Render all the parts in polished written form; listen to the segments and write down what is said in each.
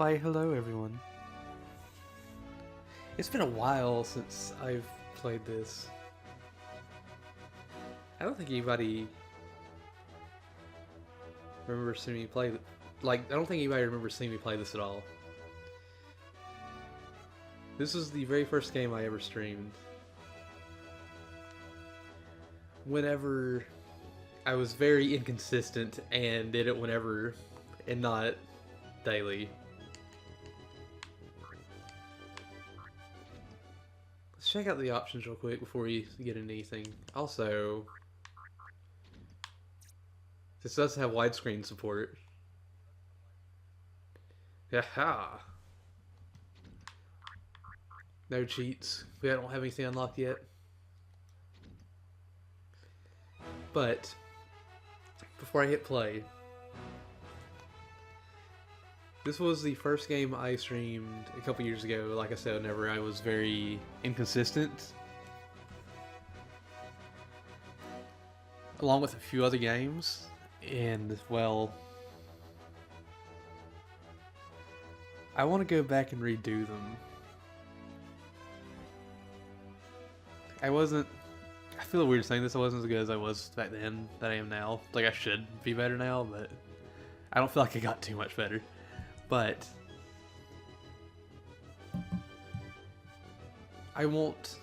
Why, hello everyone. It's been a while since I've played this. I don't think anybody remembers seeing me play. I don't think anybody remembers seeing me play this at all. This was the very first game I ever streamed. Whenever I was very inconsistent and did it whenever and not daily. Let's check out the options real quick before we get into anything. Also, this does have widescreen support. Yaha! No cheats. We don't have anything unlocked yet. But, before I hit play, this was the first game I streamed a couple years ago. Like I said, whenever I was very inconsistent. Along with a few other games. And, well, I want to go back and redo them. I feel weird saying this, I wasn't as good as I was back then that I am now. Like, I should be better now, but I don't feel like I got too much better. But I want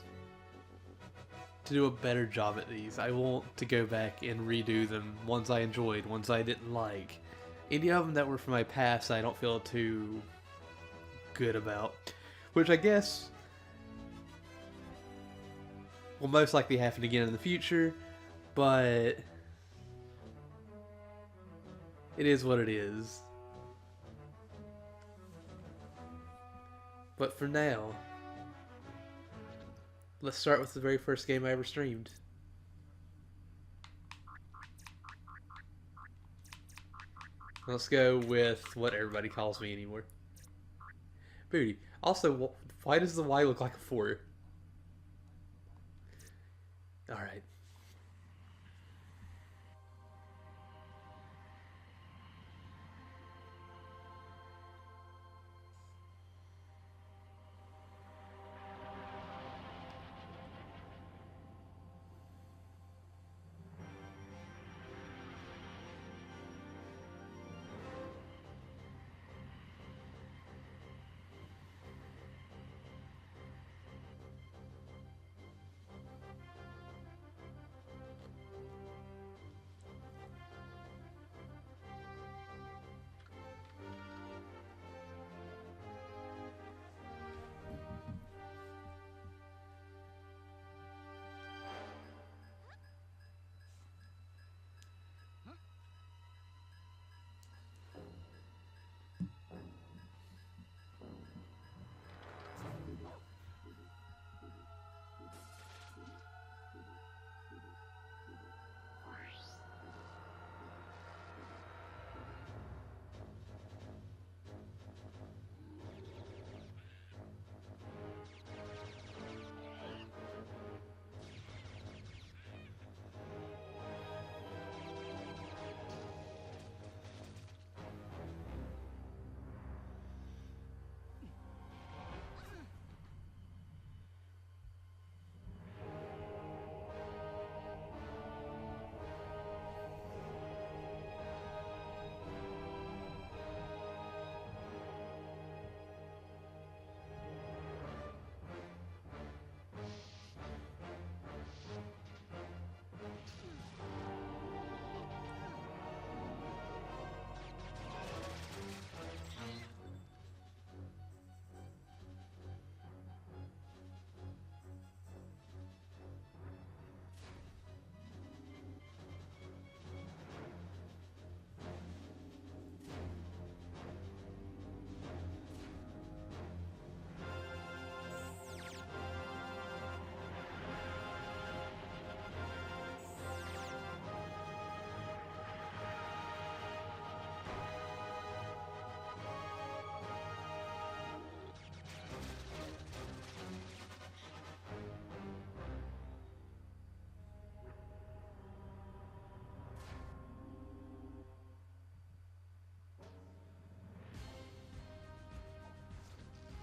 to do a better job at these. I want to go back and redo them. Ones I enjoyed, ones I didn't like. Any of them that were from my past I don't feel too good about. Which I guess will most likely happen again in the future, but it is what it is. But for now, let's start with the very first game I ever streamed. Let's go with what everybody calls me anymore. Booty. Also, why does the Y look like a 4? Alright.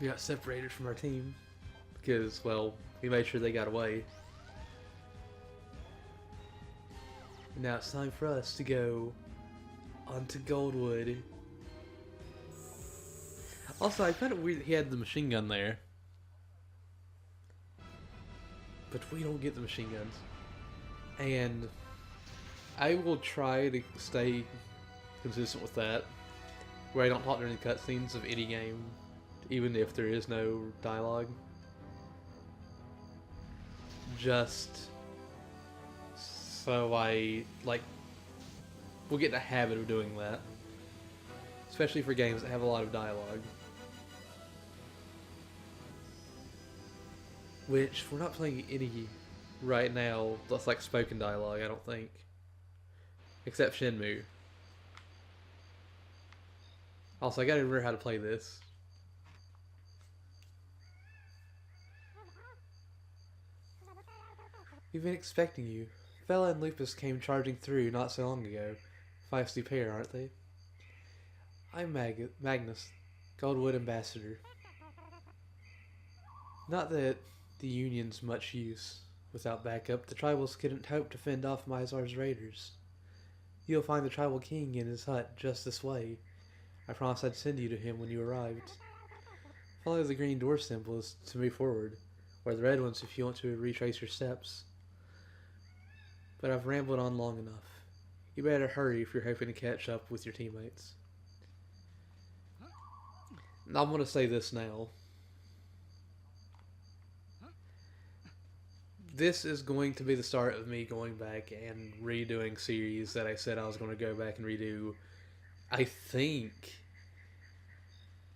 We got separated from our team because, well, we made sure they got away. And now it's time for us to go onto Goldwood. Also, I found it weird that he had the machine gun there. But we don't get the machine guns. And I will try to stay consistent with that, where I don't talk during the cutscenes of any game, even if there is no dialogue. Just so we'll get in a habit of doing that. Especially for games that have a lot of dialogue. Which, we're not playing any right now that's like spoken dialogue, I don't think. Except Shenmue. Also, I gotta remember how to play this. We've been expecting you. Vela and Lupus came charging through not so long ago. Feisty pair, aren't they? I'm Magnus, Goldwood Ambassador. Not that the Union's much use. Without backup, the tribals couldn't hope to fend off Mizar's raiders. You'll find the tribal king in his hut just this way. I promised I'd send you to him when you arrived. Follow the green door symbols to move forward, or the red ones if you want to retrace your steps. But I've rambled on long enough. You better hurry if you're hoping to catch up with your teammates. And I'm going to say this now. This is going to be the start of me going back and redoing series that I said I was going to go back and redo. I think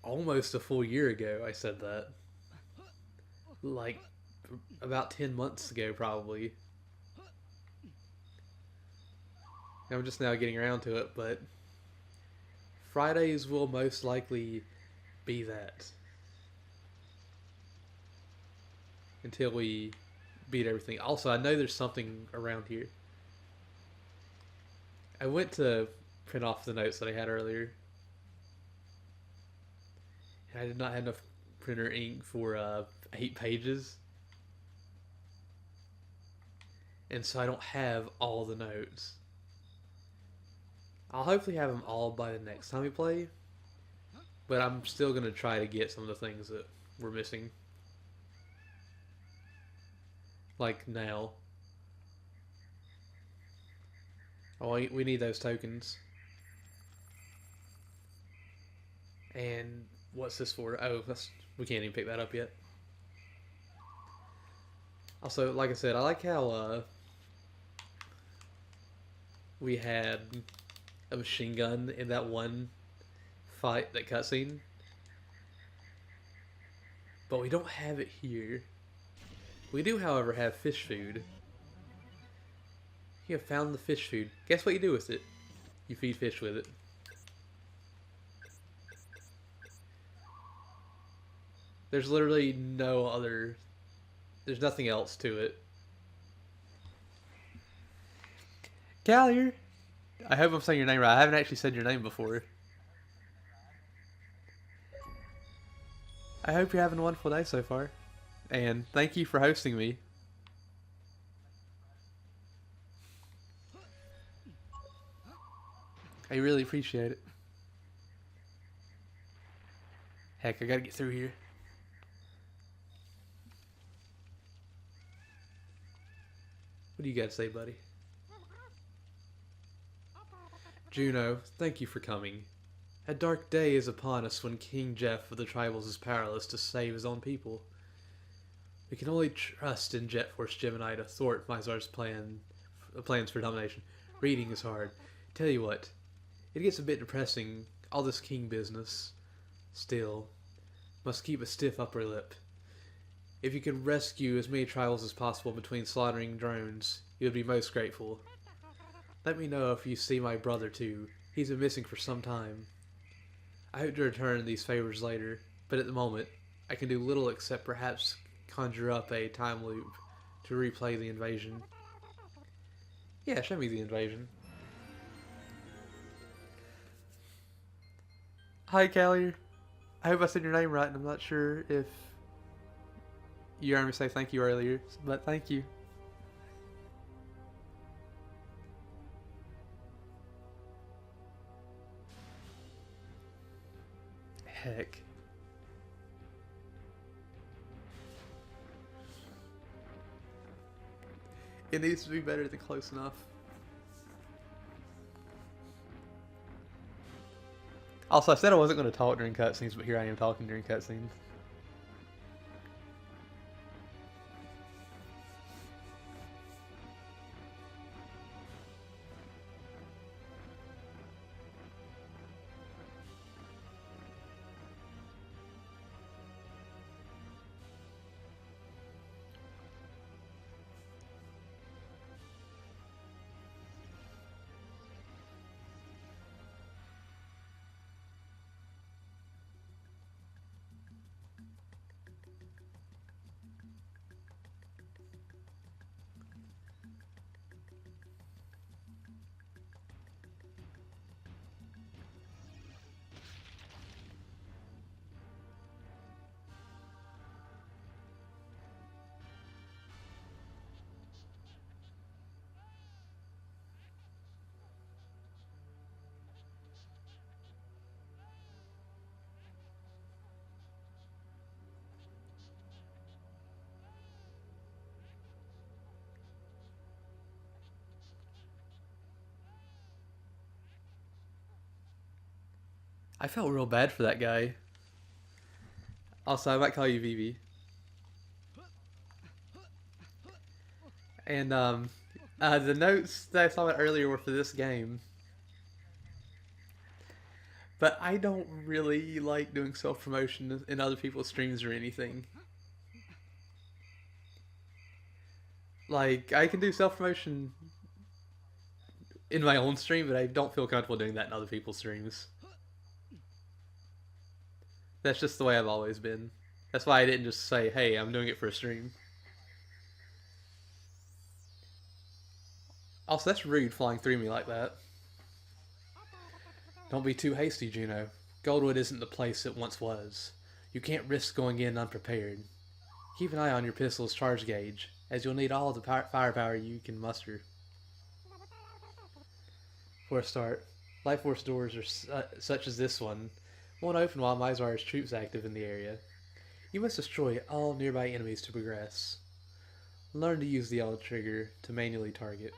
almost a full year ago I said that. Like about 10 months ago probably. I'm just now getting around to it, but Fridays will most likely be that. Until we beat everything. Also, I know there's something around here. I went to print off the notes that I had earlier. And I did not have enough printer ink for 8 pages. And so I don't have all the notes. I'll hopefully have them all by the next time we play. But I'm still going to try to get some of the things that we're missing. Like now. Oh, we need those tokens. And what's this for? Oh, we can't even pick that up yet. Also, like I said, I like how we had a machine gun in that one fight, that cutscene. But we don't have it here. We do, however, have fish food. You have found the fish food. Guess what you do with it? You feed fish with it. There's literally no other... There's nothing else to it. Callier! I hope I'm saying your name right. I haven't actually said your name before. I hope you're having a wonderful day so far. And thank you for hosting me. I really appreciate it. Heck, I gotta get through here. What do you got to say, buddy? Juno, thank you for coming. A dark day is upon us when King Jeff of the Tribals is powerless to save his own people. We can only trust in Force Gemini to thwart Mizar's plans for domination. Reading is hard. Tell you what, it gets a bit depressing, all this king business. Still, must keep a stiff upper lip. If you could rescue as many tribals as possible between slaughtering drones, you would be most grateful. Let me know if you see my brother too. He's been missing for some time. I hope to return these favors later, but at the moment, I can do little except perhaps conjure up a time loop to replay the invasion. Yeah, show me the invasion. Hi, Callier. I hope I said your name right, and I'm not sure if you heard me say thank you earlier, but thank you. Heck. It needs to be better than close enough. Also, I said I wasn't going to talk during cutscenes, but here I am talking during cutscenes. I felt real bad for that guy. Also, I might call you Vivi. And the notes that I saw earlier were for this game. But I don't really like doing self promotion in other people's streams or anything. Like, I can do self promotion in my own stream, but I don't feel comfortable doing that in other people's streams. That's just the way I've always been. That's why I didn't just say, hey, I'm doing it for a stream. Also, that's rude flying through me like that. Don't be too hasty, Juno. Goldwood isn't the place it once was. You can't risk going in unprepared. Keep an eye on your pistol's charge gauge, as you'll need all the firepower you can muster. For a start, Life Force doors are such as this one won't open while Mizar's troops active in the area. You must destroy all nearby enemies to progress. Learn to use the L trigger to manually target.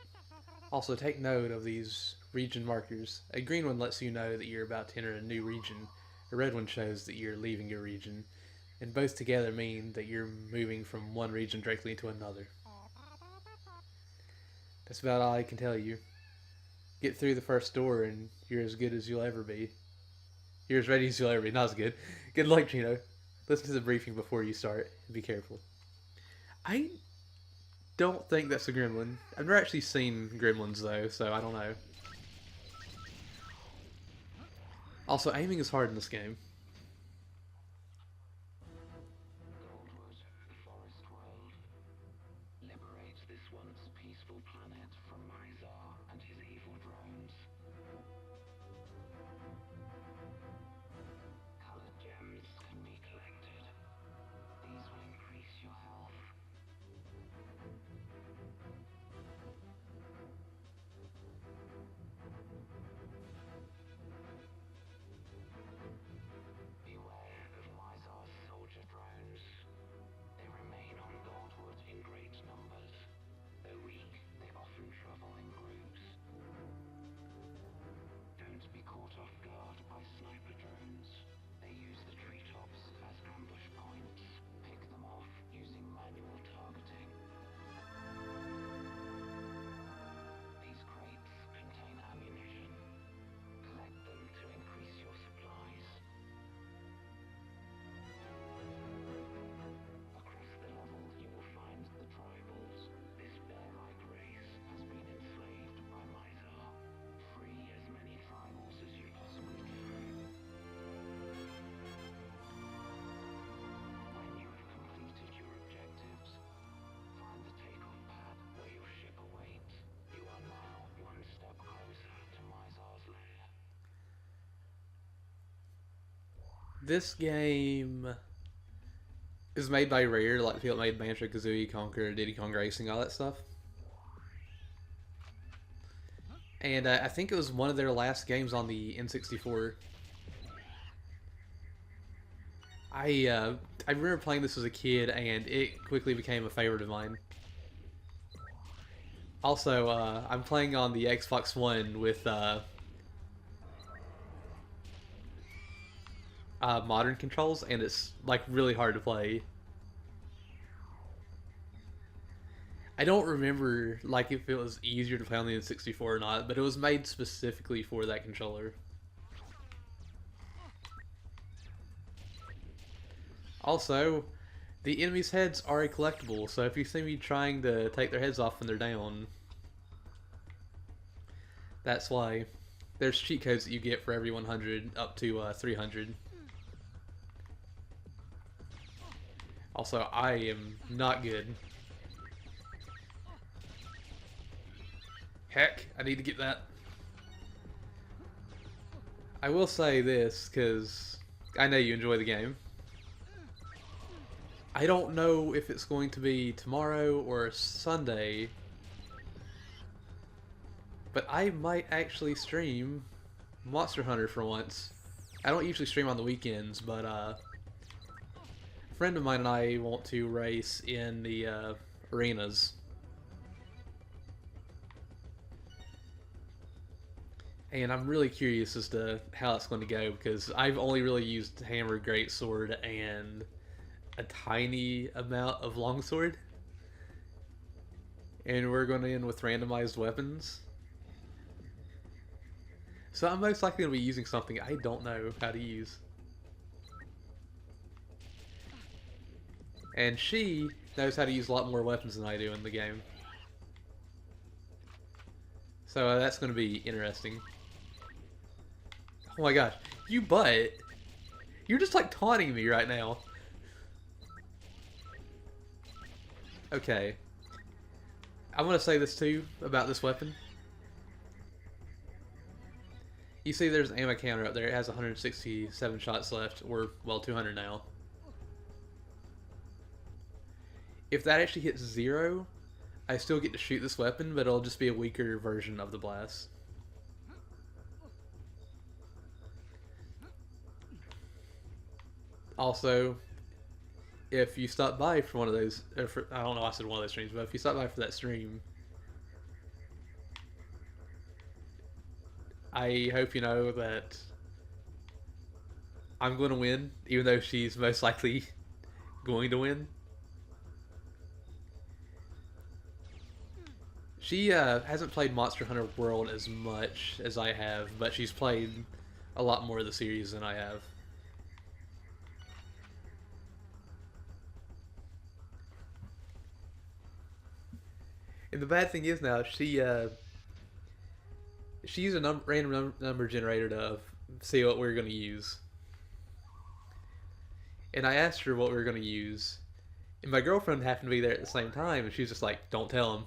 Also, take note of these region markers. A green one lets you know that you're about to enter a new region. A red one shows that you're leaving your region. And both together mean that you're moving from one region directly into another. That's about all I can tell you. Get through the first door and you're as good as you'll ever be. You're as ready as you'll ever be. Not as good. Good luck, Gino. Listen to the briefing before you start and be careful. I don't think that's a gremlin. I've never actually seen gremlins though, so I don't know. Also, aiming is hard in this game. Goldwood, the forest world. Liberate this once peaceful planet from Mizar and his evil drones. Colored gems can be collected. These will increase your health. This game is made by Rare, like the people that made Banjo Kazooie, Conquer, Diddy Kong Racing, all that stuff. And I think it was one of their last games on the N64. I remember playing this as a kid, and it quickly became a favorite of mine. Also, I'm playing on the Xbox One with modern controls, and it's like really hard to play. I don't remember like if it was easier to play on the N64 or not, but it was made specifically for that controller. Also, the enemies' heads are a collectible, so if you see me trying to take their heads off when they're down, that's why. There's cheat codes that you get for every 100 up to 300. Also, I am not good. Heck, I need to get that. I will say this, because I know you enjoy the game. I don't know if it's going to be tomorrow or Sunday, but I might actually stream Monster Hunter for once. I don't usually stream on the weekends, but a friend of mine and I want to race in the arenas. And I'm really curious as to how it's going to go, because I've only really used Hammer, Greatsword, and a tiny amount of Longsword. And we're going to end with randomized weapons. So I'm most likely going to be using something I don't know how to use. And she knows how to use a lot more weapons than I do in the game. So that's going to be interesting. Oh my gosh, you butt! You're just like taunting me right now. Okay. I'm gonna say this too about this weapon. You see there's an ammo counter up there. It has 167 shots left, or, well, 200 now. If that actually hits 0, I still get to shoot this weapon, but it'll just be a weaker version of the blast. Also, if you stop by for one of those, I don't know why I said one of those streams, but if you stop by for that stream, I hope you know that I'm going to win, even though she's most likely going to win. She hasn't played Monster Hunter World as much as I have, but she's played a lot more of the series than I have. And the bad thing is now, she used a random number generator to see what we were going to use. And I asked her what we were going to use. And my girlfriend happened to be there at the same time, and she was just like, don't tell him.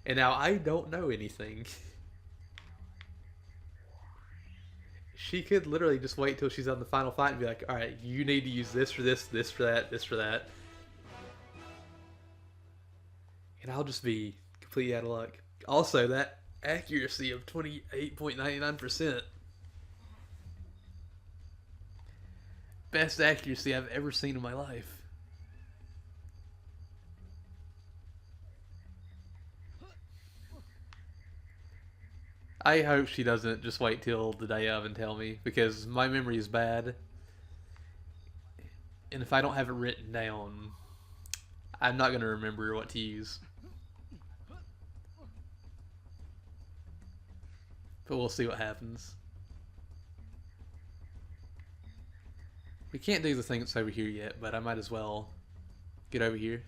And now I don't know anything. She could literally just wait till she's on the final fight and be like, alright, you need to use this for this, this for that, this for that. And I'll just be completely out of luck. Also, that accuracy of 28.99%. Best accuracy I've ever seen in my life. I hope she doesn't just wait till the day of and tell me, because my memory is bad. And if I don't have it written down, I'm not going to remember what to use. But we'll see what happens. We can't do the thing that's over here yet, but I might as well get over here.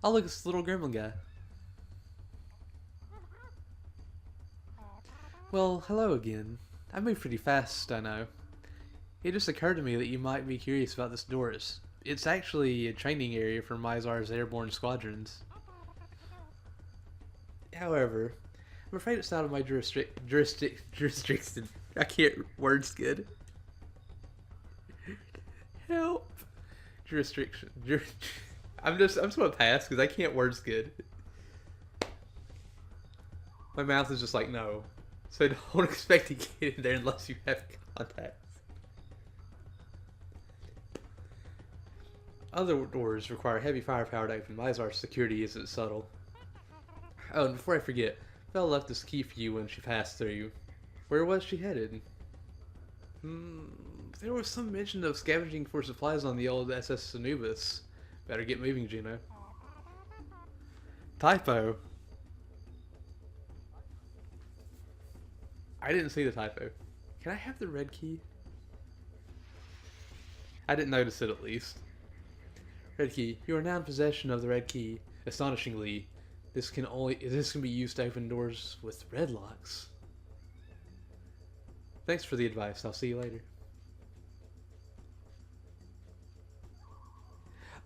Oh, look, it's this little gremlin guy. Well, hello again. I moved pretty fast, I know. It just occurred to me that you might be curious about this Doris. It's actually a training area for Mizar's airborne squadrons. However, I'm I'm afraid it's out of my jurisdiction. I can't words good. Help. Jurisdiction. I'm just gonna pass because I can't words good. My mouth is just like no. So don't expect to get in there unless you have contacts. Other doors require heavy firepower to open. Mizar's security isn't subtle. Oh, and before I forget, Belle left this key for you when she passed through. Where was she headed? There was some mention of scavenging for supplies on the old SS Anubis. Better get moving, Juno. Typo. I didn't see the typo. Can I have the red key? I didn't notice it at least. Red key. You are now in possession of the red key. Astonishingly, this can be used to open doors with red locks. Thanks for the advice. I'll see you later.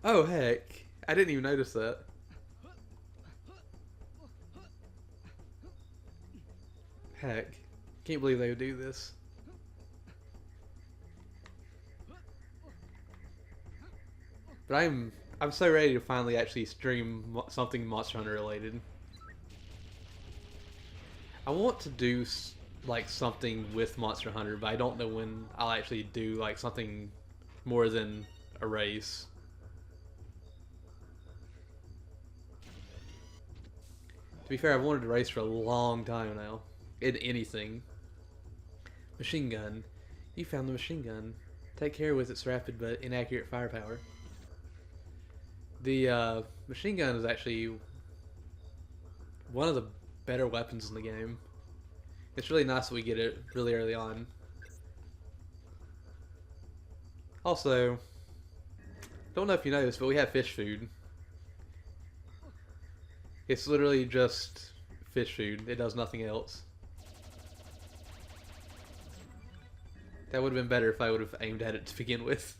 Oh heck. I didn't even notice that. Heck. Can't believe they would do this. But I'm so ready to finally actually stream something Monster Hunter related. I want to do like something with Monster Hunter, but I don't know when I'll actually do like something more than a race. To be fair, I've wanted to race for a long time now. In anything. Machine gun. You found the machine gun. Take care with its rapid but inaccurate firepower. The machine gun is actually one of the better weapons in the game. It's really nice that we get it really early on. Also, don't know if you noticed, but we have fish food. It's literally just fish food. It does nothing else. That would have been better if I would have aimed at it to begin with.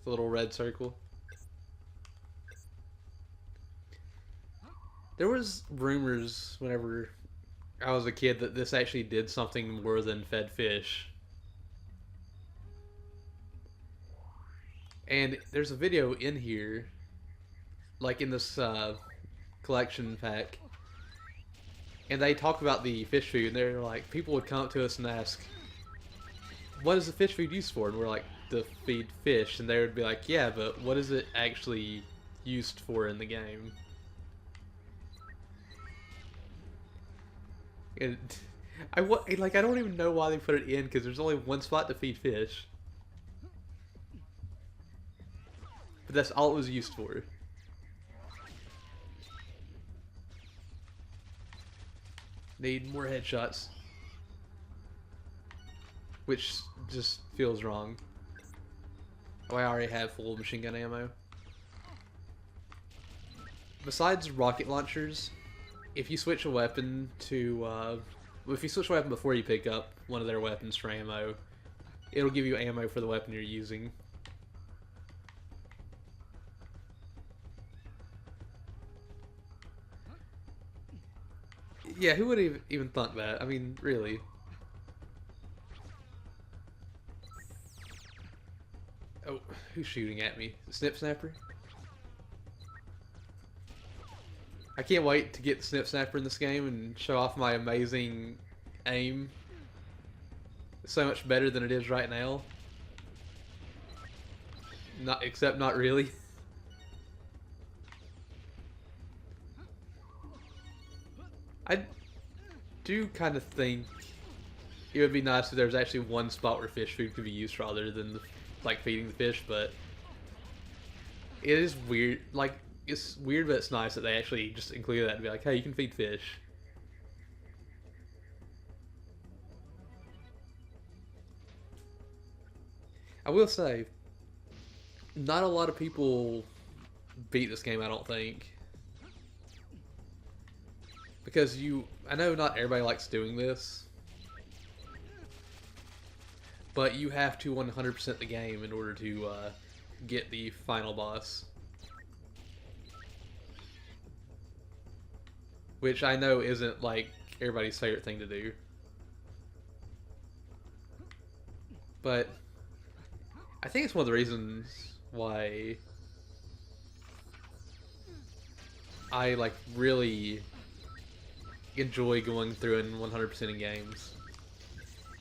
The little red circle. There was rumors whenever I was a kid that this actually did something more than fed fish. And there's a video in here, like in this collection pack, and they talk about the fish food, and they're like, people would come up to us and ask, what is the fish food used for? And we're like, to feed fish. And they would be like, yeah, but what is it actually used for in the game? And I don't even know why they put it in, because there's only one spot to feed fish. But that's all it was used for. Need more headshots. Which just feels wrong. Oh, I already have full machine gun ammo. Besides rocket launchers, if you switch a weapon to, if you switch a weapon before you pick up one of their weapons for ammo, it'll give you ammo for the weapon you're using. Yeah, who would have even thought that? I mean, really. Oh, who's shooting at me? Snip Snapper? I can't wait to get the Snip Snapper in this game and show off my amazing aim. It's so much better than it is right now. Except not really. I do kind of think it would be nice if there was actually one spot where fish food could be used rather than like feeding the fish, but it is weird. Like, it's weird, but it's nice that they actually just include that and be like, hey, you can feed fish. I will say, not a lot of people beat this game, I don't think. Because I know not everybody likes doing this, but you have to 100% the game in order to get the final boss. Which I know isn't like everybody's favorite thing to do. But I think it's one of the reasons why I like really enjoy going through and 100%ing games.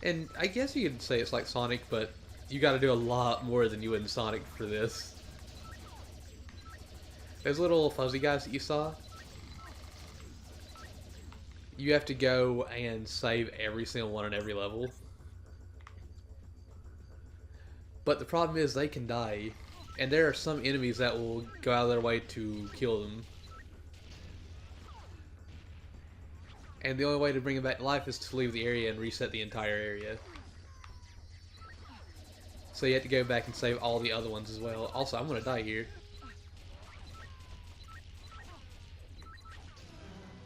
And I guess you could say it's like Sonic, but you got to do a lot more than you would in Sonic for this. Those little fuzzy guys that you saw, you have to go and save every single one on every level. But the problem is they can die, and there are some enemies that will go out of their way to kill them. And the only way to bring them back to life is to leave the area and reset the entire area. So you have to go back and save all the other ones as well. Also, I'm gonna die here.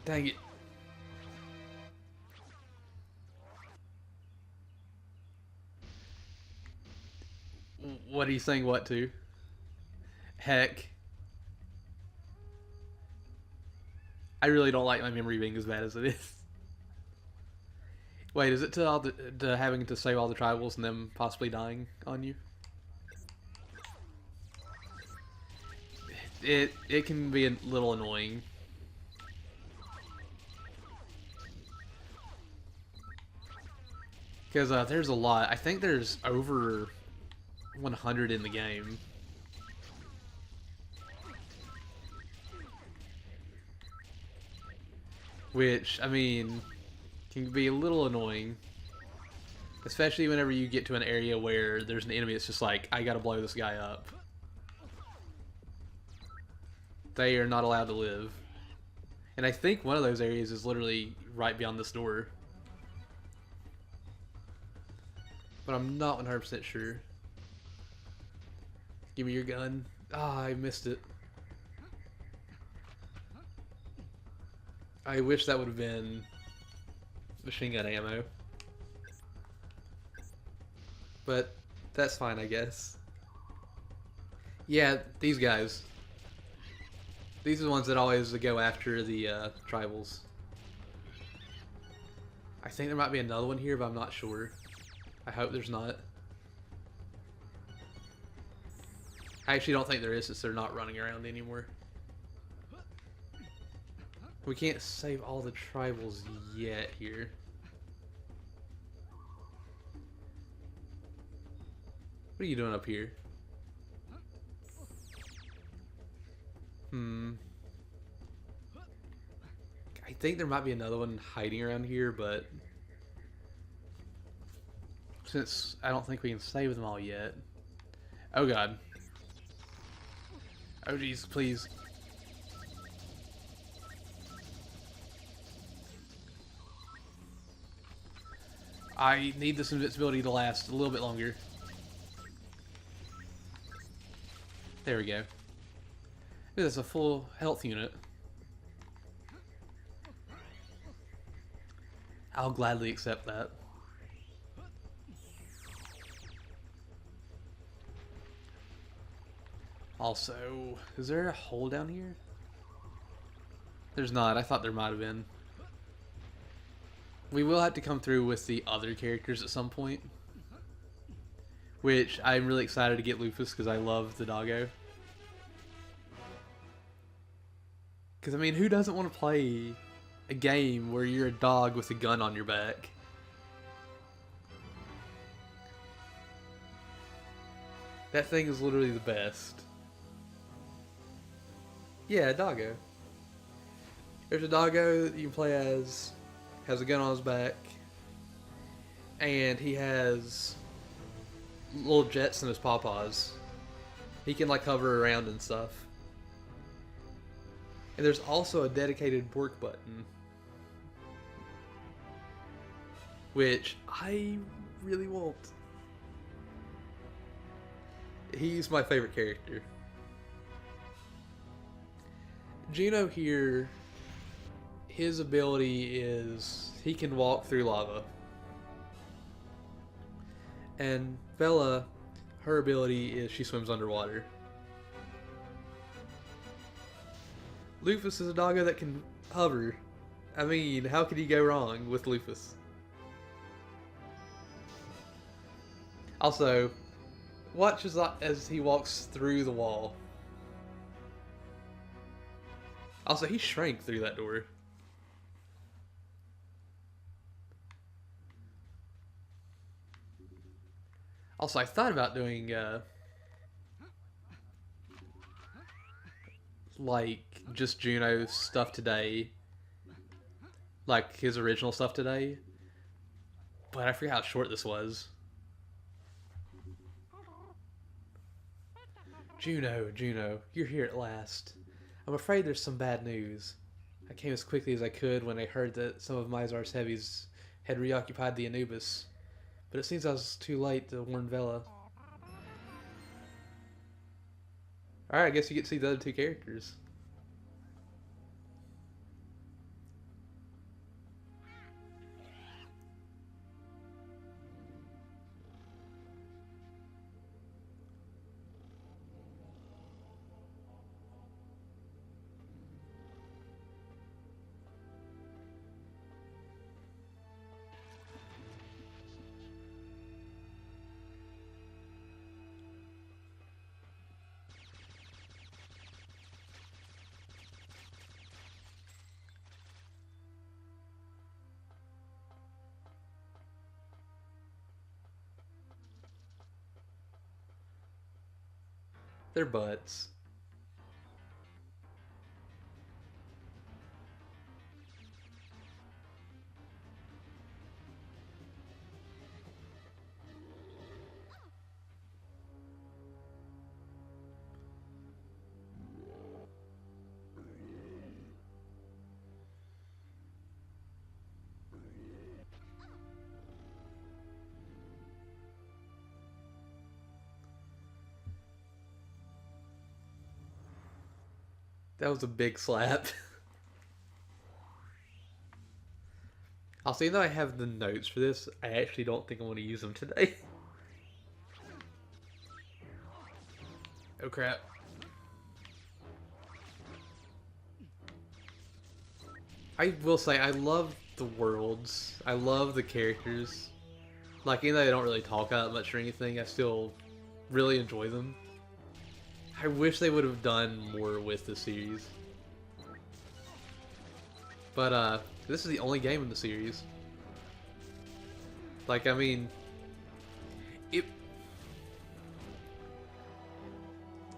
Dang it. What are you saying what to? Heck. I really don't like my memory being as bad as it is. Wait, is it to having to save all the tribals and them possibly dying on you? It can be a little annoying. Because there's a lot. I think there's over 100 in the game. Which, I mean, can be a little annoying. Especially whenever you get to an area where there's an enemy that's just like, I gotta blow this guy up. They are not allowed to live. And I think one of those areas is literally right beyond this door. But I'm not 100% sure. Give me your gun. Ah, I missed it. I wish that would have been machine gun ammo. But that's fine, I guess. Yeah, these guys. These are the ones that always go after the tribals. I think there might be another one here, but I'm not sure. I hope there's not. I actually don't think there is, since they're not running around anymore. We can't save all the tribals yet here. What are you doing up here? I think there might be another one hiding around here, but since I don't think we can save them all yet. Oh god. Oh jeez, please. I need this invincibility to last a little bit longer. There we go. Ooh, that's a full health unit. I'll gladly accept that. Also, is there a hole down here? There's not. I thought there might have been. We will have to come through with the other characters at some point. Which I'm really excited to get Lupus because I love the doggo. Because, I mean, who doesn't want to play a game where you're a dog with a gun on your back? That thing is literally the best. Yeah, a doggo. There's a doggo that you can play as, has a gun on his back, and he has little jets in his pawpaws. He can like hover around and stuff. And there's also a dedicated work button, which I really want. He's my favorite character. Gino here, his ability is he can walk through lava. And Bella, her ability is she swims underwater. Lupus is a doggo that can hover I mean, how could you go wrong with Lupus? Also, watch as he walks through the wall. Also, he shrank through that door. Also, I thought about doing, like, just Juno's stuff today. Like, his original stuff today. But I forgot how short this was. Juno, Juno, you're here at last. I'm afraid there's some bad news. I came as quickly as I could when I heard that some of Mizar's heavies had reoccupied the Anubis. But it seems I was too late to warn Vela. Alright, I guess you get to see the other two characters. They're butts. That was a big slap. Also, even though I have the notes for this, I actually don't think I want to use them today. Oh crap. I will say, I love the worlds. I love the characters. Like, even though they don't really talk that much or anything, I still really enjoy them. I wish they would have done more with the series. But, this is the only game in the series. Like, I mean... it...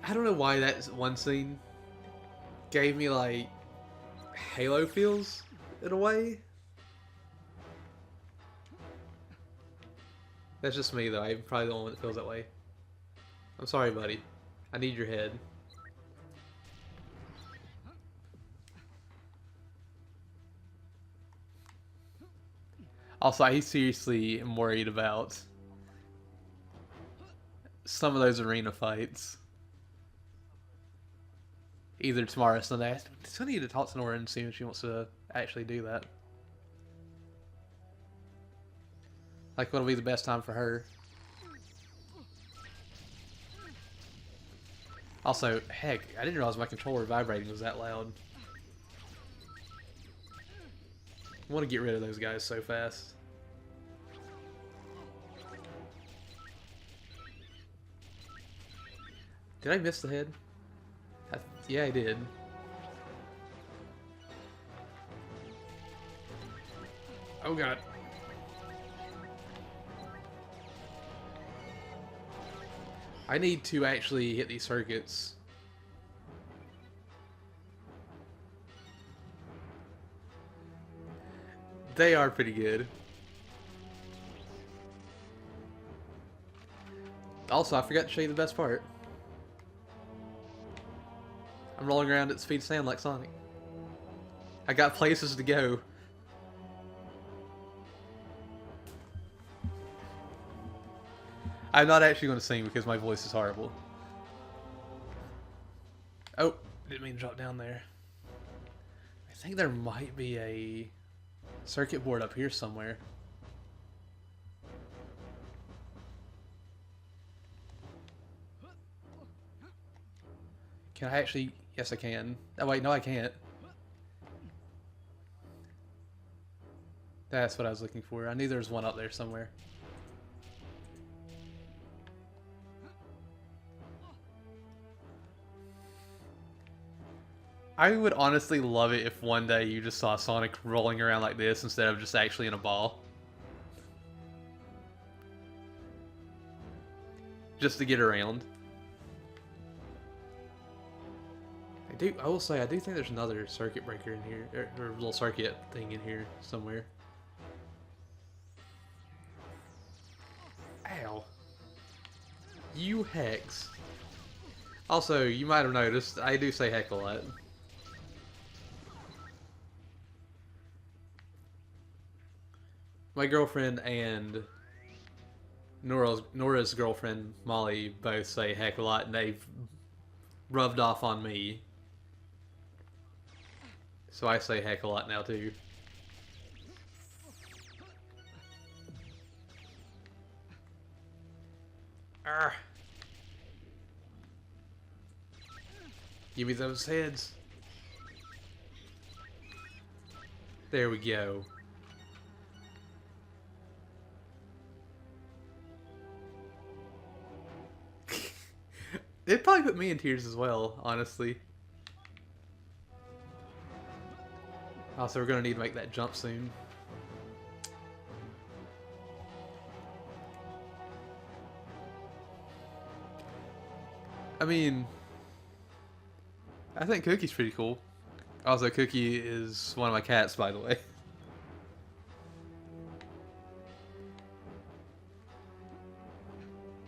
I don't know why that one scene gave me, like, Halo feels, in a way. That's just me, though. I'm probably the only one that feels that way. I'm sorry, buddy. I need your head. Also, I seriously am worried about some of those arena fights. Either tomorrow or Sunday. I still need to talk to Nora and see if she wants to actually do that. Like, what'll be the best time for her? Also, heck, I didn't realize my controller vibrating was that loud. I want to get rid of those guys so fast. Did I miss the head? Yeah, I did. Oh god. I need to actually hit these circuits. They are pretty good. Also, I forgot to show you the best part. I'm rolling around at speed of sound like Sonic. I got places to go. I'm not actually going to sing because my voice is horrible. Oh, didn't mean to drop down there. I think there might be a circuit board up here somewhere. Can I actually... Yes, I can. Oh, wait, no, I can't. That's what I was looking for. I knew there was one up there somewhere. I would honestly love it if one day you just saw Sonic rolling around like this instead of just actually in a ball. Just to get around. I will say, I do think there's another circuit breaker in here, or a little circuit thing in here somewhere. Ow. You hex. Also, you might have noticed, I do say heck a lot. My girlfriend and Nora's girlfriend, Molly, both say heck a lot, and they've rubbed off on me. So I say heck a lot now, too. Arrgh. Give me those heads. There we go. It probably put me in tears as well, honestly. Also, we're gonna need to make that jump soon. I mean, I think Cookie's pretty cool. Also, Cookie is one of my cats, by the way.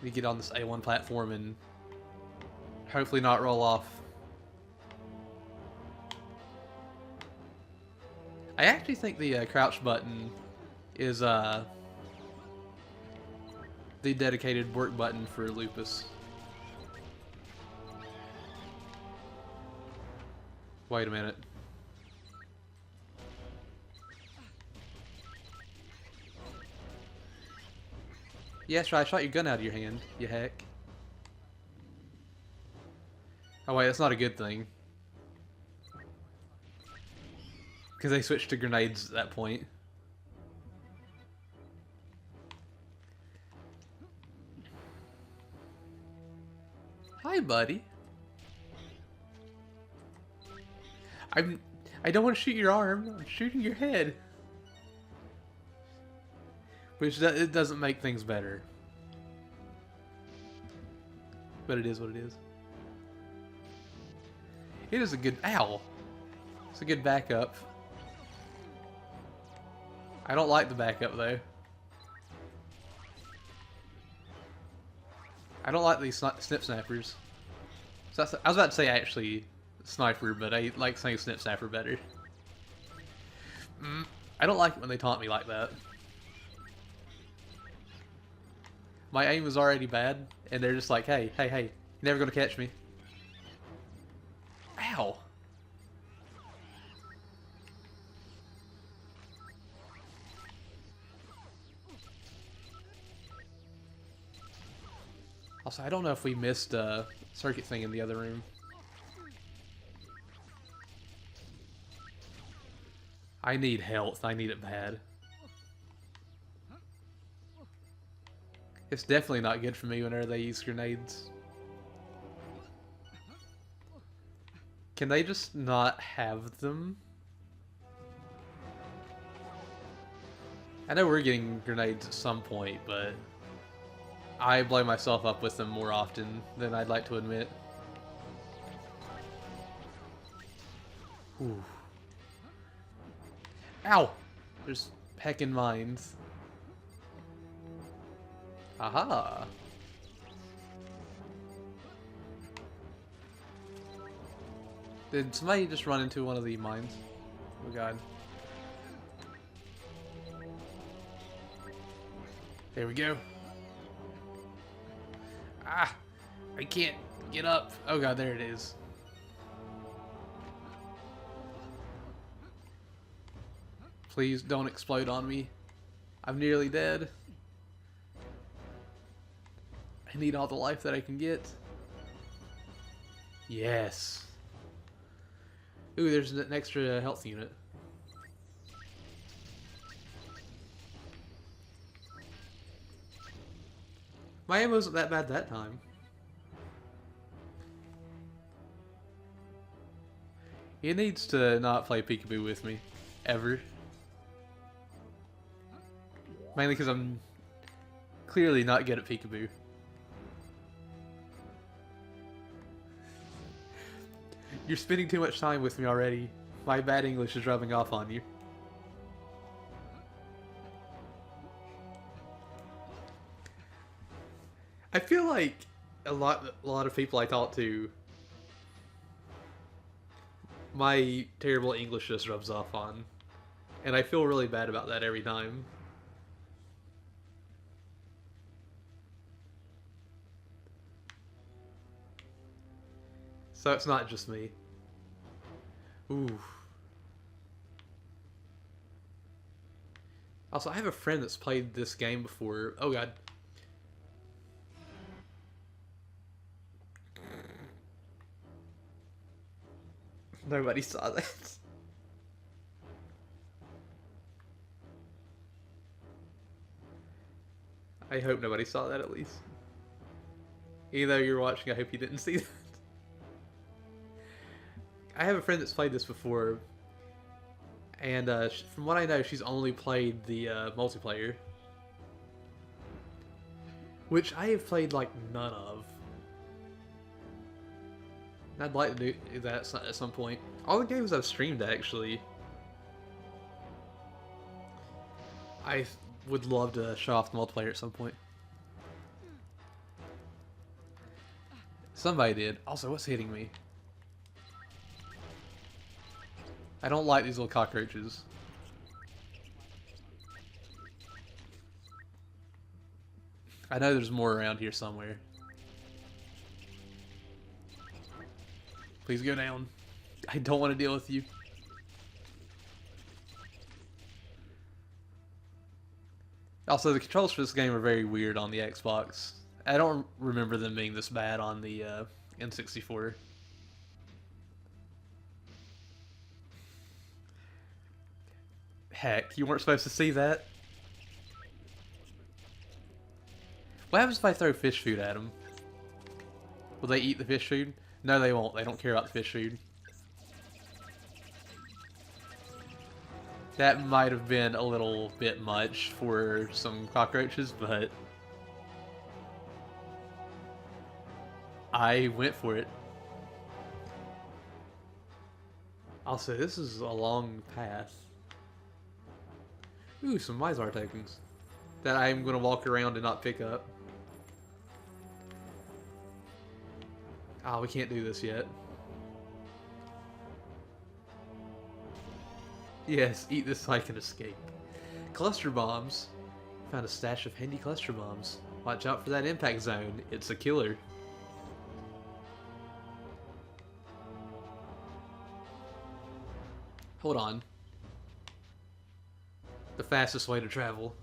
We get on this A1 platform and hopefully not roll off. I actually think the crouch button is the dedicated work button for Lupus. Wait a minute. Yes, right, I shot your gun out of your hand, you heck. Oh wait, that's not a good thing. Because they switched to grenades at that point. Hi, buddy. I don't want to shoot your arm. I'm shooting your head. Which it doesn't make things better. But it is what it is. It is a good... Ow! It's a good backup. I don't like the backup, though. I don't like these snip snappers. So I was about to say, actually, sniper, but I like saying snip snapper better. I don't like it when they taunt me like that. My aim is already bad, and they're just like, hey, hey, hey, you're never gonna catch me. Ow! Also, I don't know if we missed a circuit thing in the other room. I need health. I need it bad. It's definitely not good for me whenever they use grenades. Can they just not have them? I know we're getting grenades at some point, but I blow myself up with them more often than I'd like to admit. Ooh. Ow! There's heckin' mines. Aha! Did somebody just run into one of the mines? Oh god. There we go. Ah! I can't get up. Oh god, there it is. Please don't explode on me. I'm nearly dead. I need all the life that I can get. Yes. Ooh, there's an extra health unit. My aim wasn't that bad that time. He needs to not play peekaboo with me. Ever. Mainly because I'm clearly not good at peekaboo. You're spending too much time with me already. My bad English is rubbing off on you. I feel like a lot of people I talk to, my terrible English just rubs off on. And I feel really bad about that every time. So it's not just me. Ooh. Also, I have a friend that's played this game before. Oh god. Nobody saw that. I hope nobody saw that at least. Even though you're watching, I hope you didn't see that. I have a friend that's played this before, and from what I know, she's only played the multiplayer, which I have played like none of. And I'd like to do that at some point. All the games I've streamed, actually, I would love to show off the multiplayer at some point. Somebody did. Also, what's hitting me? I don't like these little cockroaches. I know there's more around here somewhere. Please go down. I don't want to deal with you. Also, the controls for this game are very weird on the Xbox. I don't remember them being this bad on the N64. Heck, you weren't supposed to see that. What happens if I throw fish food at them? Will they eat the fish food? No, they won't. They don't care about the fish food. That might have been a little bit much for some cockroaches, but I went for it. Also, this is a long path. Ooh, some Mizar tokens that I'm going to walk around and not pick up. Ah, we can't do this yet. Yes, eat this so I can escape. Cluster bombs. Found a stash of handy cluster bombs. Watch out for that impact zone. It's a killer. Hold on. The fastest way to travel.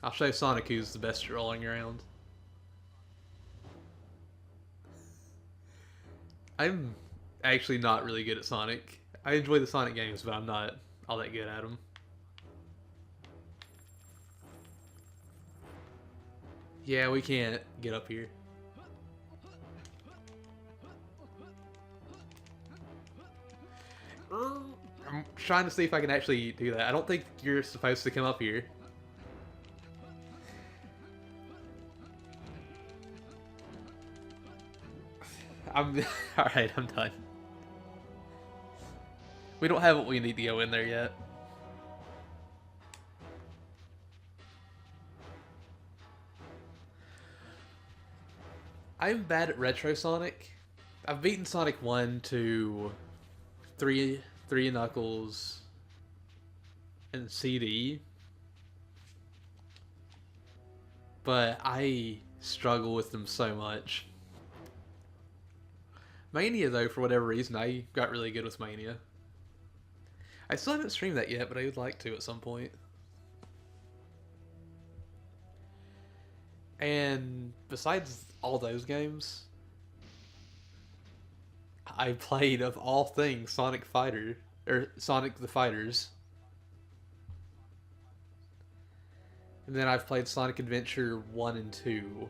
I'll show Sonic who's the best at rolling around. I'm actually not really good at Sonic. I enjoy the Sonic games, but I'm not all that good at them. Yeah, we can't get up here. I'm trying to see if I can actually do that. I don't think you're supposed to come up here. Alright, I'm done. We don't have what we need to go in there yet. I'm bad at Retro Sonic. I've beaten Sonic 1 to 3 Knuckles and CD. But I struggle with them so much. Mania, though, for whatever reason, I got really good with Mania. I still haven't streamed that yet, but I would like to at some point. And besides all those games, I played, of all things, Sonic Fighter, or Sonic the Fighters. And then I've played Sonic Adventure 1 and 2.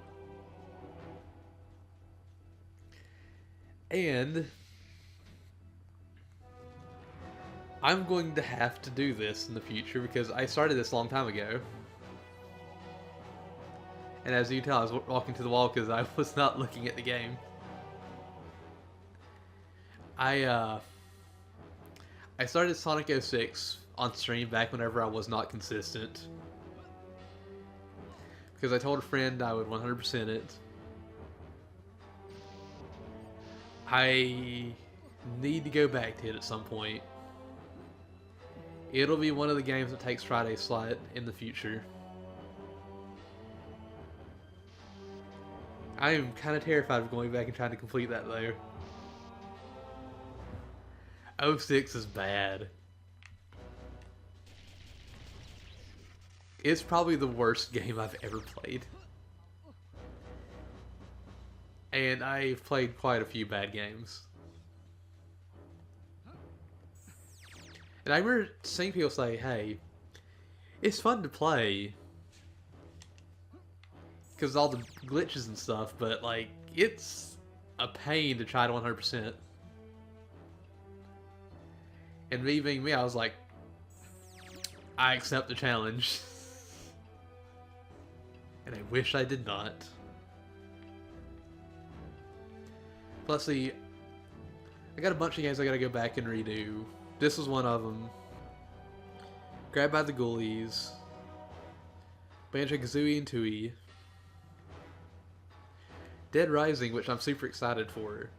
And I'm going to have to do this in the future because I started this a long time ago. And as you can tell, I was walking to the wall because I was not looking at the game. I started Sonic 06 on stream back whenever I was not consistent. Because I told a friend I would 100% it. I need to go back to it at some point. It'll be one of the games that takes Friday's slot in the future. I am kind of terrified of going back and trying to complete that though. 06 is bad. It's probably the worst game I've ever played. And I've played quite a few bad games. And I remember seeing people say, hey, it's fun to play. Because all the glitches and stuff, but like, it's a pain to try to 100%. And me being me, I was like, I accept the challenge. And I wish I did not. Plus, see, I got a bunch of games I gotta go back and redo. This was one of them. Grabbed by the Ghoulies. Banjo-Kazooie and Tooie. Dead Rising, which I'm super excited for.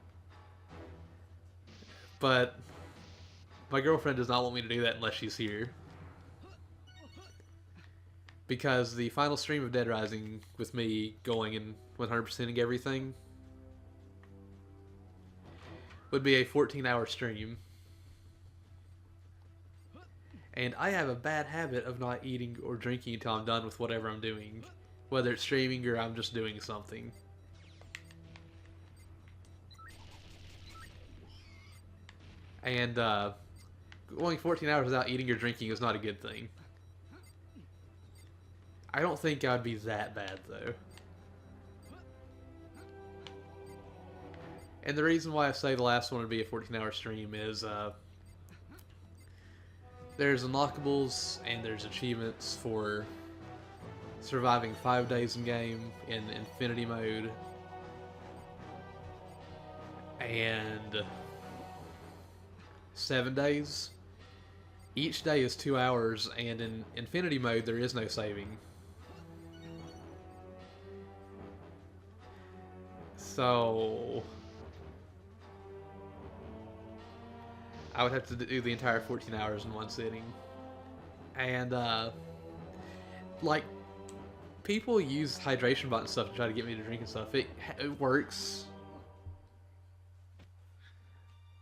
But my girlfriend does not want me to do that unless she's here. Because the final stream of Dead Rising, with me going and 100%ing everything, would be a 14-hour stream. And I have a bad habit of not eating or drinking until I'm done with whatever I'm doing. Whether it's streaming or I'm just doing something. And going 14 hours without eating or drinking is not a good thing. I don't think I'd be that bad, though. And the reason why I say the last one would be a 14-hour stream is there's unlockables and there's achievements for surviving 5 days in game in Infinity mode. And 7 days. Each day is 2 hours, and in Infinity mode there is no saving. So I would have to do the entire 14 hours in one sitting. And like, people use hydration bot and stuff to try to get me to drink and stuff. It works,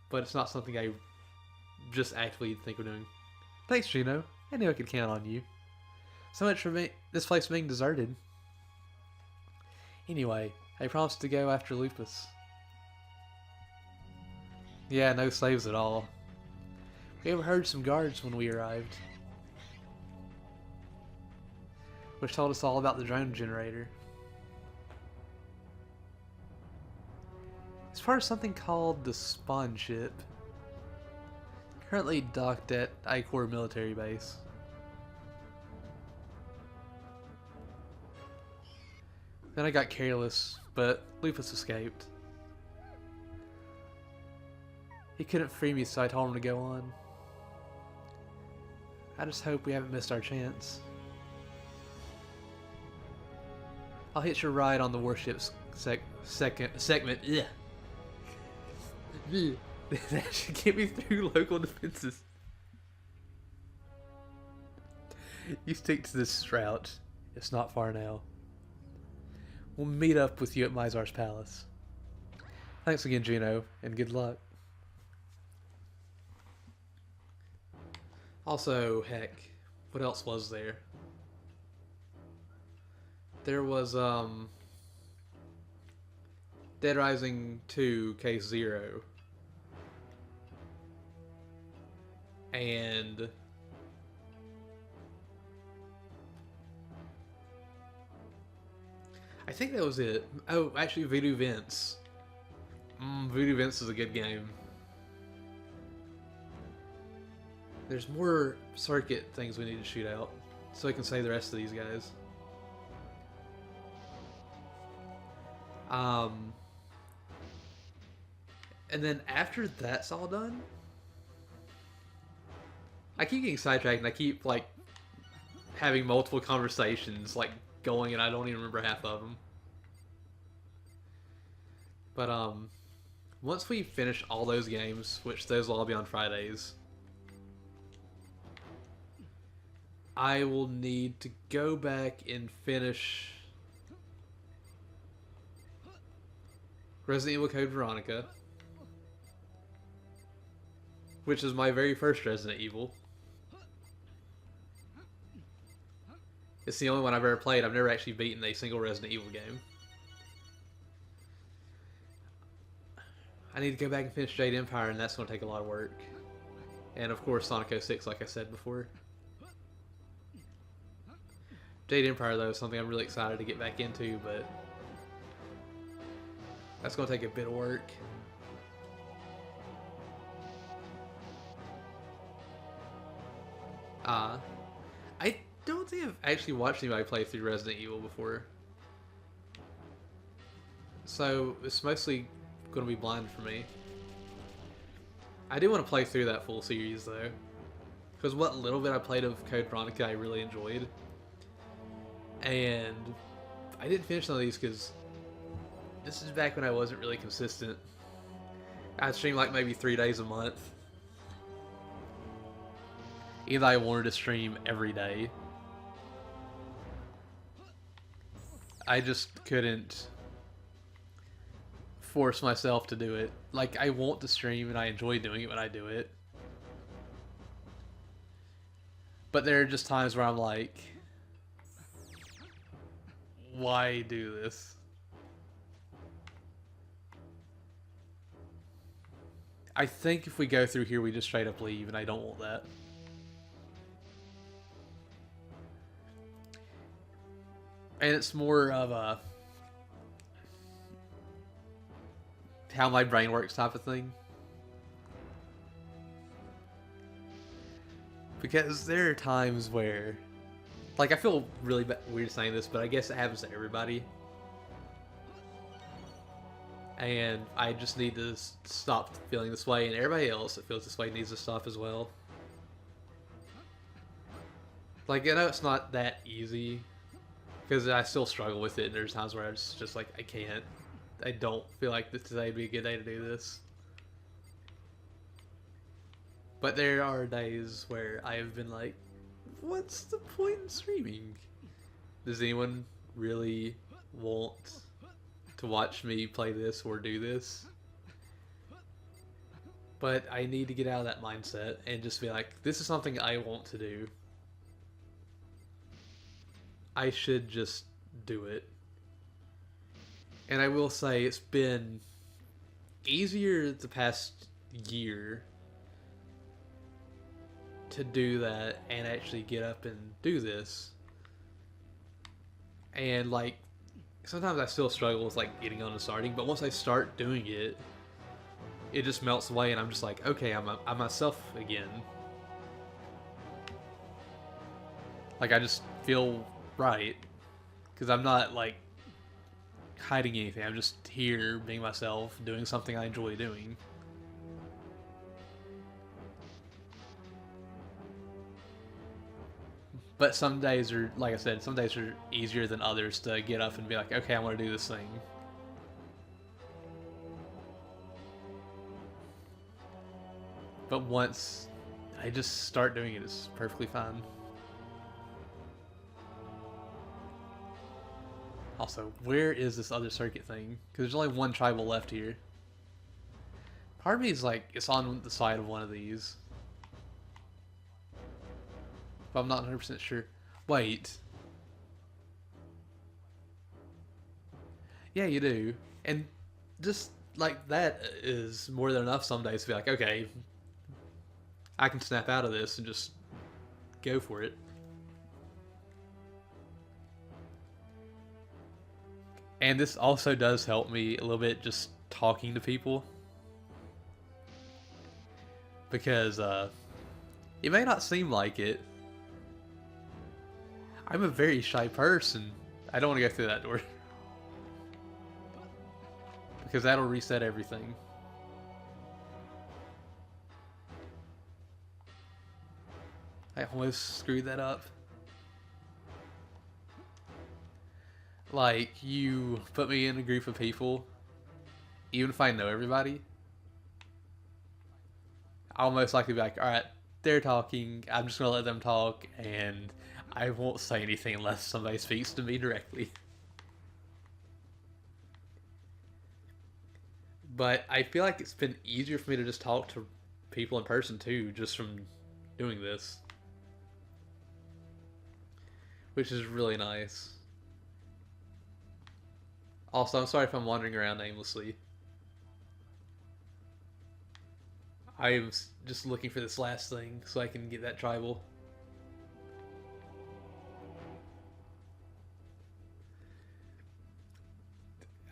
but it's not something I just actively think of doing. Thanks, Gino. I knew I could count on you. So much for this place being deserted. Anyway, I promised to go after Lupus. Yeah, no saves at all. We overheard some guards when we arrived, which told us all about the drone generator. As far as something called the Spawn Ship, currently docked at I-Corps military base. Then I got careless, but Lupus escaped. He couldn't free me, so I told him to go on. I just hope we haven't missed our chance. I'll hitch a ride on the warship's segment. Ugh. That should get me through local defenses. You stick to this route. It's not far now. We'll meet up with you at Mizar's Palace. Thanks again, Gino, and good luck. Also, heck, what else was there? There was, Dead Rising 2 Case Zero. And I think that was it. Oh, actually, Voodoo Vince. Voodoo Vince is a good game. There's more circuit things we need to shoot out, so I can save the rest of these guys. And then after that's all done, I keep getting sidetracked and I keep like having multiple conversations like going and I don't even remember half of them. But once we finish all those games, which those will all be on Fridays, I will need to go back and finish Resident Evil Code Veronica, which is my very first Resident Evil. It's the only one I've ever played. I've never actually beaten a single Resident Evil game. I need to go back and finish Jade Empire, and that's going to take a lot of work. And of course Sonic 06, like I said before. Jade Empire, though, is something I'm really excited to get back into, but that's going to take a bit of work. I don't think I've actually watched anybody play through Resident Evil before. So it's mostly going to be blind for me. I do want to play through that full series, though. Because what little bit I played of Code Veronica I really enjoyed. And I didn't finish none of these because this is back when I wasn't really consistent. I'd stream like maybe 3 days a month. Either I wanted to stream every day. I just couldn't force myself to do it. Like, I want to stream and I enjoy doing it when I do it. But there are just times where I'm like, why do this? I think if we go through here, we just straight up leave, and I don't want that. And it's more of a how my brain works type of thing. Because there are times where, like, I feel really weird saying this, but I guess it happens to everybody. And I just need to stop feeling this way, and everybody else that feels this way needs to stop as well. Like, I know it's not that easy, because I still struggle with it, and there's times where I'm just like, I can't. I don't feel like today would be a good day to do this. But there are days where I have been like, what's the point in streaming? Does anyone really want to watch me play this or do this? But I need to get out of that mindset and just be like, this is something I want to do. I should just do it. And I will say it's been easier the past year to do that and actually get up and do this. And like, sometimes I still struggle with like getting on and starting, but once I start doing it, it just melts away and I'm just like, okay, I'm myself again. Like, I just feel right, because I'm not like hiding anything. I'm just here being myself, doing something I enjoy doing. But some days are, like I said, some days are easier than others to get up and be like, okay, I want to do this thing. But once I just start doing it, it's perfectly fine. Also, where is this other circuit thing? Because there's only one tribal left here. Part of me is like, it's on the side of one of these. But I'm not 100% sure. Wait. Yeah, you do. And just like that is more than enough some days to be like, okay, I can snap out of this and just go for it. And this also does help me a little bit just talking to people. Because it may not seem like it. I'm a very shy person. I don't want to go through that door. Because that'll reset everything. I almost screwed that up. Like, you put me in a group of people, even if I know everybody, I'll most likely be like, alright, they're talking, I'm just gonna let them talk, and I won't say anything unless somebody speaks to me directly. But I feel like it's been easier for me to just talk to people in person too, just from doing this. Which is really nice. Also, I'm sorry if I'm wandering around aimlessly. I am just looking for this last thing so I can get that tribal.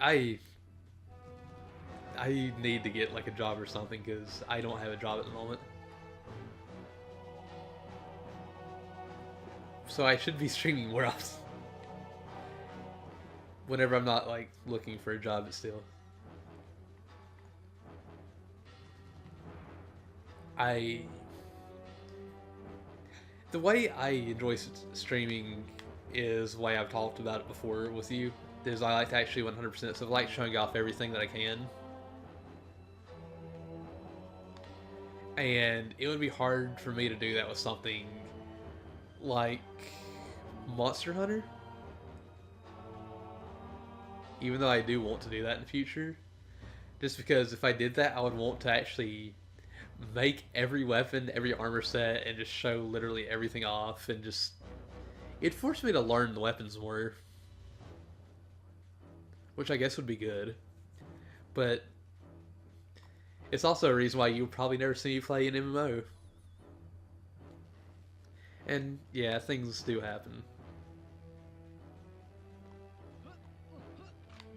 I need to get like a job or something because I don't have a job at the moment. So I should be streaming more often. Whenever I'm not like looking for a job, but still. The way I enjoy streaming is the way I've talked about it before with you. Is I like to actually 100%, so I like showing off everything that I can. And it would be hard for me to do that with something like Monster Hunter. Even though I do want to do that in the future. Just because if I did that, I would want to actually make every weapon, every armor set, and just show literally everything off, and just... It forced me to learn the weapons more. Which I guess would be good. But... it's also a reason why you'll probably never see me play an MMO. And, yeah, things do happen.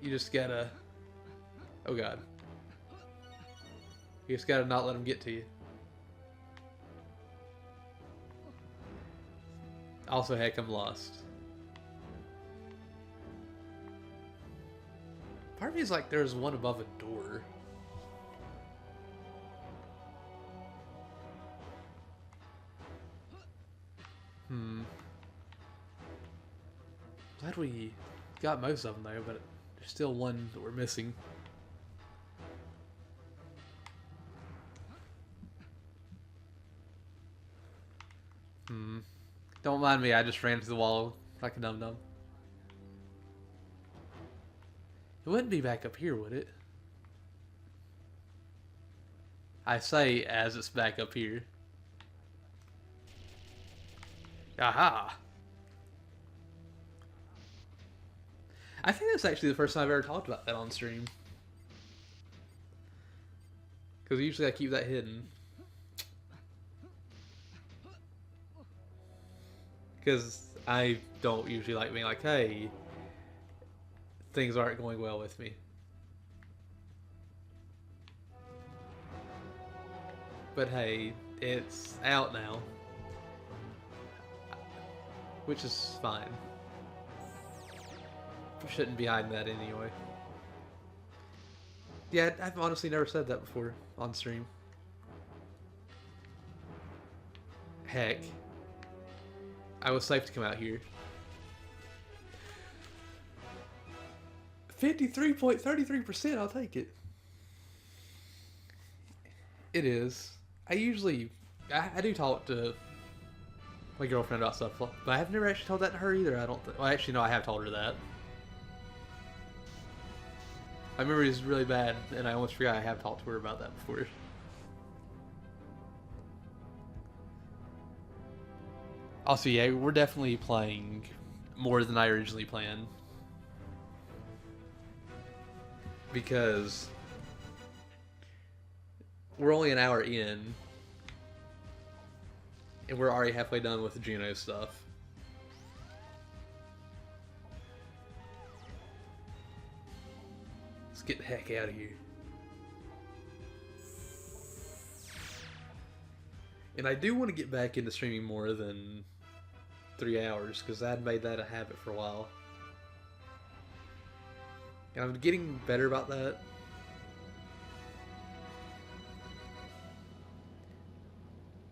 You just gotta... Oh god. You just gotta not let them get to you. Also, heck, I'm lost. Part of me is like there's one above a door. Glad we got most of them though, but there's still one that we're missing. Don't mind me, I just ran to the wall like a dum-dum. It wouldn't be back up here, would it? I say as it's back up here. Aha! I think that's actually the first time I've ever talked about that on stream. Because usually I keep that hidden. Because I don't usually like being like, hey, things aren't going well with me. But hey, it's out now. Which is fine. Shouldn't be hiding that anyway. Yeah, I've honestly never said that before on stream. Heck. I was safe to come out here. 53.33%, I'll take it. It is. I do talk to my girlfriend about stuff, but I have never actually told that to her either, I don't think. Well, actually, no, I have told her that. My memory is really bad, and I almost forgot I have talked to her about that before. Also, yeah, we're definitely playing more than I originally planned. Because we're only an hour in, and we're already halfway done with the Juno stuff. get the heck out of here. And I do want to get back into streaming more than 3 hours, because I had made that a habit for a while. And I'm getting better about that.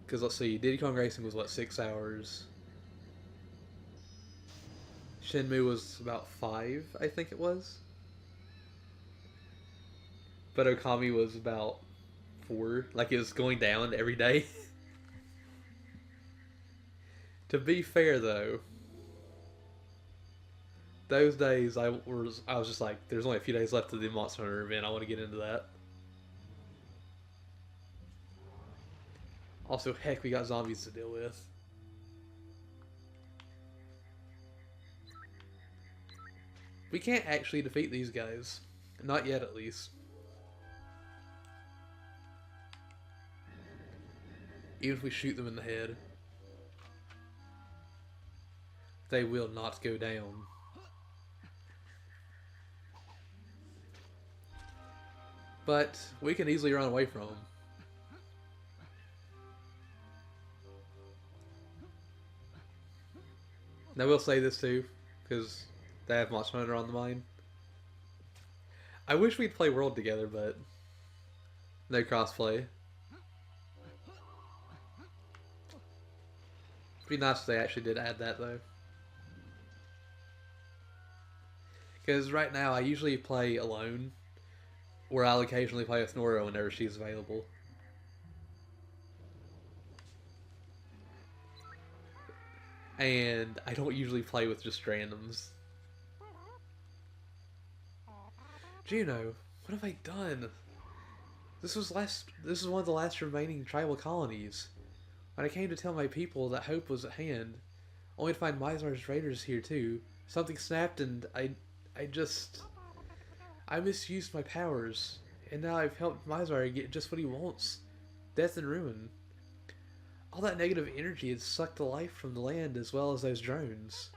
Because let's see, Diddy Kong Racing was what, 6 hours? Shenmue was about 5, I think it was. But Okami was about 4. Like, it was going down every day. To be fair, though, those days I was just like, there's only a few days left of the Monster Hunter event. I want to get into that. Also, heck, we got zombies to deal with. We can't actually defeat these guys. Not yet, at least. Even if we shoot them in the head, they will not go down. But we can easily run away from them. And I will say this too, because they have Monster Hunter on the mind. I wish we'd play World together, but no crossplay. It'd be nice if they actually did add that, though. Because right now I usually play alone, or I'll occasionally play with Nora whenever she's available. And I don't usually play with just randoms. Juno, what have I done? This is one of the last remaining tribal colonies. When I came to tell my people that hope was at hand, only to find Mizar's raiders here too. Something snapped and I misused my powers, and now I've helped Mizar get just what he wants. Death and ruin. All that negative energy has sucked the life from the land as well as those drones.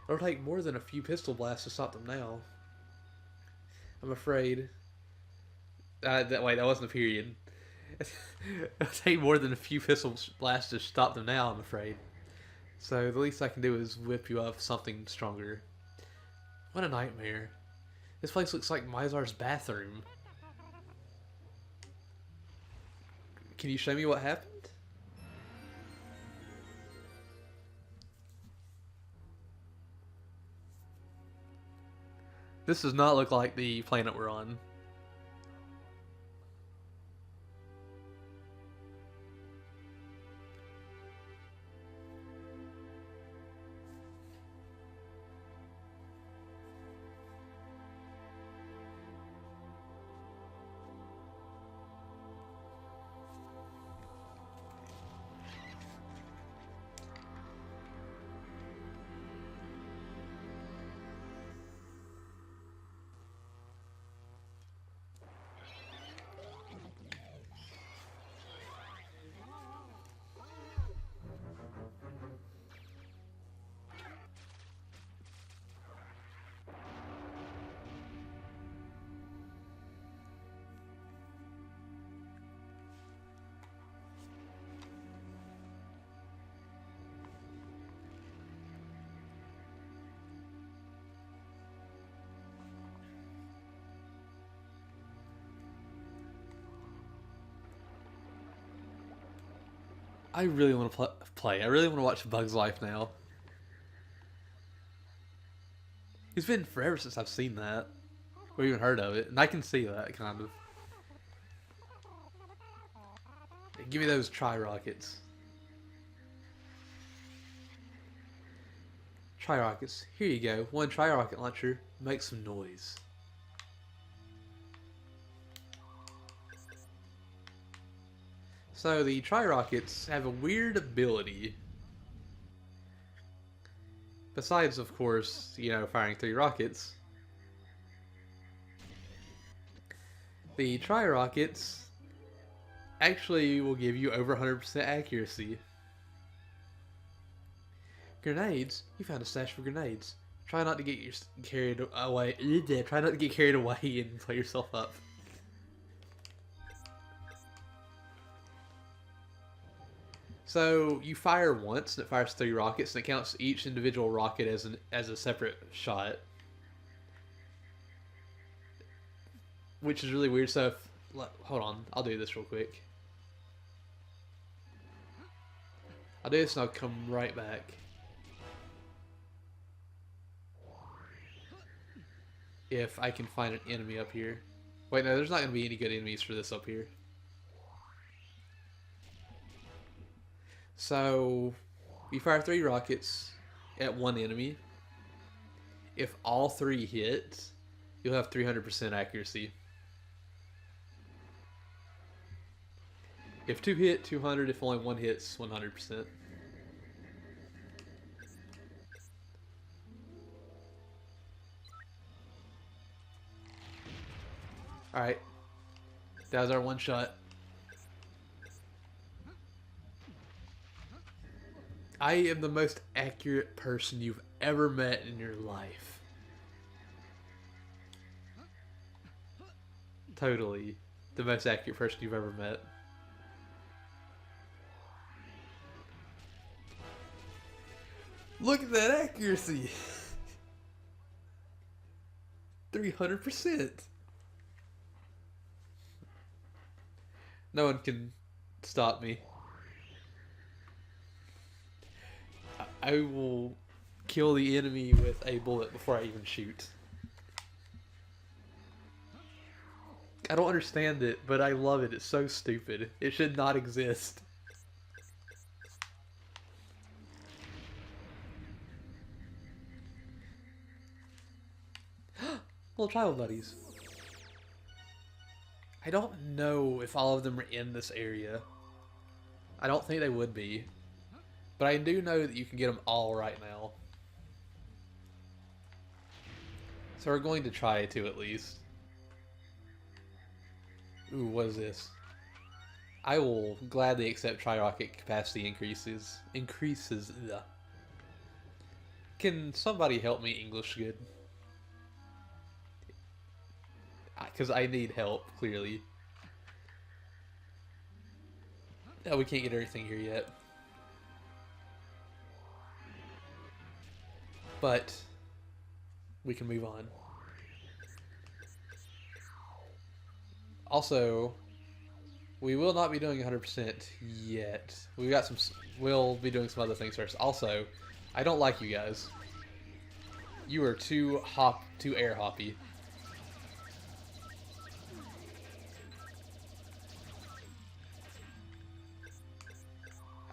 It'll take more than a few pistol blasts to stop them now. I'm afraid. Wait, that wasn't a period. It'll take more than a few pistol blasts to stop them now, I'm afraid. So the least I can do is whip you up something stronger. What a nightmare. This place looks like Mizar's bathroom. Can you show me what happened? This does not look like the planet we're on. I really want to play. I really want to watch Bug's Life now. It's been forever since I've seen that, or even heard of it, and I can see that, kind of. Give me those tri-rockets. Tri-rockets. Here you go. One tri-rocket launcher. Make some noise. So the tri-rockets have a weird ability. Besides, of course, firing 3 rockets. The tri-rockets actually will give you over 100% accuracy. Grenades? You found a stash for grenades. Try not to get carried away. Try not to get carried away and play yourself up. So you fire once, and it fires 3 rockets, and it counts each individual rocket as a separate shot, which is really weird. So, hold on, I'll do this real quick. I'll do this, and I'll come right back. If I can find an enemy up here. Wait, no, there's not going to be any good enemies for this up here. So, you fire 3 rockets at one enemy. If all 3 hit, you'll have 300% accuracy. If 2 hit, 200. If only 1 hits, 100%. Alright. That was our one shot. I am the most accurate person you've ever met in your life. Totally. The most accurate person you've ever met. Look at that accuracy! 300%. No one can stop me. I will kill the enemy with a bullet before I even shoot. I don't understand it, but I love it. It's so stupid. It should not exist. Little tribal buddies. I don't know if all of them are in this area. I don't think they would be. But I do know that you can get them all right now. So we're going to try to at least. Ooh, what is this? I will gladly accept tri-rocket capacity increases. Ugh. Can somebody help me English good? Because I need help, clearly. No, we can't get everything here yet. But we can move on. Also, we will not be doing 100% yet. We got some. We'll be doing some other things first. Also, I don't like you guys. You are too air hoppy.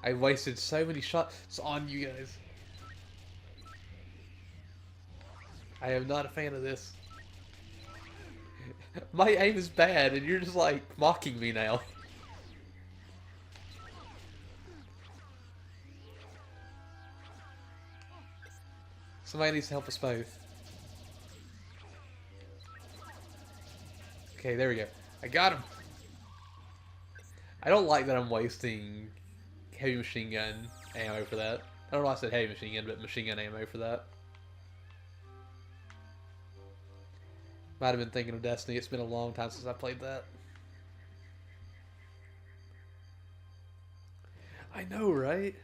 I wasted so many shots on you guys. I am not a fan of this. My aim is bad, and you're just like mocking me now. Somebody needs to help us both. Okay, there we go. I got him. I don't like that I'm wasting heavy machine gun ammo for that. I don't know why I said heavy machine gun, but machine gun ammo for that. Might have been thinking of Destiny. It's been a long time since I played that. I know, right?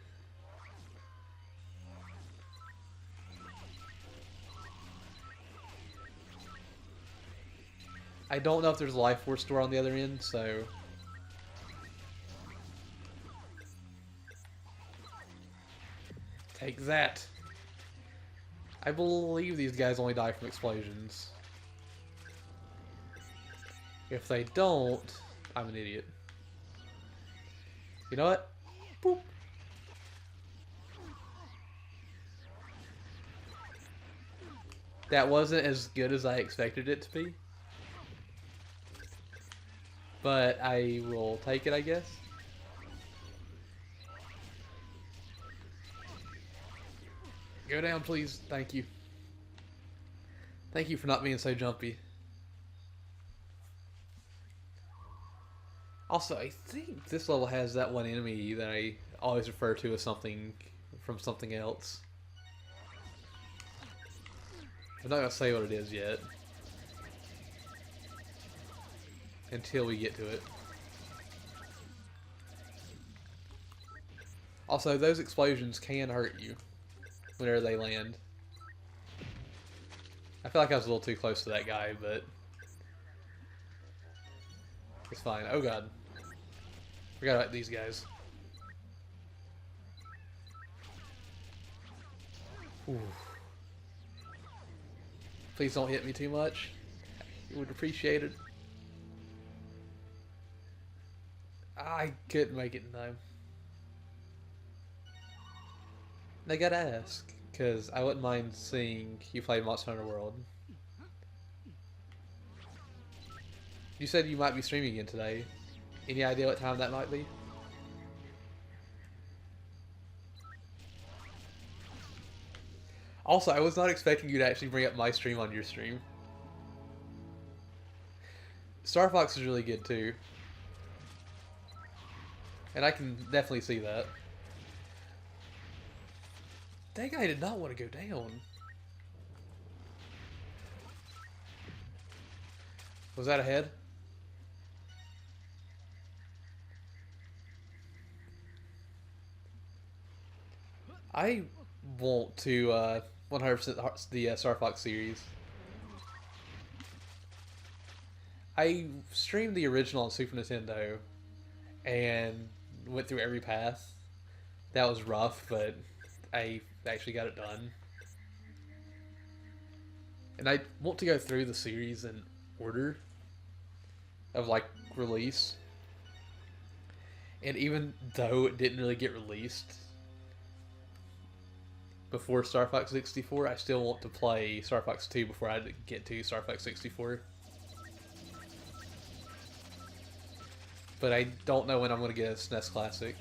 I don't know if there's a life force store on the other end, so... Take that. I believe these guys only die from explosions. If they don't, I'm an idiot. You know what? Boop. That wasn't as good as I expected it to be. But I will take it, I guess. Go down, please. Thank you. Thank you for not being so jumpy. Also, I think this level has that one enemy that I always refer to as something from something else. I'm not gonna say what it is yet. Until we get to it. Also, those explosions can hurt you whenever they land. I feel like I was a little too close to that guy, but it's fine. Oh god. Forgot about these guys. Ooh. Please don't hit me too much. I would appreciate it. I couldn't make it in time. I gotta ask, because I wouldn't mind seeing you play Monster Hunter World. You said you might be streaming again today. Any idea what time that might be? Also, I was not expecting you to actually bring up my stream on your stream. Star Fox is really good too. And I can definitely see that. That guy did not want to go down. Was that a head? I want to 100% the Star Fox series. I streamed the original on Super Nintendo and went through every path. That was rough, but I actually got it done. And I want to go through the series in order of like release. And even though it didn't really get released before Star Fox 64, I still want to play Star Fox 2 before I get to Star Fox 64. But I don't know when I'm going to get a SNES Classic.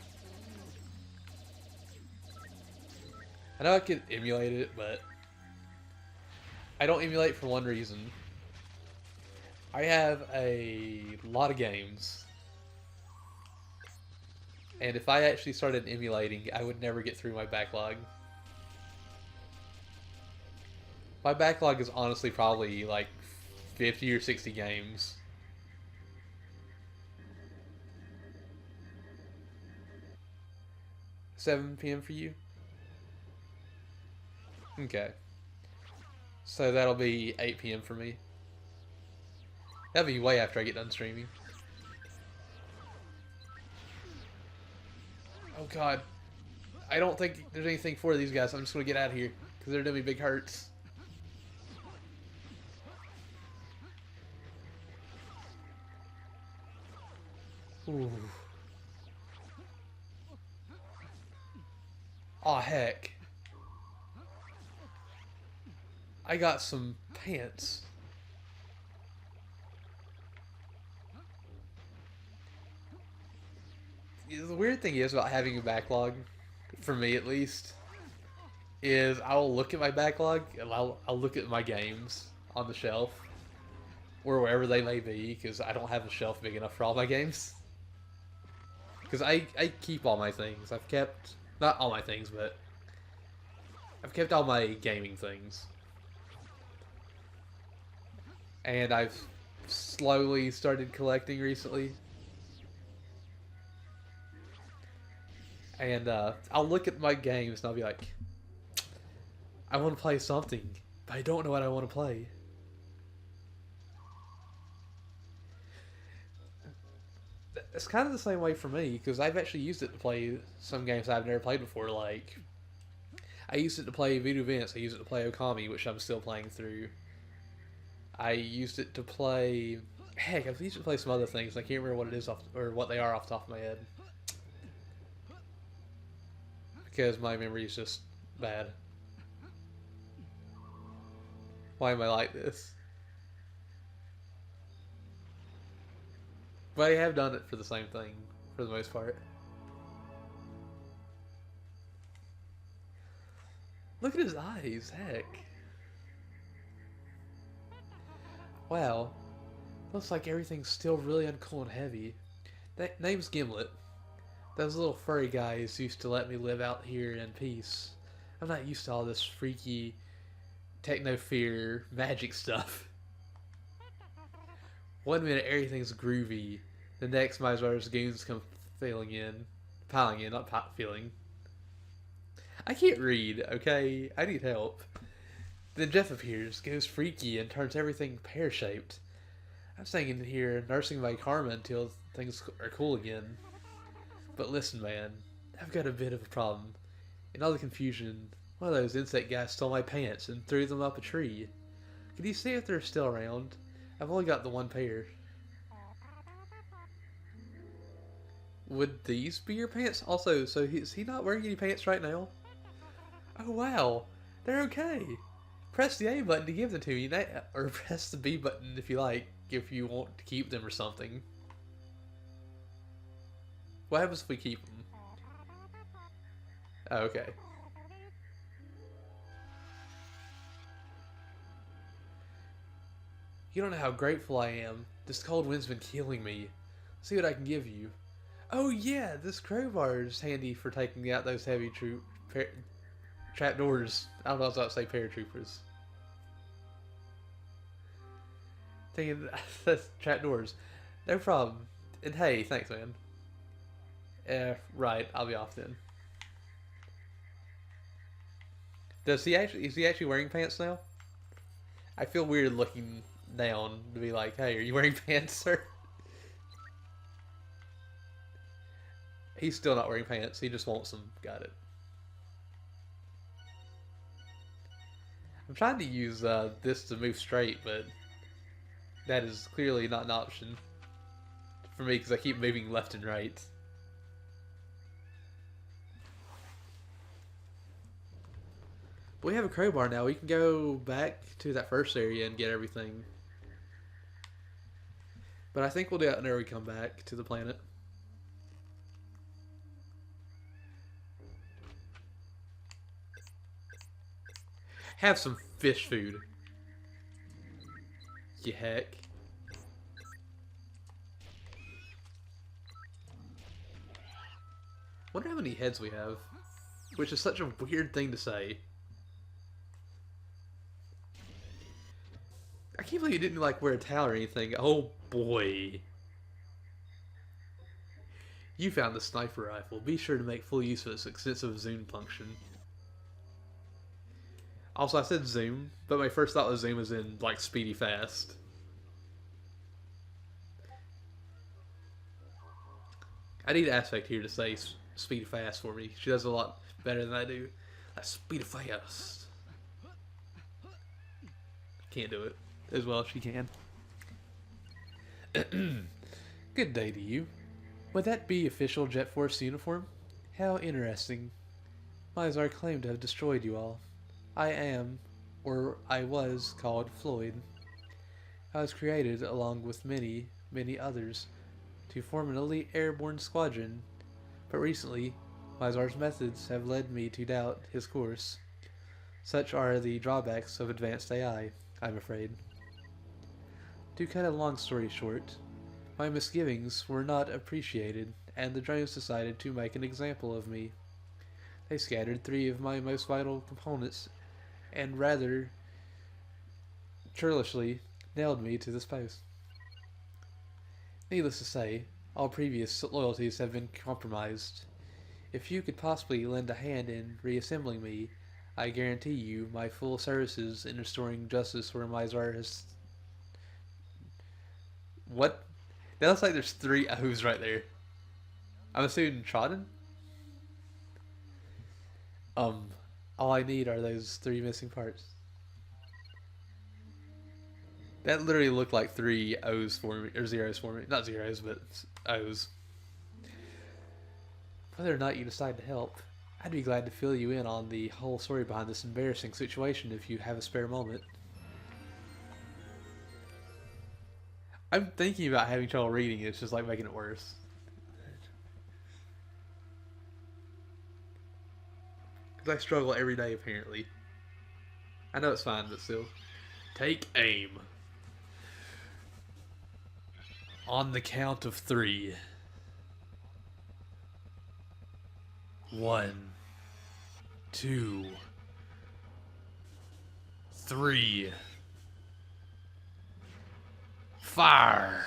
I know I could emulate it, but I don't emulate for one reason. I have a lot of games. And if I actually started emulating, I would never get through my backlog. My backlog is honestly probably like 50 or 60 games. $7 p.m. for you? Okay. So that'll be 8 p.m. for me. That'll be way after I get done streaming. Oh god. I don't think there's anything for these guys. I'm just going to get out of here. Because they're doing me big hurts. Ooh. Aw, heck. I got some pants. The weird thing is about having a backlog, for me at least, is I'll look at my backlog and I'll look at my games on the shelf, or wherever they may be, because I don't have a shelf big enough for all my games. Because I keep all my things. I've kept, not all my things, but I've kept all my gaming things. And I've slowly started collecting recently. And I'll look at my games and I'll be like, I want to play something, but I don't know what I want to play. It's kind of the same way for me, because I've actually used it to play some games I've never played before. Like, I used it to play Voodoo Vince, I used it to play Okami, which I'm still playing through. I used it to play... Heck, I've used it to play some other things. I can't remember what it is or what they are off the top of my head. Because my memory is just bad. Why am I like this? But I have done it for the same thing, for the most part. Look at his eyes, heck. Wow. Looks like everything's still really uncool and heavy. That name's Gimlet. Those little furry guys used to let me live out here in peace. I'm not used to all this freaky techno fear magic stuff. One minute everything's groovy, the next Mizar's goons come piling in, not feeling. I can't read, okay? I need help. Then Jeff appears, goes freaky, and turns everything pear-shaped. I'm staying in here nursing my karma until things are cool again. But listen, man, I've got a bit of a problem. In all the confusion, one of those insect guys stole my pants and threw them up a tree. Can you see if they're still around? I've only got the one pair. Would these be your pants? Also, so is he not wearing any pants right now? Oh wow, they're okay. Press the A button to give them to me, or press the B button if you like, if you want to keep them or something. What happens if we keep them? Oh, okay. You don't know how grateful I am. This cold wind's been killing me. See what I can give you. Oh yeah, this crowbar is handy for taking out those heavy trapdoors. I don't know if I was about to say paratroopers. Thinking that's trapdoors. No problem. And hey, thanks, man. Right, I'll be off then. Is he actually wearing pants now? I feel weird looking down to be like, hey, are you wearing pants, sir? He's still not wearing pants, he just wants them. Got it. I'm trying to use this to move straight, but that is clearly not an option for me because I keep moving left and right. But we have a crowbar now. We can go back to that first area and get everything. But I think we'll do that whenever we come back to the planet. Have some fish food. You heck. Wonder how many heads we have. Which is such a weird thing to say. I can't believe you didn't like wear a towel or anything. Oh boy. You found the sniper rifle. Be sure to make full use of its extensive zoom function. Also, I said zoom, but my first thought was zoom as in, like, speedy fast. I need Aspect here to say speedy fast for me. She does a lot better than I do. Like, speedy fast. Can't do it as well as she can. Good day to you. Would that be official Jet Force uniform? How interesting. Mizar claimed to have destroyed you all. I am, or I was, called Floyd. I was created, along with many, many others, to form an elite airborne squadron, but recently, Mizar's methods have led me to doubt his course. Such are the drawbacks of advanced AI, I'm afraid. To cut a long story short, my misgivings were not appreciated, and the drones decided to make an example of me. They scattered 3 of my most vital components and rather churlishly nailed me to this post. Needless to say, all previous loyalties have been compromised. If you could possibly lend a hand in reassembling me, I guarantee you my full services in restoring justice where Mizar has... What? That looks like there's 3 O's right there. I'm assuming Trodden? All I need are those 3 missing parts. That literally looked like 3 O's for me, or zeros for me. Not zeros, but O's. Whether or not you decide to help, I'd be glad to fill you in on the whole story behind this embarrassing situation if you have a spare moment. I'm thinking about having trouble reading it, it's just like making it worse. Because I struggle every day, apparently. I know it's fine, but still. Take aim. On the count of 3. 1, 2, 3. Fire!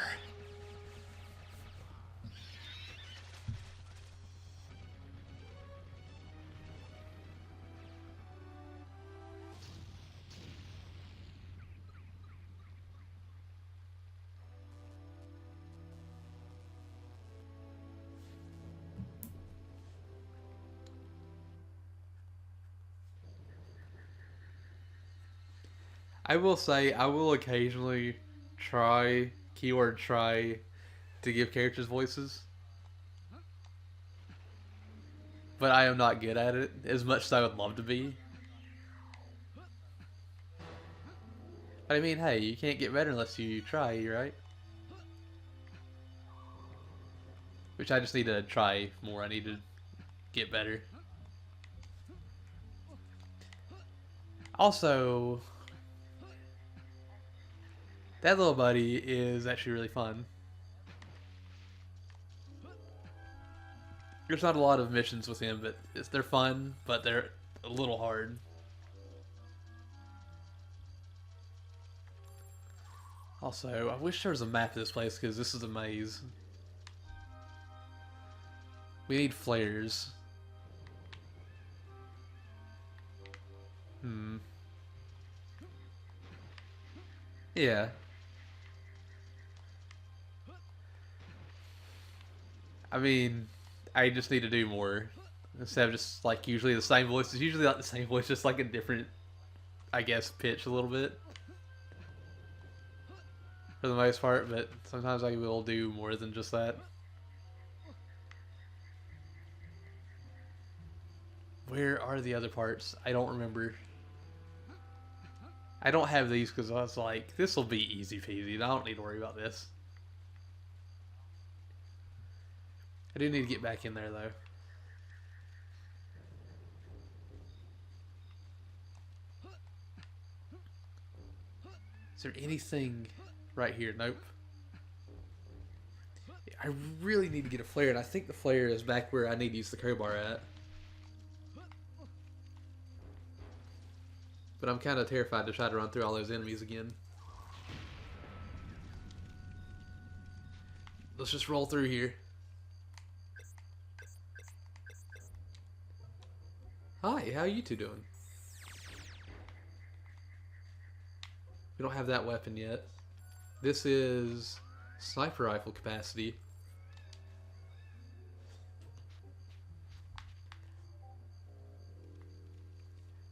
I will say, I will occasionally try, keyword try, to give characters voices. But I am not good at it, as much as I would love to be. But I mean, hey, you can't get better unless you try, right? Which I just need to try more, I need to get better. Also, that little buddy is actually really fun. There's not a lot of missions with him, but they're fun, but they're a little hard. Also, I wish there was a map of this place, because this is a maze. We need flares. Yeah. I mean, I just need to do more. Instead of just, like, usually the same voice. It's usually not the same voice, just, like, a different, I guess, pitch a little bit. For the most part, but sometimes I will do more than just that. Where are the other parts? I don't remember. I don't have these because I was like, this will be easy peasy. I don't need to worry about this. I do need to get back in there though. Is there anything right here? Nope. I really need to get a flare, and I think the flare is back where I need to use the crowbar at. But I'm kind of terrified to try to run through all those enemies again. Let's just roll through here. Hi, how are you two doing? We don't have that weapon yet. This is sniper rifle capacity.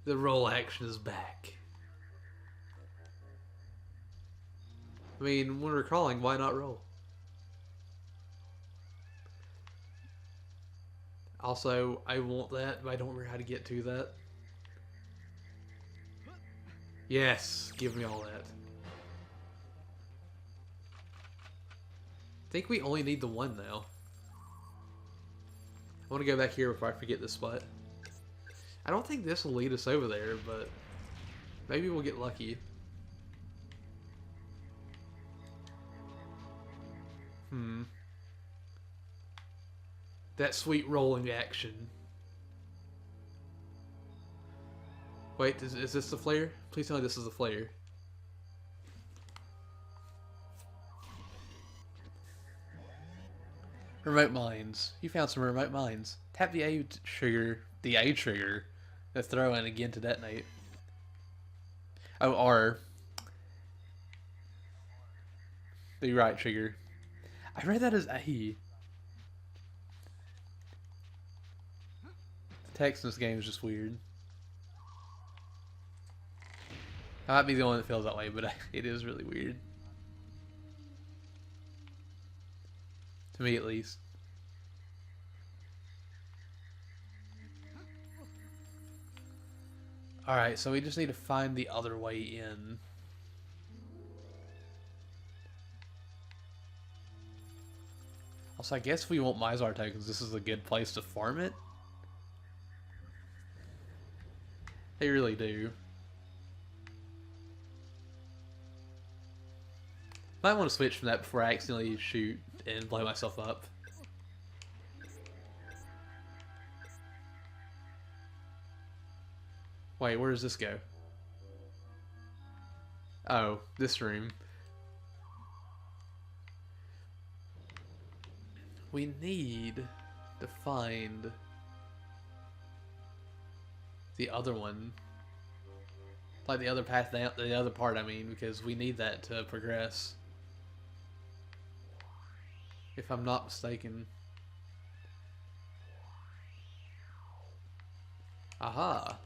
The roll action is back. I mean, when we're crawling, why not roll? Also, I want that, but I don't remember how to get to that. Yes, give me all that. I think we only need the one now. I want to go back here before I forget this spot. I don't think this will lead us over there, but maybe we'll get lucky. That sweet rolling action. Wait, is this the flare? Please tell me this is the flare. Remote mines. You found some remote mines. Tap the A trigger, to throw in again to detonate. Oh, R. The right trigger. I read that as A. The text in this game is just weird. I might be the only one that feels that way, but it is really weird. To me, at least. Alright, so we just need to find the other way in. Also, I guess if we want Mizar tokens, this is a good place to farm it. They really do. Might want to switch from that before I accidentally shoot and blow myself up. Wait, where does this go? Oh, this room. We need to find the other one. Like the other path down, the other part, I mean, because we need that to progress. If I'm not mistaken. Aha.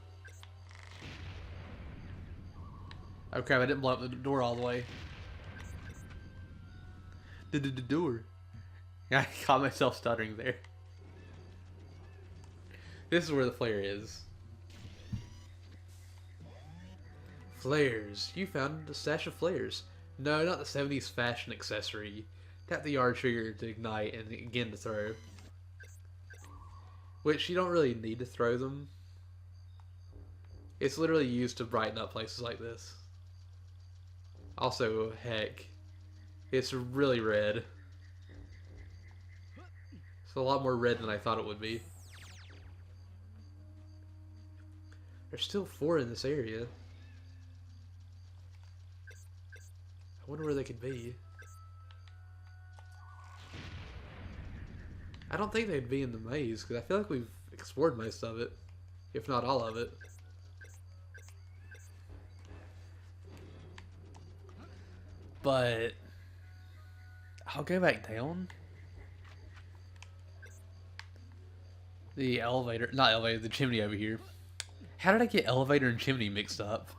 Oh crap, I didn't blow up the door all the way. The door. I caught myself stuttering there. This is where the flare is. Flares. You found a stash of flares. No, not the 70s fashion accessory. Tap the R trigger to ignite and again to throw. Which you don't really need to throw them. It's literally used to brighten up places like this. Also, heck, it's really red. It's a lot more red than I thought it would be. There's still 4 in this area. I wonder where they could be. I don't think they'd be in the maze, because I feel like we've explored most of it. If not all of it. But I'll go back down. The elevator, not elevator, the chimney over here. How did I get elevator and chimney mixed up?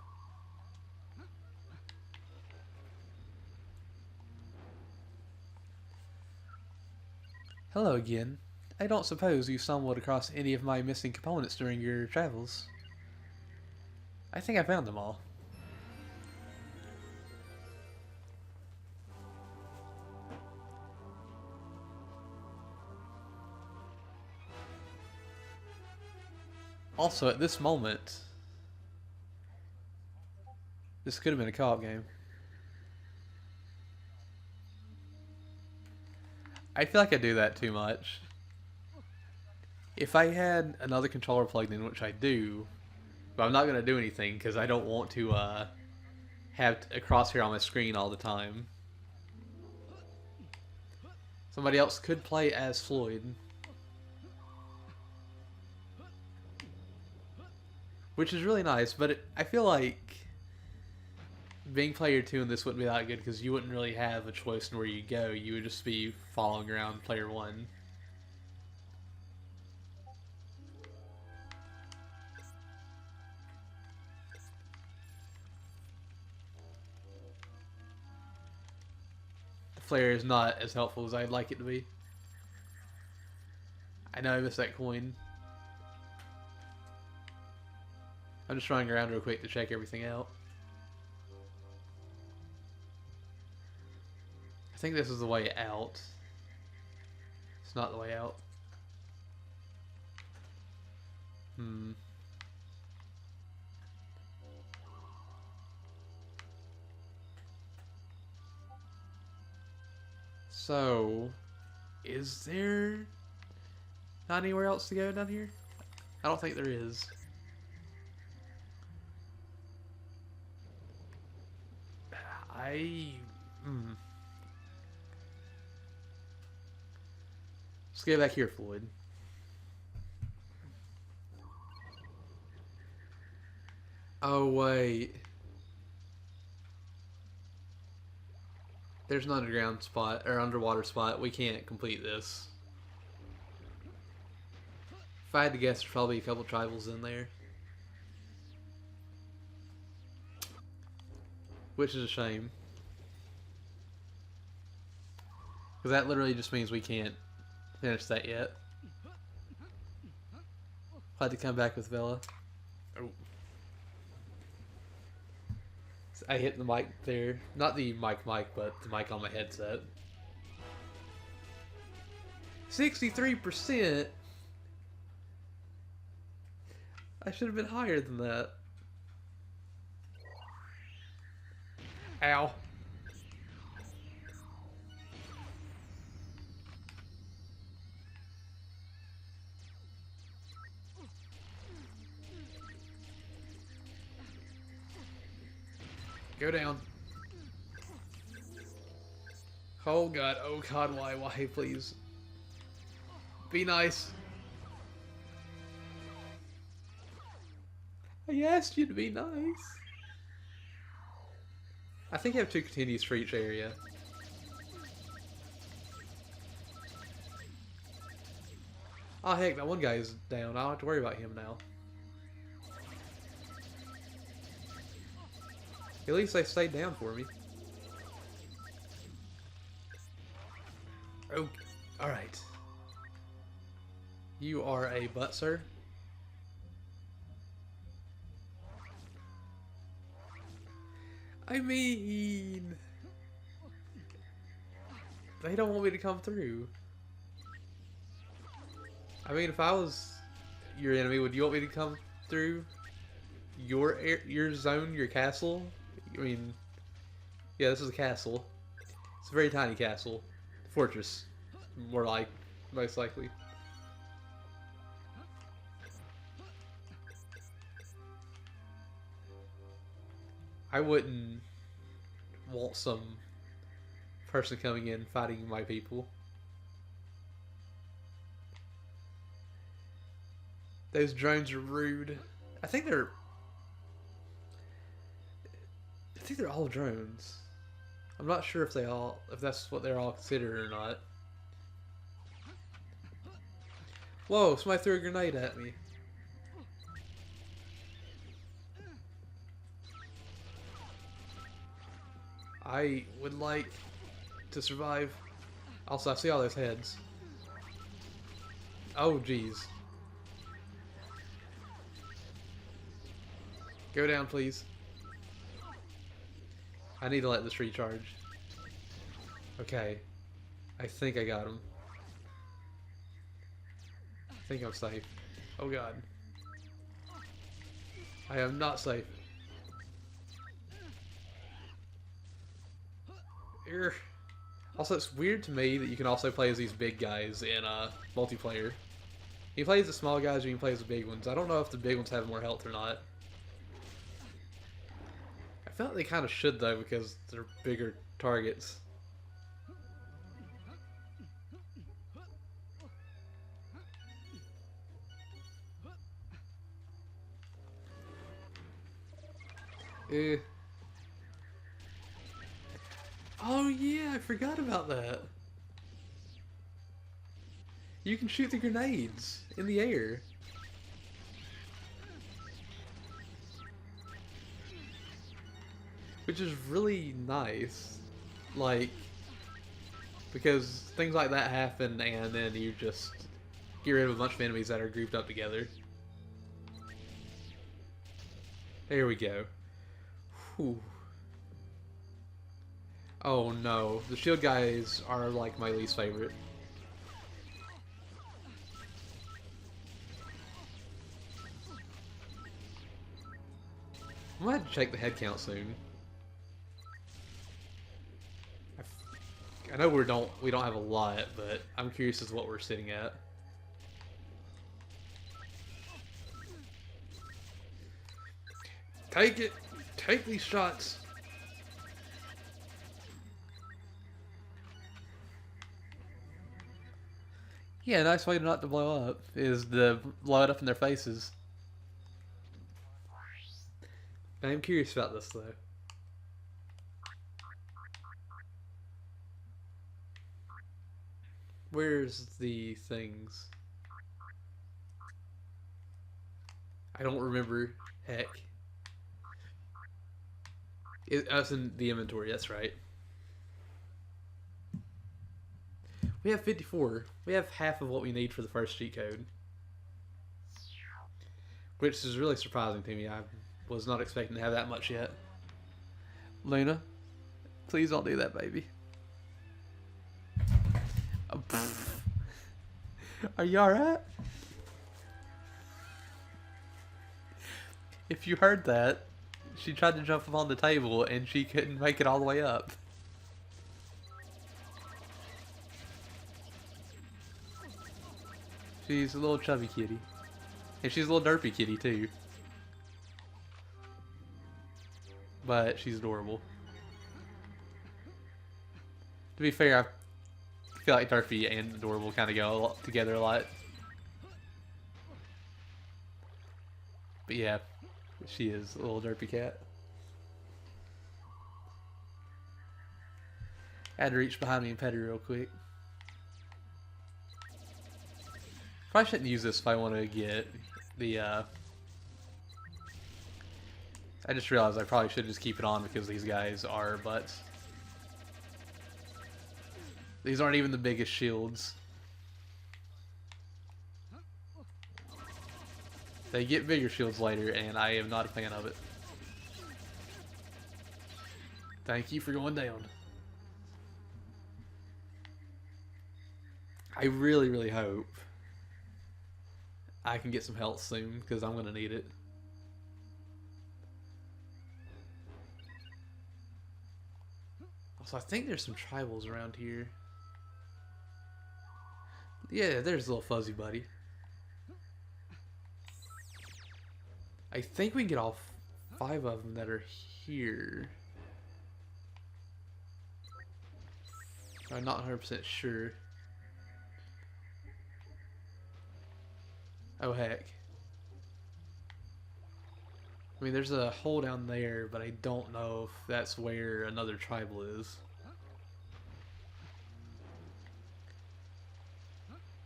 Hello again. I don't suppose you stumbled across any of my missing components during your travels. I think I found them all. Also, at this moment, this could have been a co-op game. I feel like I do that too much. If I had another controller plugged in, which I do, but I'm not going to do anything because I don't want to have a crosshair on my screen all the time. Somebody else could play as Floyd. Which is really nice, but I feel like being player 2 in this wouldn't be that good because you wouldn't really have a choice in where you go. You would just be following around player 1. The flare is not as helpful as I'd like it to be. I know I missed that coin. I'm just running around real quick to check everything out. I think this is the way out. It's not the way out. So, is there not anywhere else to go down here? I don't think there is. Let's get back here, Floyd. Oh, wait. There's an underground spot, or underwater spot. We can't complete this. If I had to guess, there's probably a couple tribals in there. Which is a shame. Because that literally just means we can't finish that yet. I'll have to come back with Vela. Oh. I hit the mic there. Not the mic, but the mic on my headset. 63%? I should have been higher than that. Ow. Go down. Oh god, why, please. Be nice. I asked you to be nice. I think you have 2 continues for each area. Oh heck, that one guy is down. I don't have to worry about him now. At least they stayed down for me. Oh, alright. You are a butt, sir. I mean... They don't want me to come through. I mean, if I was your enemy, would you want me to come through your zone, your castle? I mean, yeah, this is a castle. It's a very tiny castle. Fortress, more like, most likely. I wouldn't want some person coming in fighting my people. Those drones are rude. I think they're all drones. I'm not sure if that's what they're all considered or not. Whoa, somebody threw a grenade at me. I would like to survive. Also, I see all those heads. Oh, jeez. Go down, please. I need to let this recharge. Okay. I think I got him. I think I'm safe. Oh god. I am not safe. Urgh. Also, it's weird to me that you can also play as these big guys in multiplayer. You play as the small guys or you can play as the big ones. I don't know if the big ones have more health or not. I feel like they kind of should though because they're bigger targets. Eh. Oh yeah, I forgot about that. You can shoot the grenades in the air. Which is really nice. Like, because things like that happen and then you just get rid of a bunch of enemies that are grouped up together. There we go. Whew. Oh no, the shield guys are like my least favorite. I'm gonna have to check the head count soon. I know we don't have a lot, but I'm curious as to what we're sitting at. Take it! Take these shots! Yeah, a nice way not to blow up is to blow it up in their faces. I'm curious about this though. Where's the things? I don't remember. Heck. That's in the inventory, that's right. We have 54. We have half of what we need for the first cheat code. Which is really surprising to me. I was not expecting to have that much yet. Luna, please don't do that, baby. Are you alright? If you heard that, she tried to jump up on the table and she couldn't make it all the way up. She's a little chubby kitty. And she's a little derpy kitty too. But she's adorable. To be fair, I feel like Durfee and Adorable kind of go together a lot. But yeah, she is a little derpy cat. I had to reach behind me and pet her real quick. Probably shouldn't use this if I want to get the, I just realized I probably should just keep it on because these guys are butts. These aren't even the biggest shields. They get bigger shields later, and I am not a fan of it. Thank you for going down. I really, really hope I can get some health soon, because I'm going to need it. Also, I think there's some tribals around here. Yeah, there's a little fuzzy buddy. I think we can get all 5 of them that are here. I'm not 100% sure. Oh heck. I mean, there's a hole down there, but I don't know if that's where another tribal is.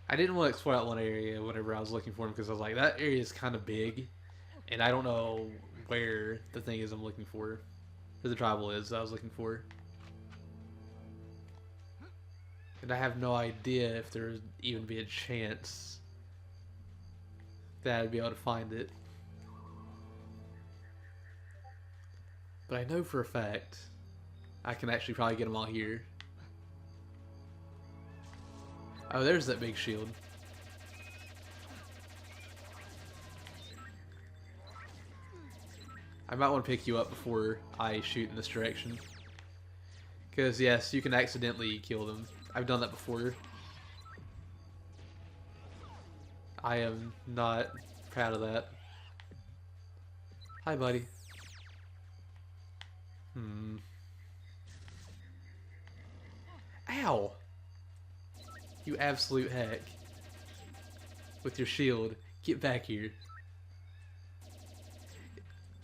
I didn't want to explore that one area whenever I was looking for him because I was like, that area is kind of big, and I don't know where the thing is I'm looking for. Or the tribal is that I was looking for. And I have no idea if there would even be a chance that I'd be able to find it. But I know for a fact I can actually probably get them all here. Oh, there's that big shield. I might want to pick you up before I shoot in this direction. Because yes, you can accidentally kill them. I've done that before. I am not proud of that. Hi, buddy. Ow! You absolute heck. With your shield. Get back here.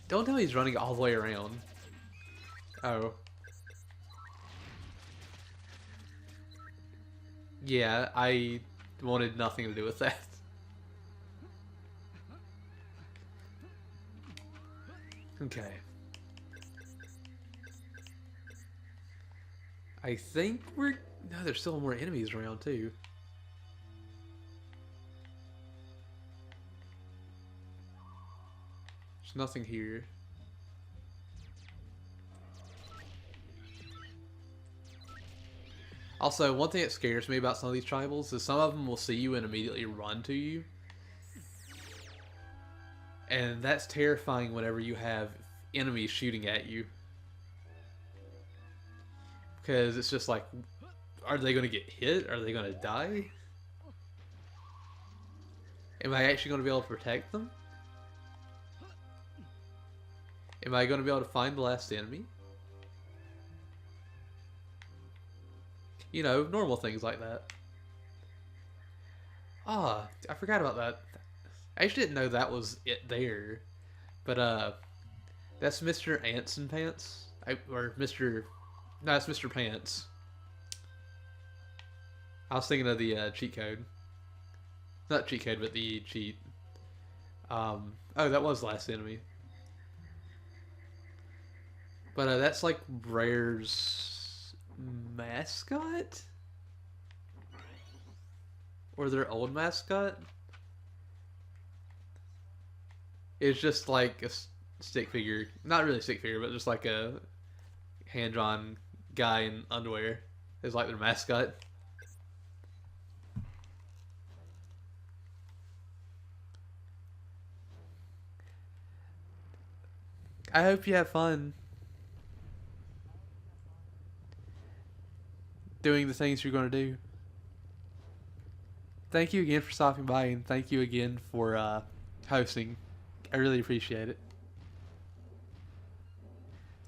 Don't tell me he's running all the way around. Oh. Yeah, I wanted nothing to do with that. Okay. I think we're... No, there's still more enemies around, too. There's nothing here. Also, one thing that scares me about some of these tribals is some of them will see you and immediately run to you. And that's terrifying whenever you have enemies shooting at you. Because it's just like, are they going to get hit? Are they going to die? Am I actually going to be able to protect them? Am I going to be able to find the last enemy? You know, normal things like that. Ah, I forgot about that. I actually didn't know that was it there. But, that's Mr. Anson Pants. Or Mr... No, it's Mr. Pants. I was thinking of the cheat code. Not cheat code, but the cheat. Oh, that was the last enemy. But that's like Rare's mascot? Or their old mascot? It's just like a stick figure. Not really a stick figure, but just like a hand-drawn guy in underwear. Is like their mascot. I hope you have fun doing the things you're going to do. Thank you again for stopping by, and thank you again for hosting. I really appreciate it.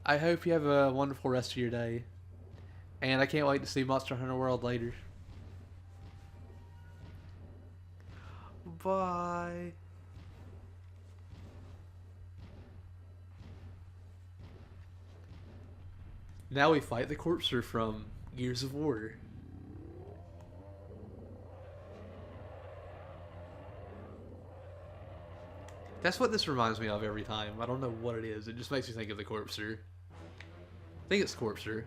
I hope you have a wonderful rest of your day. And I can't wait to see Monster Hunter World later. Bye. Now we fight the Corpser from Gears of War. That's what this reminds me of every time. I don't know what it is. It just makes me think of the Corpser. I think it's Corpser.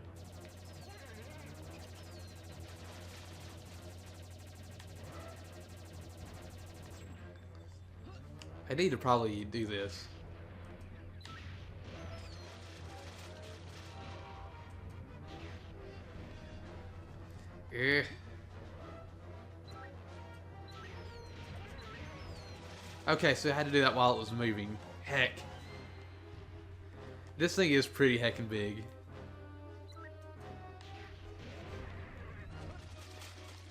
I need to probably do this. Eh. Okay, so I had to do that while it was moving. Heck. This thing is pretty heckin' big.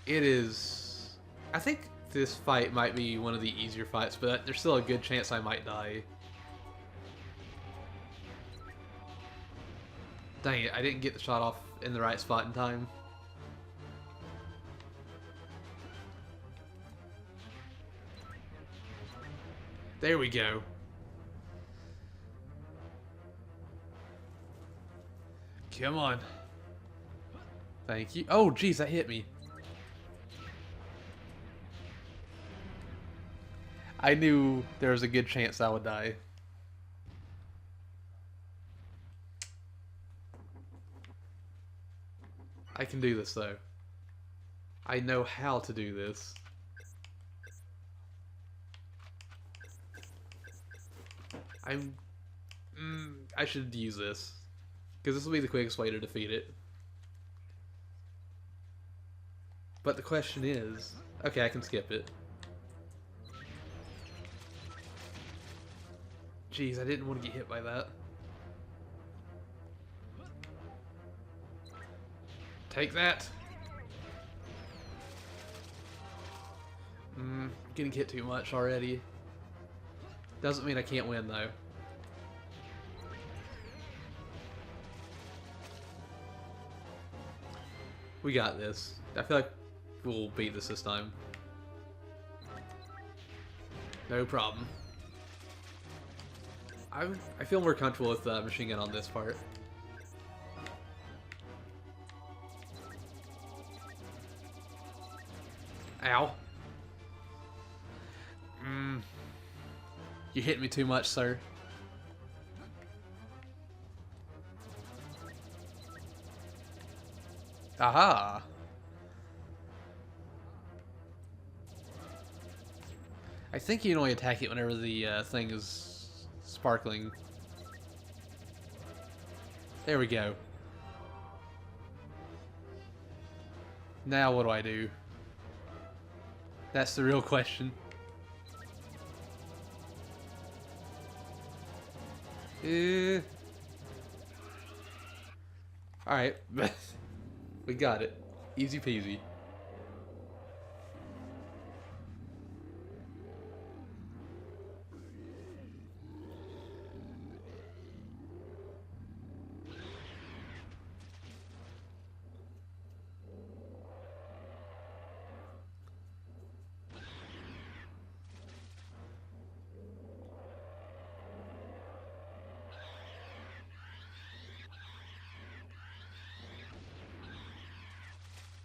It is... I think this fight might be one of the easier fights, but there's still a good chance I might die. Dang it, I didn't get the shot off in the right spot in time. There we go. Come on. Thank you. Oh, jeez, that hit me. I knew there was a good chance I would die. I can do this, though. I know how to do this. I should use this. Because this will be the quickest way to defeat it. But the question is... Okay, I can skip it. Jeez, I didn't want to get hit by that. Take that! Getting hit too much already. Doesn't mean I can't win, though. We got this. I feel like we'll beat this time. No problem. I feel more comfortable with the machine gun on this part. Ow. You hit me too much, sir. Aha! I think you can only attack it whenever the thing is sparkling. There we go. Now what do I do? That's the real question. Alright. We got it. Easy peasy.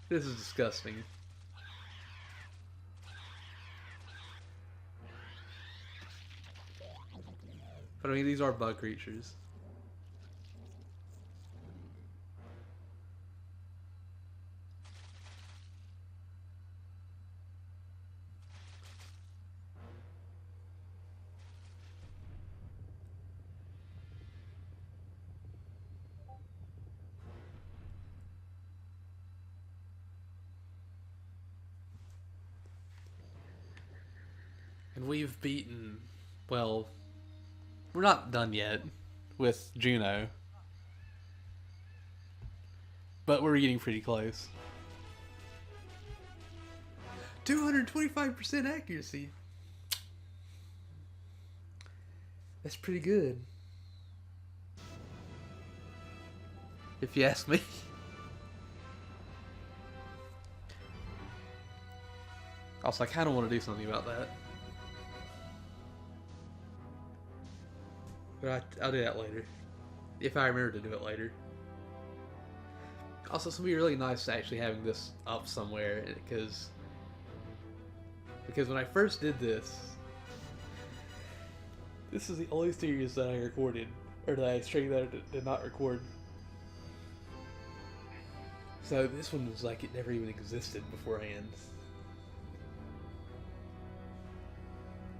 This is disgusting. But I mean, these are bug creatures. And we've beaten, well, we're not done yet with Juno. But we're getting pretty close. 225% accuracy. That's pretty good. If you ask me. Also, I kind of want to do something about that. But I'll do that later. If I remember to do it later. Also, it's going to be really nice actually having this up somewhere, because when I first did this is the only series that I recorded, or that I streamed that I did not record. So this one was like it never even existed beforehand.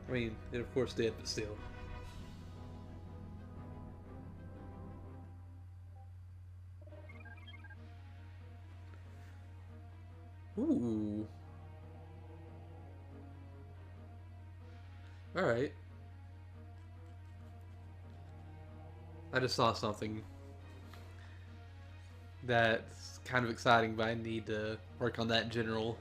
I mean, it of course did, but still. Ooh. Alright. I just saw something that's kind of exciting, but I need to work on that in general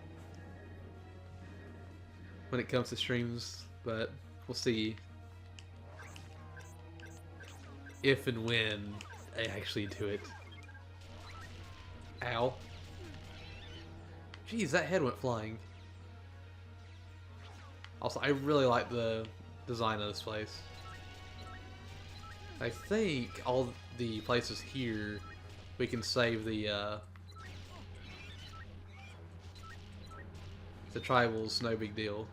when it comes to streams, but we'll see if and when I actually do it. Ow. Jeez, that head went flying. Also, I really like the design of this place. I think all the places here we can save the tribals, no big deal.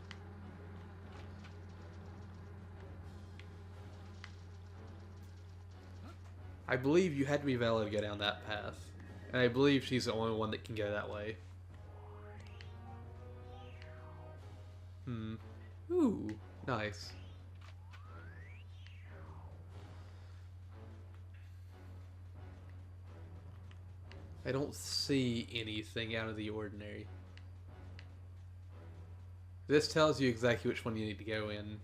I believe you had to be valid to go down that path. And I believe she's the only one that can go that way. Ooh, nice. I don't see anything out of the ordinary. This tells you exactly which one you need to go in.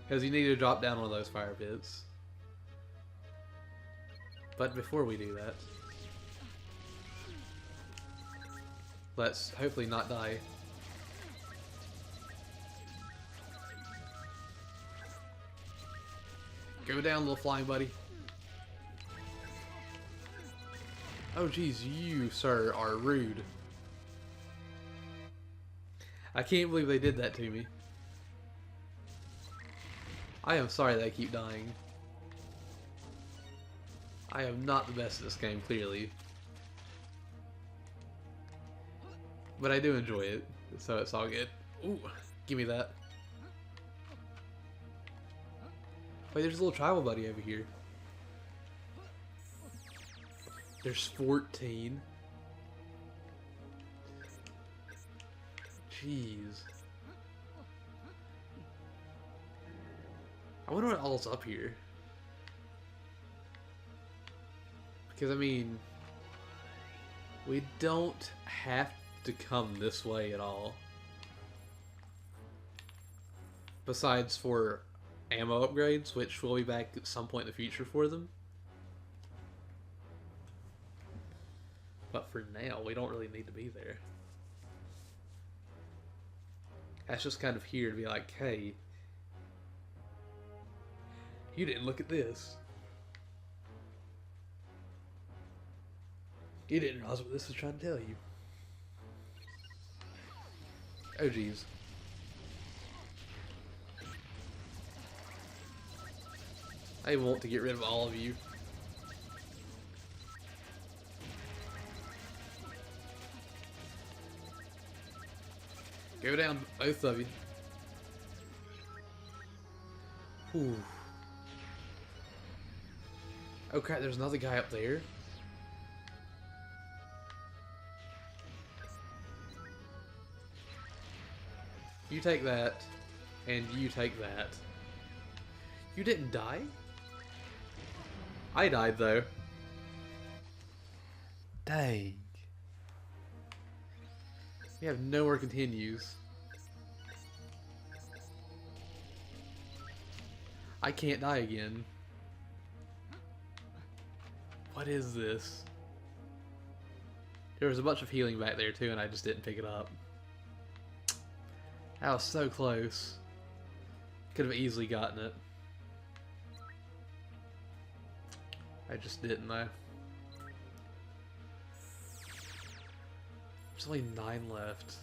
Because you need to drop down one of those fire pits. But before we do that, let's hopefully not die. Go down, little flying buddy. Oh geez, you, sir, are rude. I can't believe they did that to me. I am sorry that I keep dying. I am not the best at this game, clearly. But I do enjoy it, so it's all good. Ooh, give me that. Wait, there's a little tribal buddy over here. There's 14. Jeez. I wonder what all's up here. Because, I mean, we don't have to come this way at all. Besides for ammo upgrades, which will be back at some point in the future for them. But for now, we don't really need to be there. That's just kind of here to be like, hey, you didn't look at this. You didn't realize what this was trying to tell you. Oh, jeez. I want to get rid of all of you. Go down, both of you. Ooh. Oh crap, there's another guy up there. You take that, and you take that. You didn't die? I died, though. Dang. We have no more continues. I can't die again. What is this? There was a bunch of healing back there too, and I just didn't pick it up. That was so close. Could have easily gotten it. I just didn't though. There's only 9 left.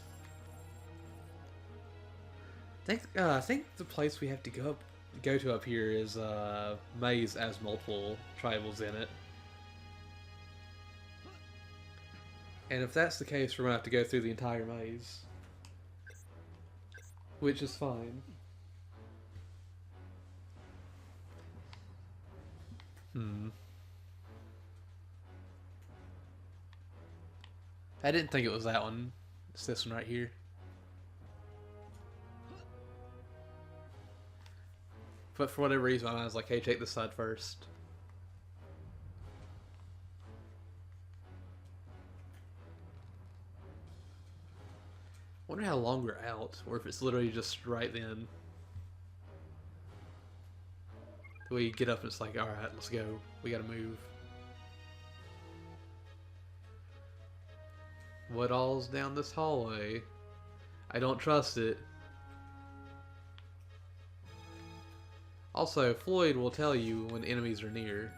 I think the place we have to go to up here is maze as multiple tribals in it. And if that's the case, we're gonna have to go through the entire maze, which is fine. I didn't think it was that one. It's this one right here. But for whatever reason, I was like, hey, check this side first. Wonder how long we're out, or if it's literally just right then. We get up and it's like, alright, let's go. We gotta move. What all's down this hallway? I don't trust it. Also, Floyd will tell you when enemies are near.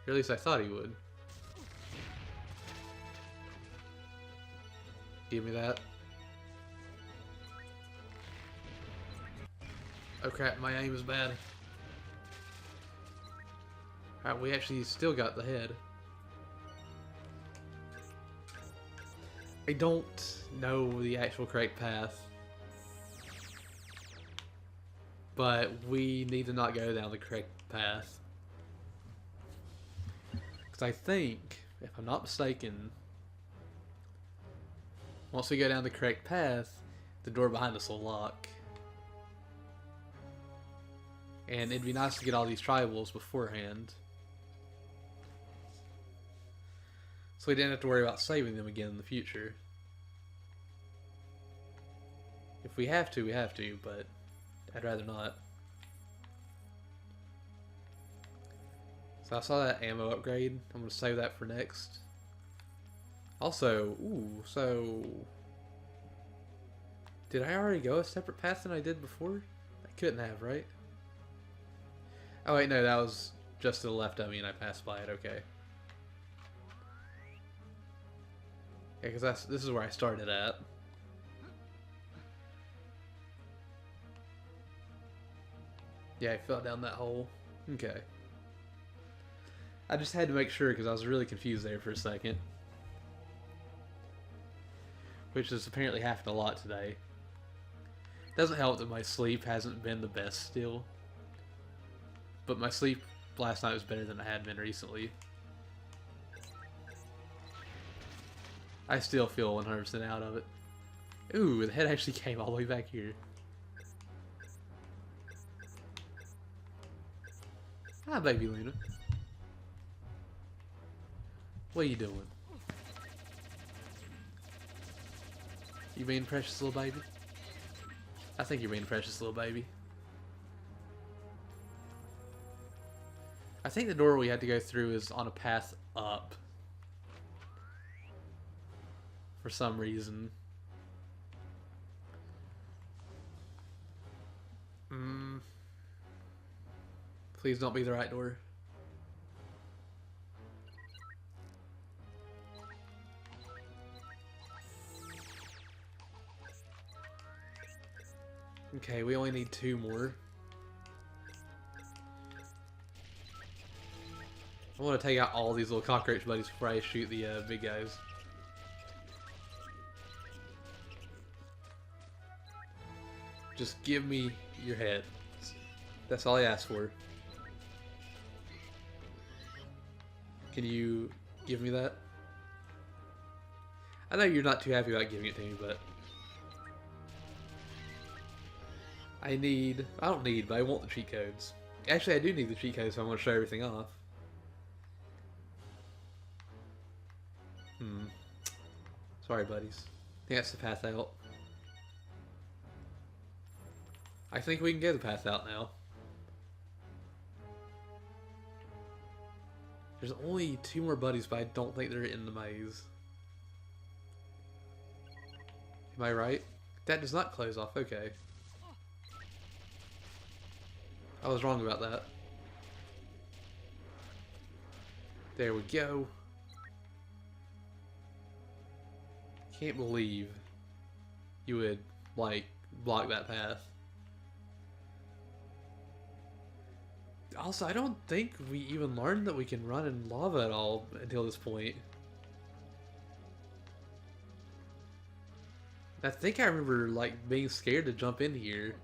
Or at least I thought he would. Give me that. Oh crap, my aim is bad. Alright, we actually still got the head. I don't know the actual correct path. But we need to not go down the correct path. Because I think, if I'm not mistaken, once we go down the correct path, the door behind us will lock. And it'd be nice to get all these tribals beforehand, so we didn't have to worry about saving them again in the future. If we have to, we have to, but I'd rather not. So I saw that ammo upgrade. I'm going to save that for next. Also, ooh, so... did I already go a separate path than I did before? I couldn't have, right? Oh wait, no, that was just to the left of me and I passed by it, okay. Yeah, because this is where I started at. Yeah, I fell down that hole. Okay. I just had to make sure because I was really confused there for a second. Which has apparently happened a lot today. Doesn't help that my sleep hasn't been the best still. But my sleep last night was better than it had been recently. I still feel 100% out of it. Ooh, the head actually came all the way back here. Hi, baby Luna. What are you doing? You being precious little baby? I think you're being precious little baby. I think the door we had to go through is on a path up. For some reason. Please don't be the right door. Okay, we only need 2 more. I want to take out all these little cockroach buddies before I shoot the big guys. Just give me your head. That's all I ask for. Can you give me that? I know you're not too happy about giving it to me, but... I don't need, but I want the cheat codes. Actually, I do need the cheat codes, so I want to show everything off. Sorry, buddies. I think that's the path out. I think we can go the path out now. There's only 2 more buddies, but I don't think they're in the maze. Am I right? That does not close off, okay. I was wrong about that. There we go. Can't believe you would, like, block that path. Also, I don't think we even learned that we can run in lava at all until this point. I think I remember, like, being scared to jump in here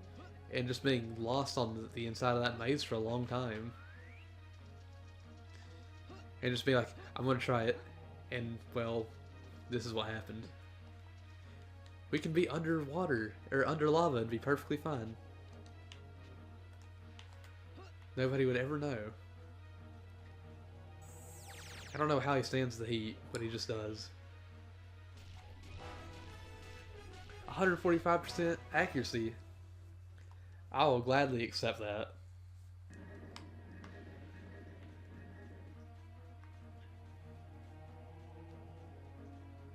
and just being lost on the inside of that maze for a long time. And just be like, I'm gonna try it. And, well, this is what happened. We can be underwater, or under lava and be perfectly fine. Nobody would ever know. I don't know how he stands the heat, but he just does. 145% accuracy. I will gladly accept that.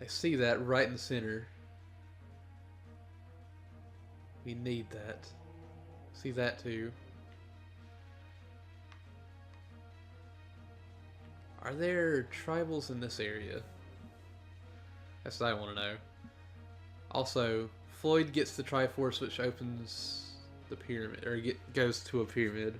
I see that right in the center. We need that. See that too. Are there tribals in this area? That's what I want to know. Also, Floyd gets the Triforce, which opens the pyramid, or goes to a pyramid.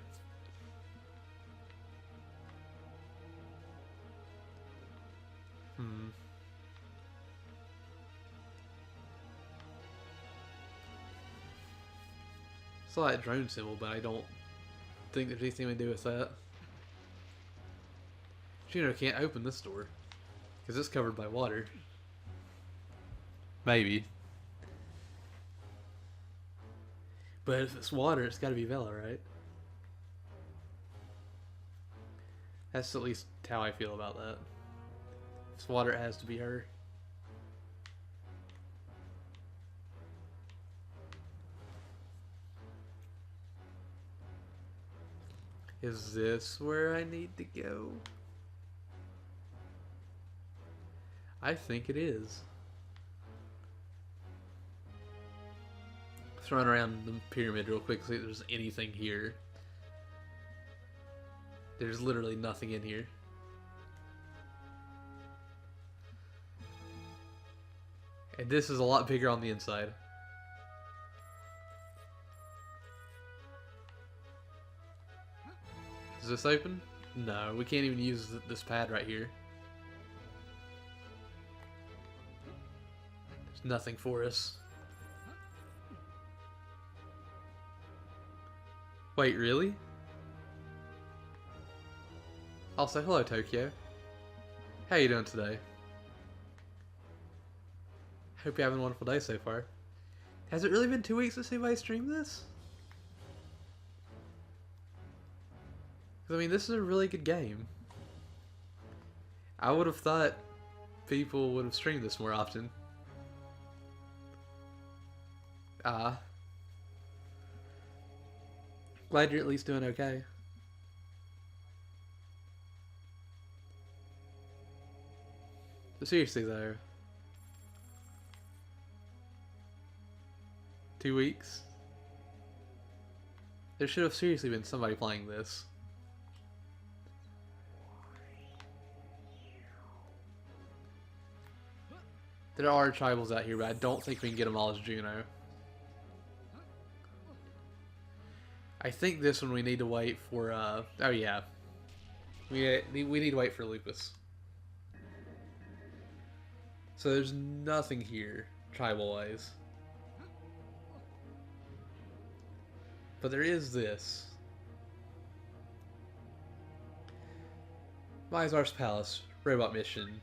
It's like a drone symbol, but I don't think there's anything to do with that. Juno can't open this door because it's covered by water. Maybe. But if it's water, it's got to be Vela, right? That's at least how I feel about that. If it's water, it has to be her. Is this where I need to go? I think it is. Let's run around the pyramid real quick, see if there's anything here. There's literally nothing in here. And this is a lot bigger on the inside. Is this open? No, we can't even use this pad right here. There's nothing for us. Wait, really? Also, hello Tokyo. How you doing today? Hope you're having a wonderful day so far. Has it really been 2 weeks since anybody streamed this? I mean, this is a really good game. I would have thought people would have streamed this more often. Glad you're at least doing okay. But seriously though, 2 weeks? There should have seriously been somebody playing this. There are tribals out here, but I don't think we can get them all as Juno. I think this one we need to wait for, oh yeah. We need to wait for Lupus. So there's nothing here, tribal-wise. But there is this. Mizar's Palace, robot mission.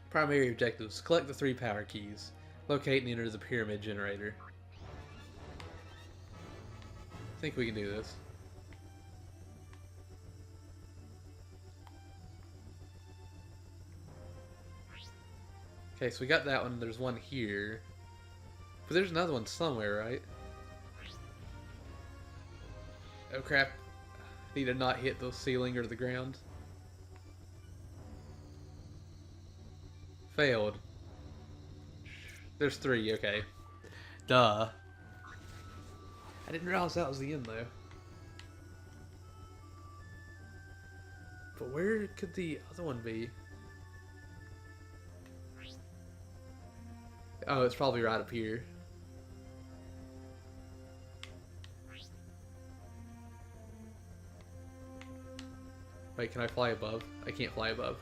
Primary objectives: collect the 3 power keys, locate and enter the pyramid generator. I think we can do this. Okay, so we got that one. There's one here. But there's another one somewhere, right? Oh crap. Need to not hit the ceiling or the ground. Failed. There's 3, okay. Duh. I didn't realize that was the end though. But where could the other one be? Oh, it's probably right up here. Wait, can I fly above? I can't fly above.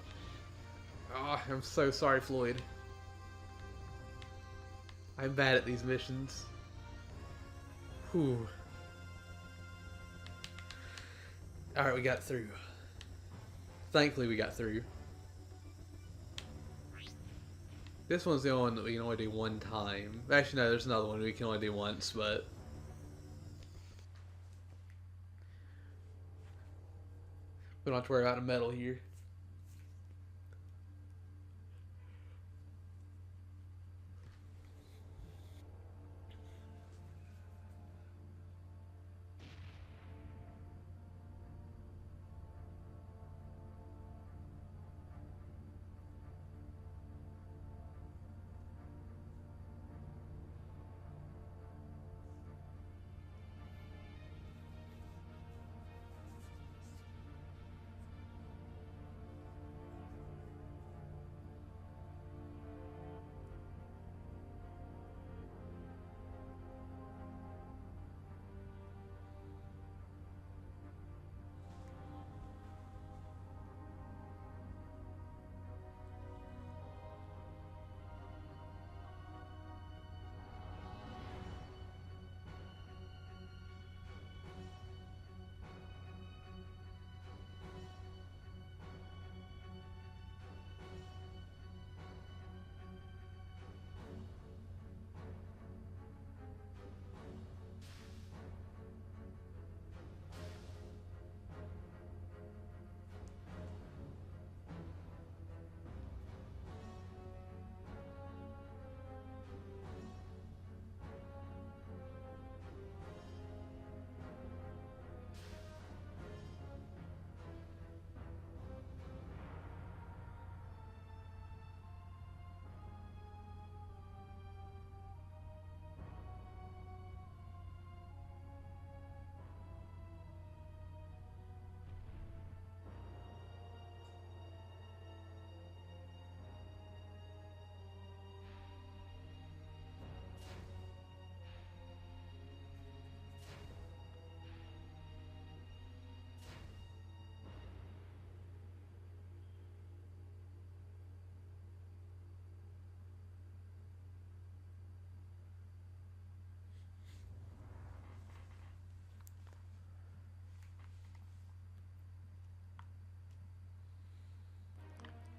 Oh, I'm so sorry, Floyd. I'm bad at these missions. Whew. Alright, we got through. Thankfully, we got through. This one's the only one that we can only do one time. Actually, no, there's another one we can only do once, but... we don't have to worry about a medal here.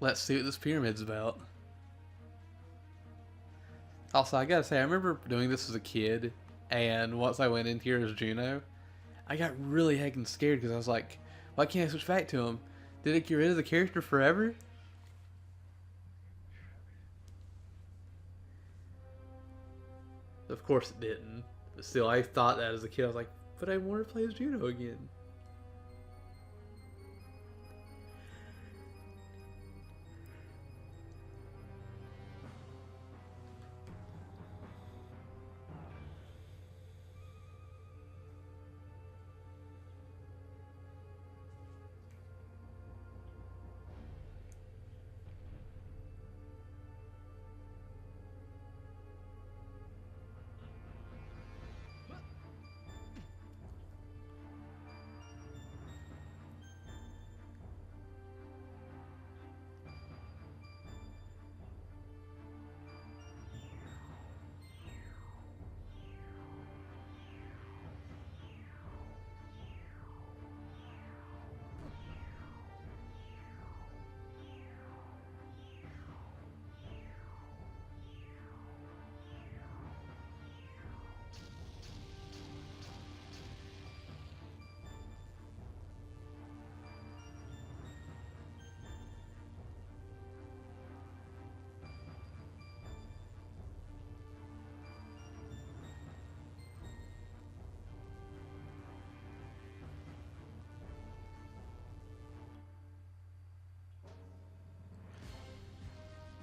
Let's see what this pyramid's about. Also, I gotta say, I remember doing this as a kid, and once I went in here as Juno, I got really heckin' scared because I was like, why can't I switch back to him? Did it get rid of the character forever? Of course it didn't. But still, I thought that as a kid. I was like, but I want to play as Juno again.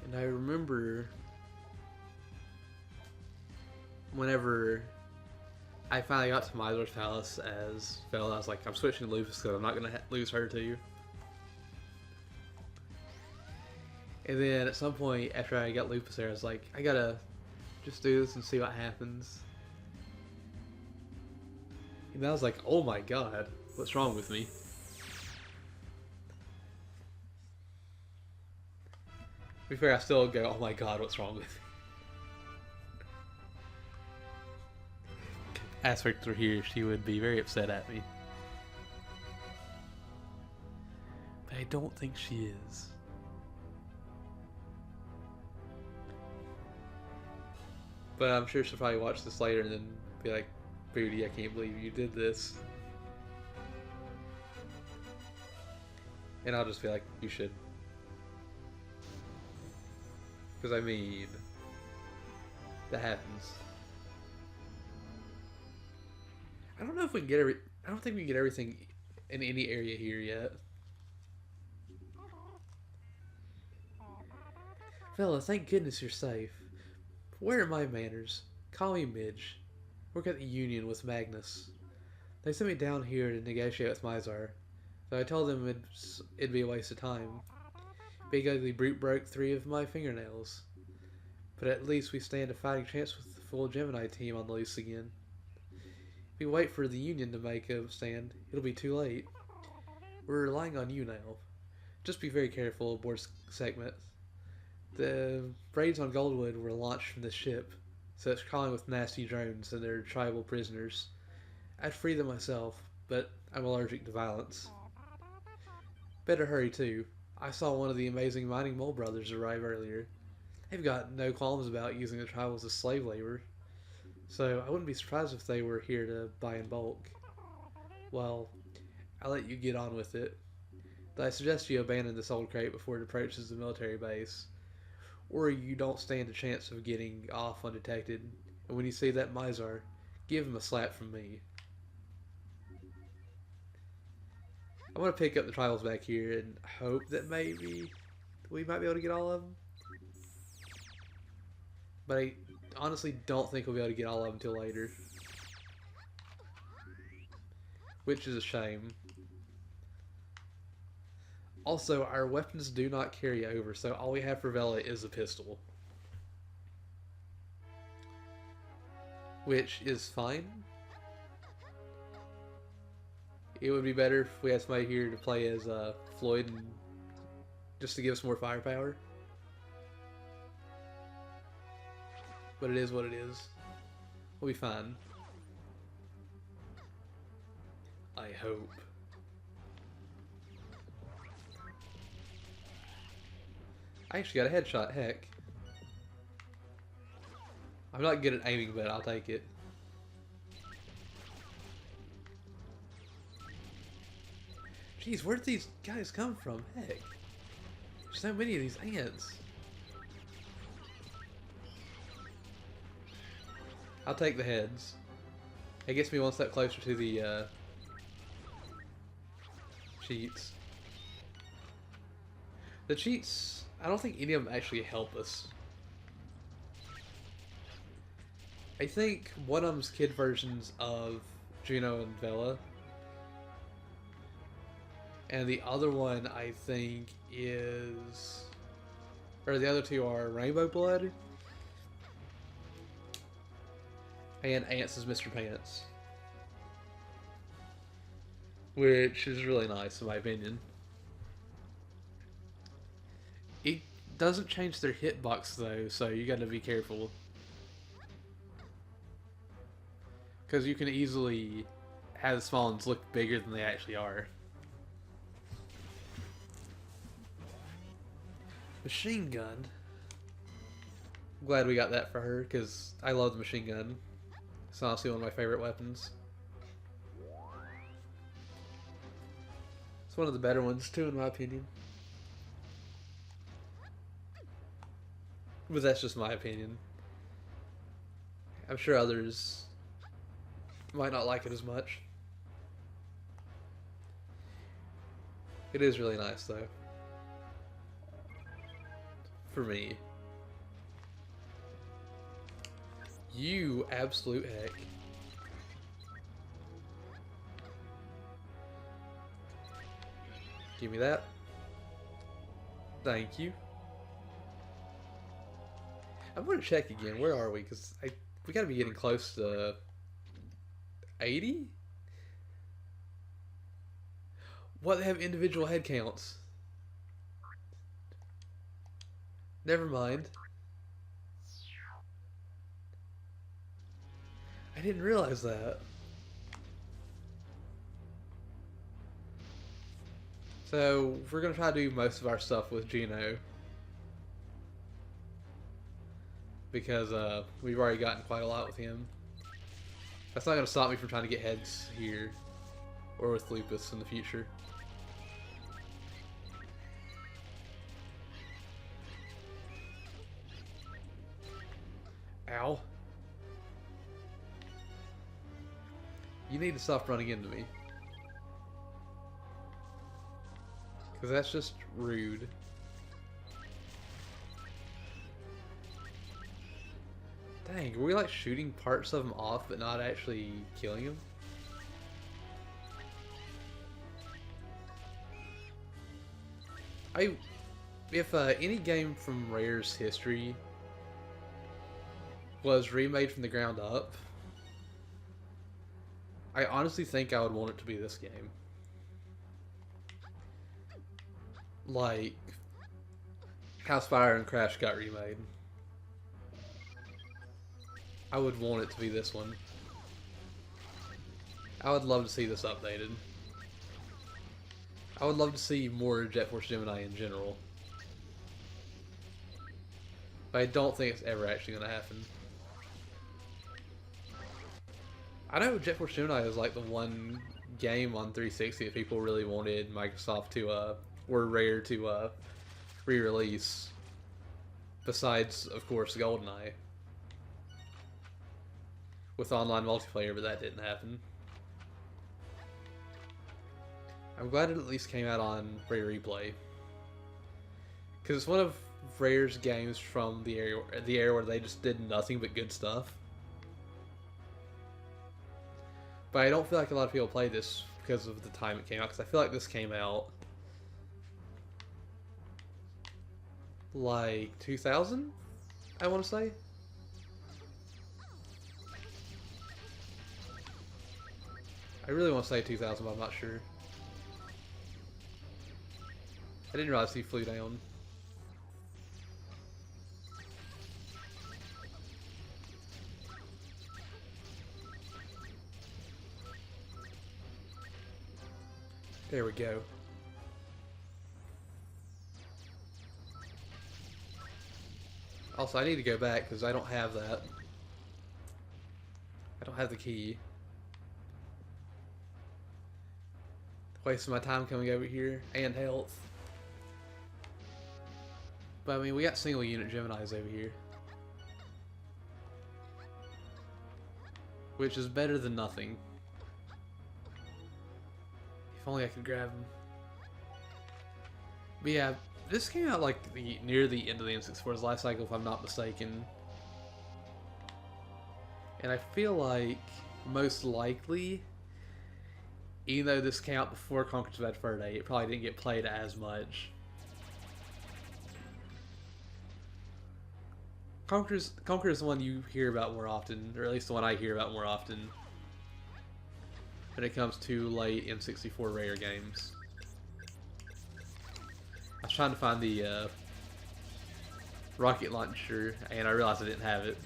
And I remember whenever I finally got to Mythra's Palace as Bella, I was like, I'm switching to Lupus because I'm not going to lose her to you. And then at some point after I got Lupus there, I was like, I gotta Just do this and see what happens. And I was like, oh my god, what's wrong with me? To be fair, I still go, oh my god, what's wrong with me? Aspect through here, she would be very upset at me. But I don't think she is. But I'm sure she'll probably watch this later and then be like, Booty, I can't believe you did this. And I'll just be like, you should. Because I mean, that happens. I don't know if we can get I don't think we can get everything in any area here yet. Fella, thank goodness you're safe. Where are my manners? Call me Midge. Work at the Union with Magnus. They sent me down here to negotiate with Mizar, so I told them it'd be a waste of time. Big ugly brute broke 3 of my fingernails. But at least we stand a fighting chance with the full Gemini team on the loose again. If we wait for the Union to make a stand, it'll be too late. We're relying on you now. Just be very careful aboard segment. The raids on Goldwood were launched from this ship, so it's crawling with nasty drones and their tribal prisoners. I'd free them myself, but I'm allergic to violence. Better hurry too. I saw one of the amazing mining mole brothers arrive earlier. They've got no qualms about using the tribals as slave labor, so I wouldn't be surprised if they were here to buy in bulk. Well, I'll let you get on with it, but I suggest you abandon this old crate before it approaches the military base, or you don't stand a chance of getting off undetected, and when you see that Mizar, give him a slap from me. I'm going to pick up the tribals back here and hope that maybe we might be able to get all of them. But I honestly don't think we'll be able to get all of them until later. Which is a shame. Also, our weapons do not carry over, so all we have for Vela is a pistol. Which is fine. It would be better if we had somebody here to play as Floyd, and just to give us more firepower. But it is what it is. We'll be fine. I hope. I actually got a headshot, heck. I'm not good at aiming, but I'll take it. Jeez, where'd these guys come from? Heck. There's so many of these ants. I'll take the heads. It gets me one step closer to the cheats. The cheats, I don't think any of them actually help us. I think one of them's kid versions of Juno and Vela. And the other one, I think, is... Or the other two are Rainbow Blood and Ants is Mr. Pants. Which is really nice, in my opinion. It doesn't change their hitbox, though, so you gotta be careful. Because you can easily have the small ones look bigger than they actually are. Machine gun. I'm glad we got that for her, because I love the machine gun. It's honestly one of my favorite weapons. It's one of the better ones, too, in my opinion. But that's just my opinion. I'm sure others might not like it as much. It is really nice, though. For me. You absolute heck. Give me that. Thank you. I'm gonna check again. Where are we? Because we gotta be getting close to 80. What, they have individual head counts? Never mind. I didn't realize that. So we're gonna try to do most of our stuff with Gino because we've already gotten quite a lot with him. That's not gonna stop me from trying to get heads here or with Lupus in the future. Ow. You need to stop running into me. Because that's just rude. Dang, are we like shooting parts of him off but not actually killing him? If any game from Rare's history was remade from the ground up, I honestly think I would want it to be this game. Like how Spire and Crash got remade. I would want it to be this one. I would love to see this updated. I would love to see more Jet Force Gemini in general. But I don't think it's ever actually going to happen. I know Jet Force Gemini is like the one game on 360 that people really wanted Microsoft to, or Rare to, re-release. Besides, of course, GoldenEye. With online multiplayer, but that didn't happen. I'm glad it at least came out on Rare Replay. Because it's one of Rare's games from the era where they just did nothing but good stuff. But I don't feel like a lot of people play this because of the time it came out, because I feel like this came out like 2000, I want to say. I really want to say 2000, but I'm not sure. I didn't realize he flew down. There we go. Also, I need to go back because I don't have that. I don't have the key. Wasting my time coming over here and health. But I mean, we got single unit Geminis over here, which is better than nothing. If only I could grab them. But yeah, this came out like near the end of the N64's life cycle, if I'm not mistaken. And I feel like most likely, even though this came out before Conqueror's Bad Fur Day, it probably didn't get played as much. Conqueror's the one you hear about more often, or at least the one I hear about more often when it comes to late N64 Rare games. I was trying to find the rocket launcher, and I realized I didn't have it.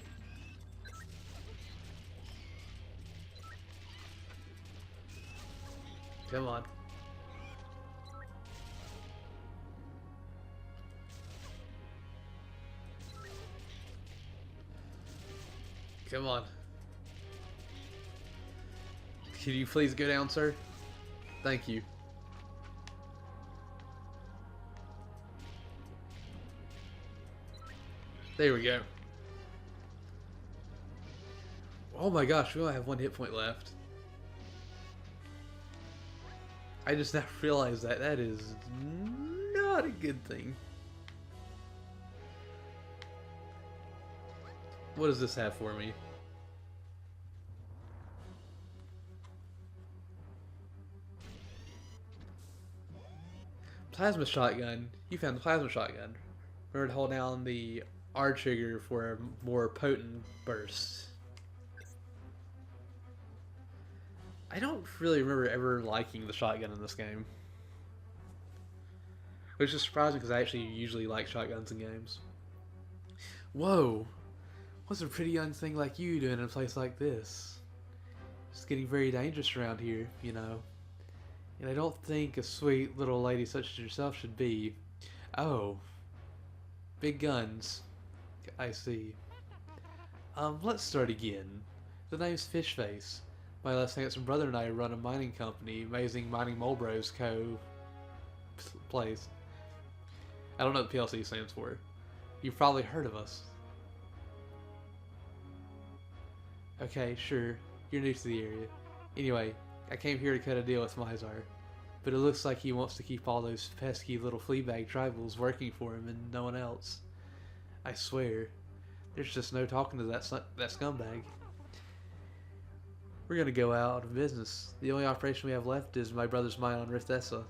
Come on. Come on. Can you please go down, sir? Thank you. There we go. Oh my gosh, we only have one hit point left. I just now realized that. That is not a good thing. What does this have for me? Plasma shotgun. You found the plasma shotgun. Remember to hold down the R trigger for a more potent burst. I don't really remember ever liking the shotgun in this game. Which is surprising because I actually usually like shotguns in games. Whoa! What's a pretty young thing like you doing in a place like this? It's getting very dangerous around here, you know. And I don't think a sweet little lady such as yourself should be. Oh. Big guns. I see. Let's start again. The name's Fishface. My less handsome brother and I run a mining company, Amazing Mining Mulbros Co. Place. I don't know what PLC stands for. You've probably heard of us. Okay, sure. You're new to the area. Anyway, I came here to cut a deal with Mizar. But it looks like he wants to keep all those pesky little fleabag tribals working for him and no one else. I swear, there's just no talking to that scumbag. We're gonna go out of business. The only operation we have left is my brother's mine on Rithessa.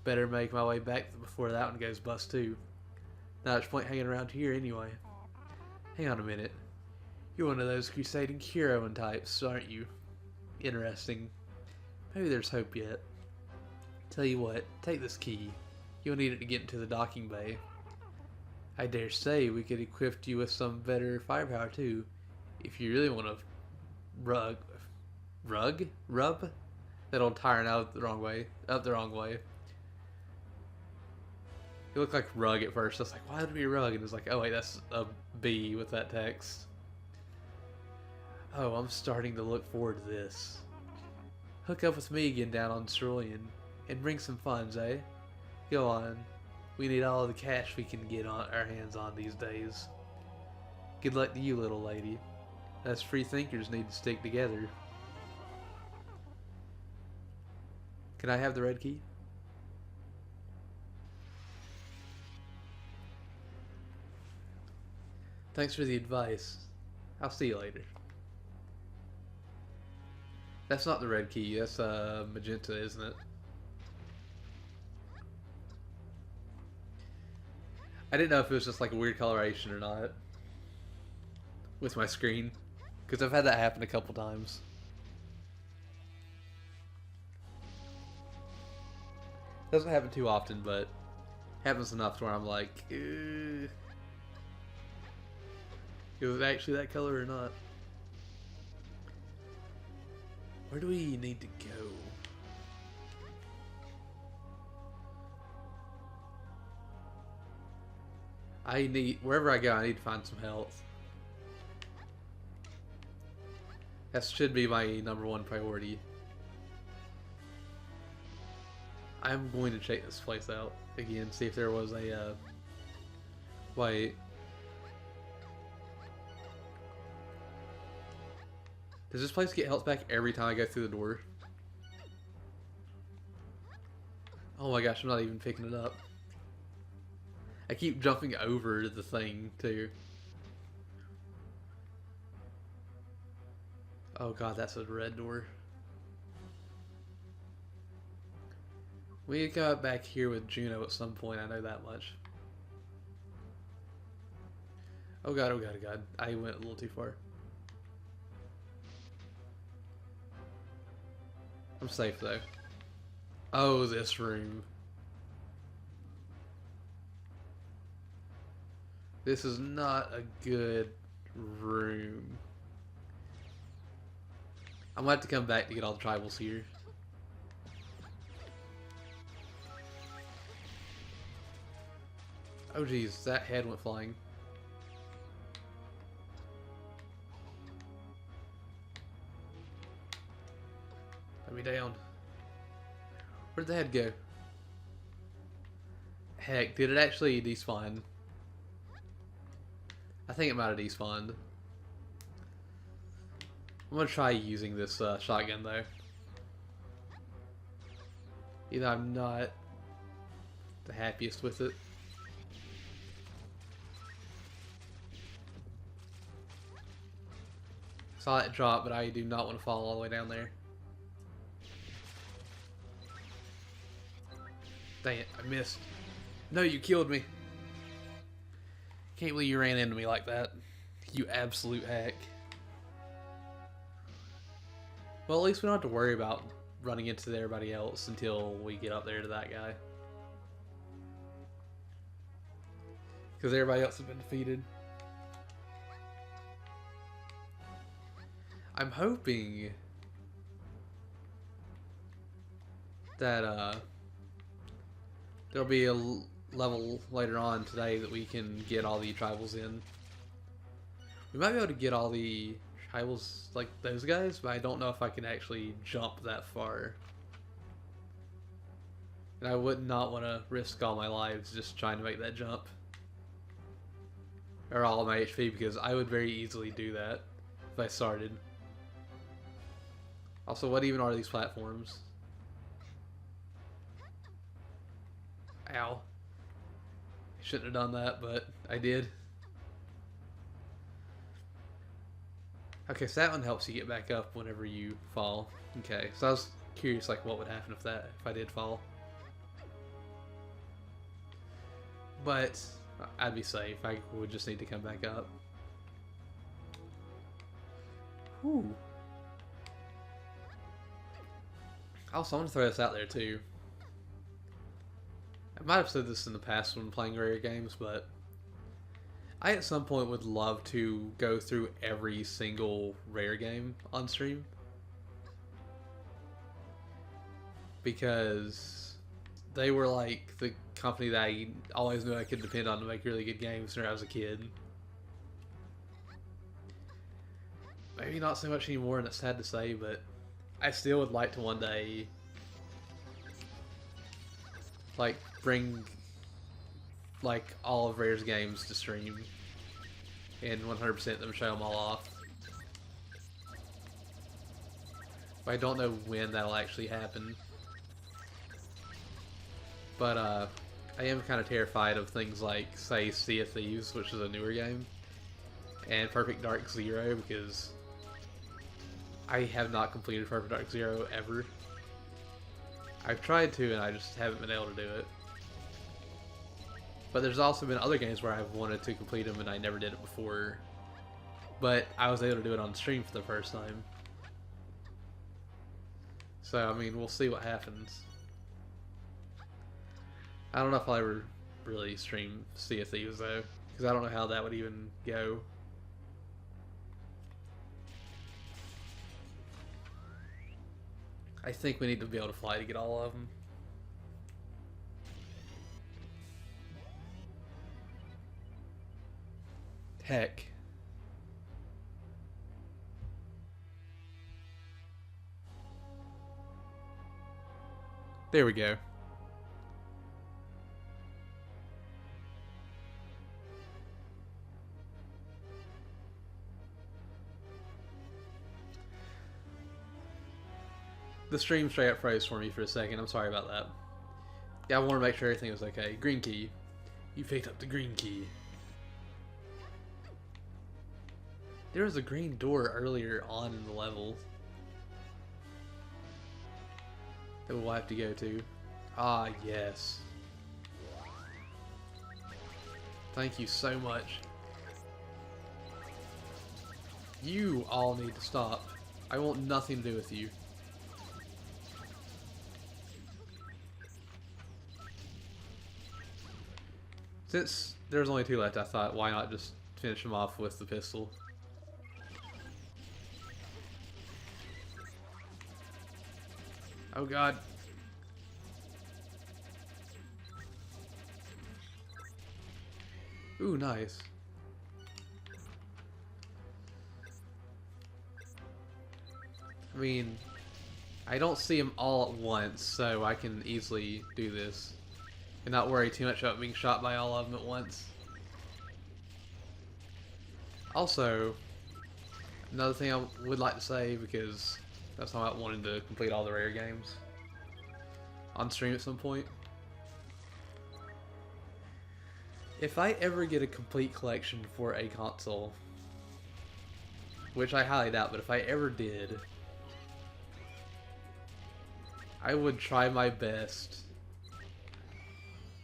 Better make my way back before that one goes bust too. Not much point hanging around here anyway. Hang on a minute. You're one of those crusading heroine types, aren't you? Interesting. Maybe there's hope yet. Tell you what, take this key. You'll need it to get into the docking bay. I dare say we could equip you with some better firepower too, if you really want to rub that old tyrant out the wrong way, up the wrong way. It looked like rug at first. I was like, why would it be rug? And it was like, oh wait, that's a B with that text. Oh, I'm starting to look forward to this. Hook up with me again down on Cerulean, and bring some funds, eh? Go on. We need all the cash we can get on our hands on these days. Good luck to you, little lady. Us free thinkers need to stick together. Can I have the red key? Thanks for the advice. I'll see you later. That's not the red key, that's magenta, isn't it? I didn't know if it was just like a weird coloration or not with my screen, because I've had that happen a couple times. Doesn't happen too often, but happens enough to where I'm like, is it actually that color or not? Where do we need to go? Wherever I go, I need to find some health. That should be my #1 priority. I'm going to check this place out again, see if there was a, wait. Does this place get health back every time I go through the door? Oh my gosh, I'm not even picking it up. I keep jumping over the thing, too. Oh god, that's a red door. We got back here with Juno at some point, I know that much. Oh god, oh god, oh god. I went a little too far. I'm safe though. Oh, this room. This is not a good room. I'm gonna have to come back to get all the tribals here. Oh geez, that head went flying. Let me down. Where'd the head go? Heck, did it actually despawn? I think it might have despawned. I'm gonna try using this shotgun though. You know, I'm not the happiest with it. Saw it drop, but I do not want to fall all the way down there. Dang it, I missed. No, you killed me. Can't believe you ran into me like that. You absolute hack. Well, at least we don't have to worry about running into everybody else until we get up there to that guy. Because everybody else has been defeated. I'm hoping that there'll be a level later on today that we can get all the tribals in. We might be able to get all the tribals like those guys, but I don't know if I can actually jump that far. And I would not want to risk all my lives just trying to make that jump. Or all of my HP, because I would very easily do that if I started. Also, what even are these platforms? Ow. Shouldn't have done that, but I did. Okay, so that one helps you get back up whenever you fall. Okay, so I was curious, like, what would happen if I did fall. But I'd be safe. I would just need to come back up. Whew. Also, I want to throw this out there too. I might have said this in the past when playing rare games, but I at some point would love to go through every single rare game on stream. Because they were like the company that I always knew I could depend on to make really good games when I was a kid. Maybe not so much anymore, and it's sad to say, but I still would like to one day like bring like all of Rare's games to stream and 100% them, show them all off. But I don't know when that'll actually happen. But I am kind of terrified of things like, say, Sea of Thieves, which is a newer game, and Perfect Dark Zero, because I have not completed Perfect Dark Zero ever. I've tried to, and I just haven't been able to do it. But there's also been other games where I've wanted to complete them, and I never did it before. But I was able to do it on stream for the first time. So, I mean, we'll see what happens. I don't know if I'll ever really stream Sea of Thieves, though, because I don't know how that would even go. I think we need to be able to fly to get all of them. Heck. There we go. The stream straight up froze for me for a second. I'm sorry about that. Yeah, I wanted to make sure everything was okay. Green key. You picked up the green key. There was a green door earlier on in the level that we'll have to go to. Ah, yes. Thank you so much. You all need to stop. I want nothing to do with you. Since there's only two left, I thought, why not just finish them off with the pistol? Oh god. Ooh, nice. I mean, I don't see them all at once, so I can easily do this and not worry too much about being shot by all of them at once. Also, another thing I would like to say, because that's how I wanted to complete all the rare games on stream at some point. If I ever get a complete collection for a console, which I highly doubt, but if I ever did, I would try my best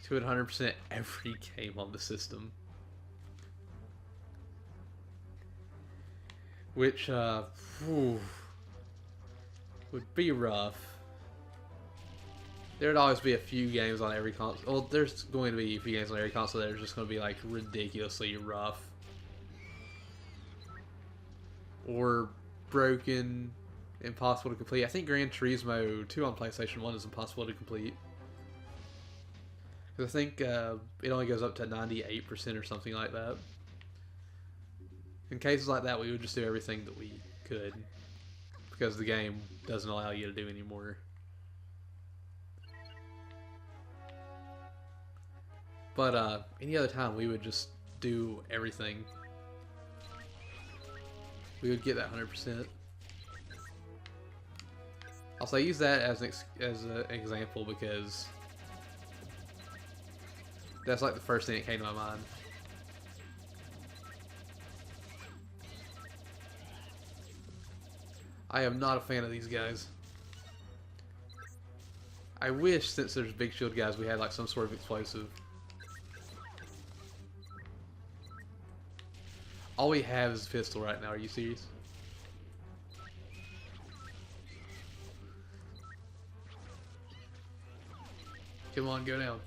to 100% every game on the system. which whew, would be rough. There'd always be a few games on every console. Well, there's going to be a few games on every console that are just going to be like ridiculously rough. Or broken, impossible to complete. I think Gran Turismo 2 on PlayStation 1 is impossible to complete. Because I think it only goes up to 98% or something like that. In cases like that, we would just do everything that we could. Because the game doesn't allow you to do anymore. But any other time, we would just do everything. We would get that 100%. Also, I use that as an example because that's like the first thing that came to my mind. I am not a fan of these guys. I wish, since there's big shield guys, we had like some sort of explosive. All we have is a pistol right now. Are you serious? Come on, go down.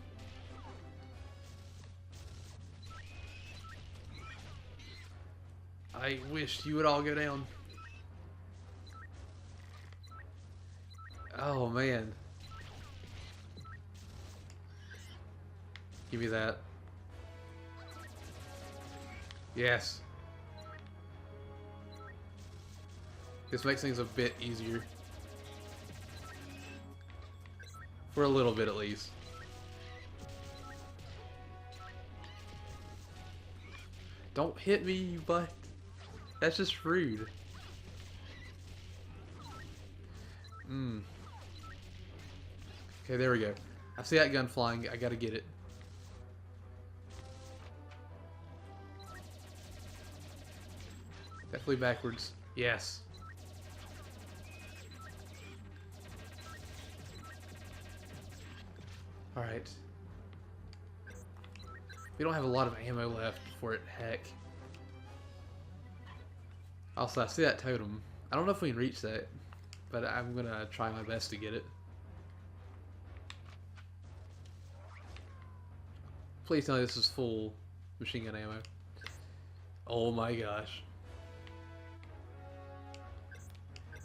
I wish you would all go down. Oh, man. Give me that. Yes. This makes things a bit easier. For a little bit, at least. Don't hit me, you butt. That's just rude. Okay, there we go. I see that gun flying. I gotta get it. Definitely backwards. Yes. Alright. We don't have a lot of ammo left for it, heck. Also, I see that totem. I don't know if we can reach that, but I'm gonna try my best to get it. Please tell me this is full machine gun ammo. Oh my gosh.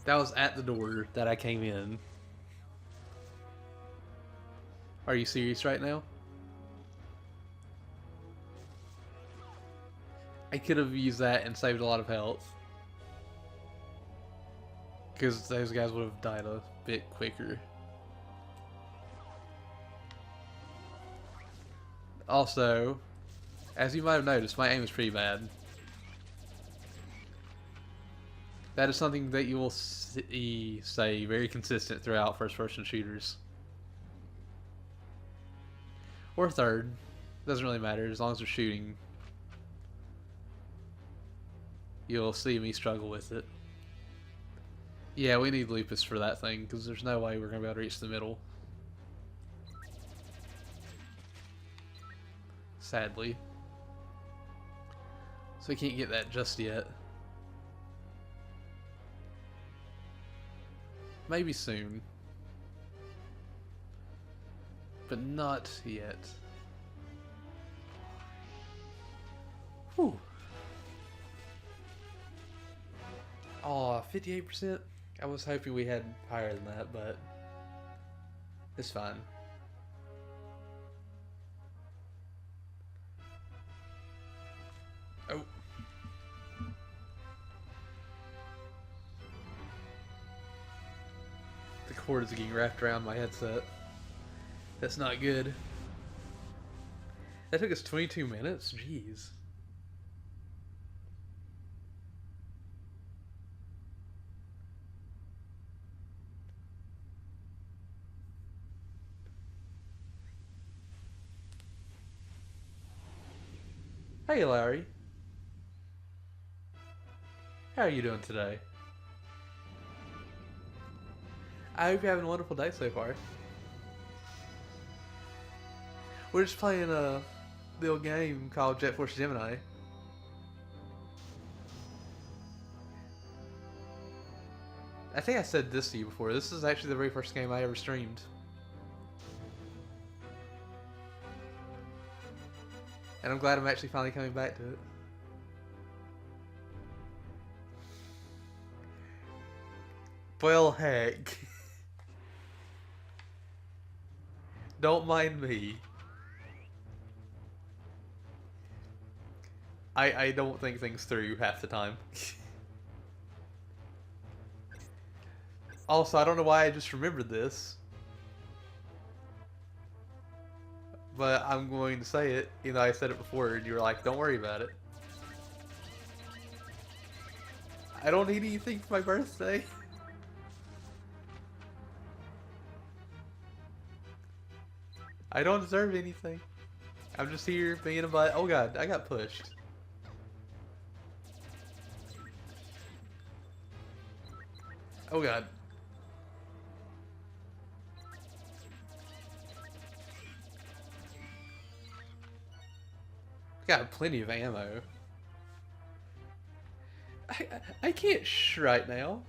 That was at the door that I came in. Are you serious right now? I could have used that and saved a lot of health. Because those guys would have died a bit quicker. Also, as you might have noticed, my aim is pretty bad. That is something that you will see, say, very consistent throughout first-person shooters. Or third. Doesn't really matter, as long as we're shooting. You'll see me struggle with it. Yeah, we need Lupus for that thing, because there's no way we're going to be able to reach the middle. Sadly. So we can't get that just yet. Maybe soon. But not yet. Whew. Aw, 58%? I was hoping we had higher than that, but it's fine. Oh. The cord is getting wrapped around my headset. That's not good. That took us 22 minutes? Jeez. Hey, Larry. How are you doing today? I hope you're having a wonderful day so far. We're just playing a little game called Force Gemini. I think I said this to you before. This is actually the very first game I ever streamed. And I'm glad I'm actually finally coming back to it. Well, heck. Don't mind me. I don't think things through half the time. Also, I don't know why I just remembered this. But I'm going to say it. You know, I said it before and you were like, don't worry about it. I don't need anything for my birthday. I don't deserve anything. I'm just here being a butt. Oh god, I got pushed. Oh god. Got plenty of ammo. I can't right now.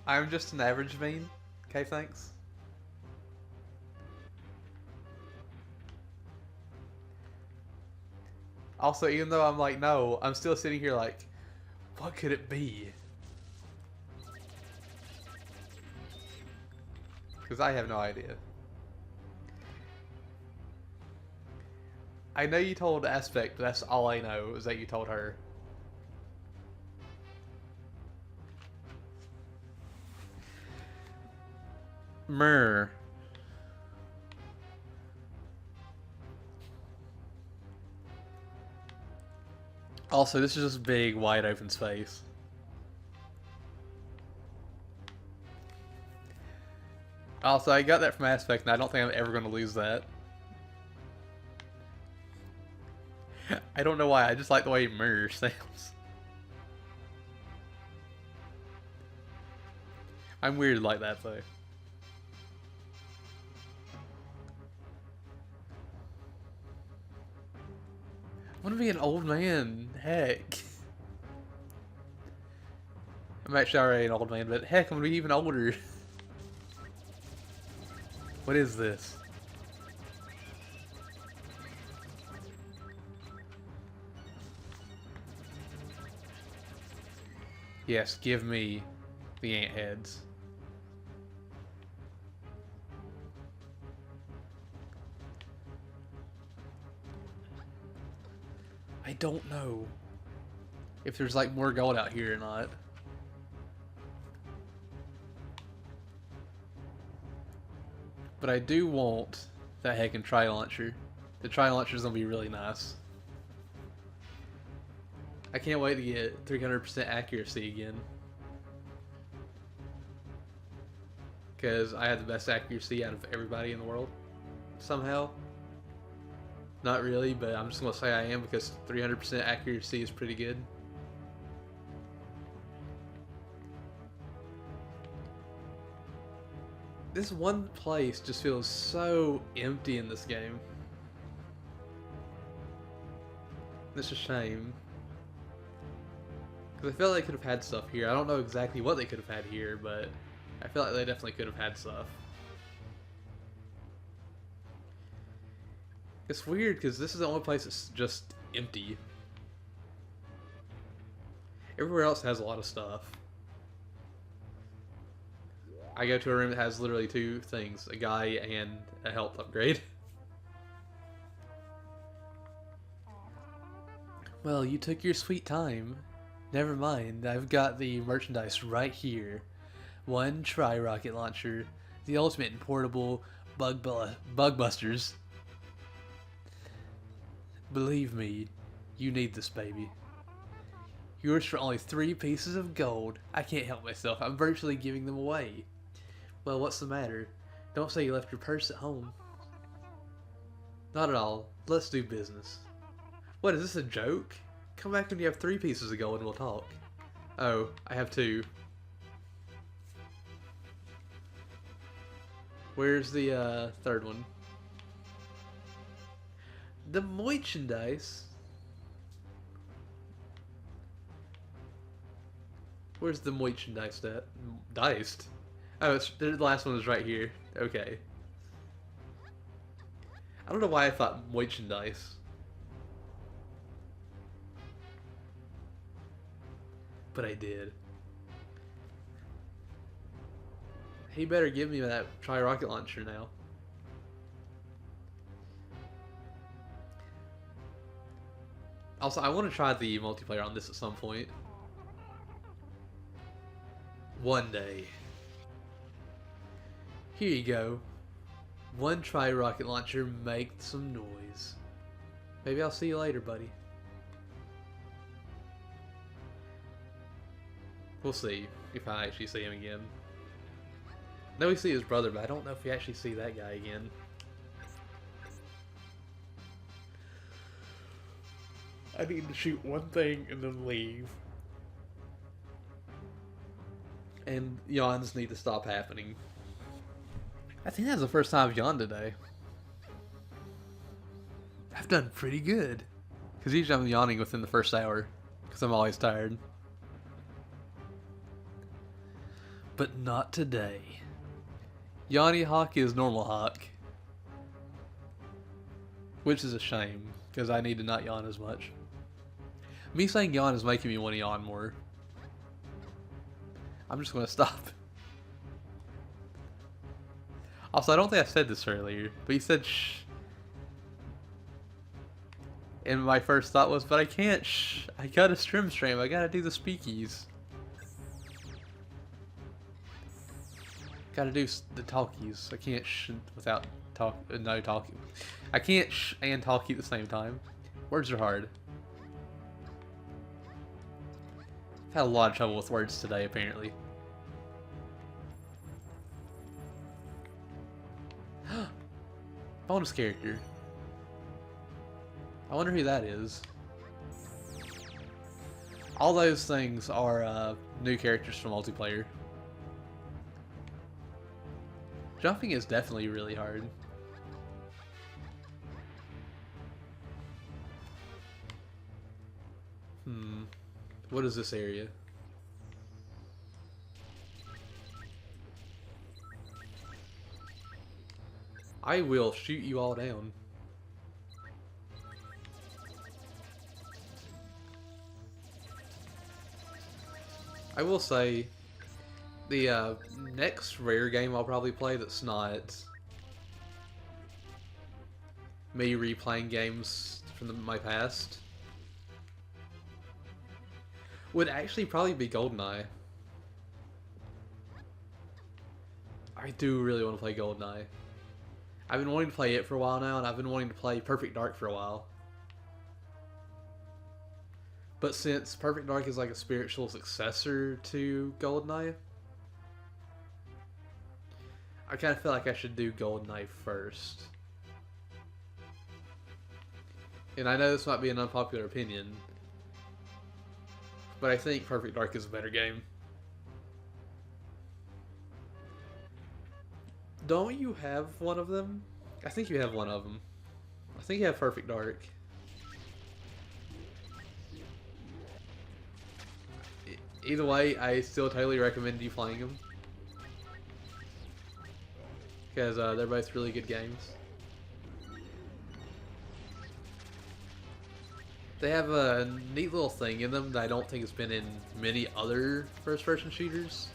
I'm just an average vein. Okay, thanks. Also, even though I'm like, no, I'm still sitting here like, what could it be? Because I have no idea. I know you told Aspect, but that's all I know, is that you told her. Myrrh. Also, this is just big, wide open space. Also, I got that from Aspect, and I don't think I'm ever going to lose that. I don't know why, I just like the way Myrrh sounds. I'm weird like that, though. I want to be an old man. Heck. I'm actually already an old man, but heck, I'm going to be even older. What is this? Yes, give me the ant heads. I don't know if there's like more gold out here or not. But I do want that heckin' tri-launcher. The tri-launcher's gonna be really nice. I can't wait to get 300% accuracy again. Because I had the best accuracy out of everybody in the world. Somehow. Not really, but I'm just gonna say I am because 300% accuracy is pretty good. This one place just feels so empty in this game. It's a shame. Because I feel like they could have had stuff here. I don't know exactly what they could have had here, but I feel like they definitely could have had stuff. It's weird because this is the only place that's just empty. Everywhere else has a lot of stuff. I go to a room that has literally two things, a guy and a health upgrade. Well, you took your sweet time. Never mind, I've got the merchandise right here. One tri-rocket launcher, the ultimate and portable bug busters. Believe me, you need this baby. Yours for only 3 pieces of gold. I can't help myself, I'm virtually giving them away. Well, what's the matter? Don't say you left your purse at home. Not at all. Let's do business. What, is this a joke? Come back when you have 3 pieces of gold and we'll talk. Oh, I have 2. Where's the third one? The merchandise? Where's the merchandise at? Diced? Oh, the last one is right here. Okay. I don't know why I thought merchandise. But I did. He better give me that tri-rocket launcher now. Also, I want to try the multiplayer on this at some point. One day. Here you go. One tri-rocket launcher, make some noise. Maybe I'll see you later, buddy. We'll see if I actually see him again. I know we see his brother, but I don't know if we actually see that guy again. I need to shoot one thing and then leave. And yawns need to stop happening. I think that's the first time I've yawned today. I've done pretty good. Because usually I'm yawning within the first hour. Because I'm always tired. But not today. Yanni Hawk is normal Hawk. Which is a shame. Because I need to not yawn as much. Me saying yawn is making me want to yawn more. I'm just going to stop. Also, I don't think I said this earlier, but you said shh. And my first thought was, but I can't shh. I gotta stream. I gotta do the speakies. Gotta do the talkies. I can't shh without no talking. I can't shh and talkie at the same time. Words are hard. I've had a lot of trouble with words today, apparently. Bonus character. I wonder who that is. All those things are new characters for multiplayer. Jumping is definitely really hard. What is this area? I will shoot you all down. I will say, the next rare game I'll probably play that's not me replaying games from my past would actually probably be GoldenEye. I do really want to play GoldenEye. I've been wanting to play it for a while now, and I've been wanting to play Perfect Dark for a while. But since Perfect Dark is like a spiritual successor to GoldenEye, I kind of feel like I should do GoldenEye first. And I know this might be an unpopular opinion, but I think Perfect Dark is a better game. Don't you have one of them? I think you have one of them. I think you have Perfect Dark. Either way, I still totally recommend you playing them. Because they're both really good games. They have a neat little thing in them that I don't think has been in many other first-person shooters.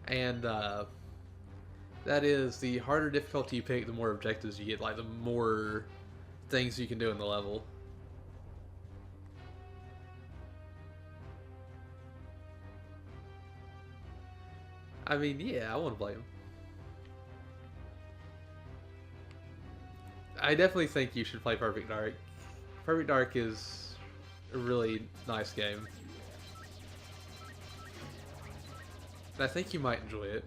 And that is, the harder difficulty you pick, the more objectives you get, like the more things you can do in the level. I mean, yeah, I want to play them. I definitely think you should play Perfect Dark. Perfect Dark is a really nice game. I think you might enjoy it.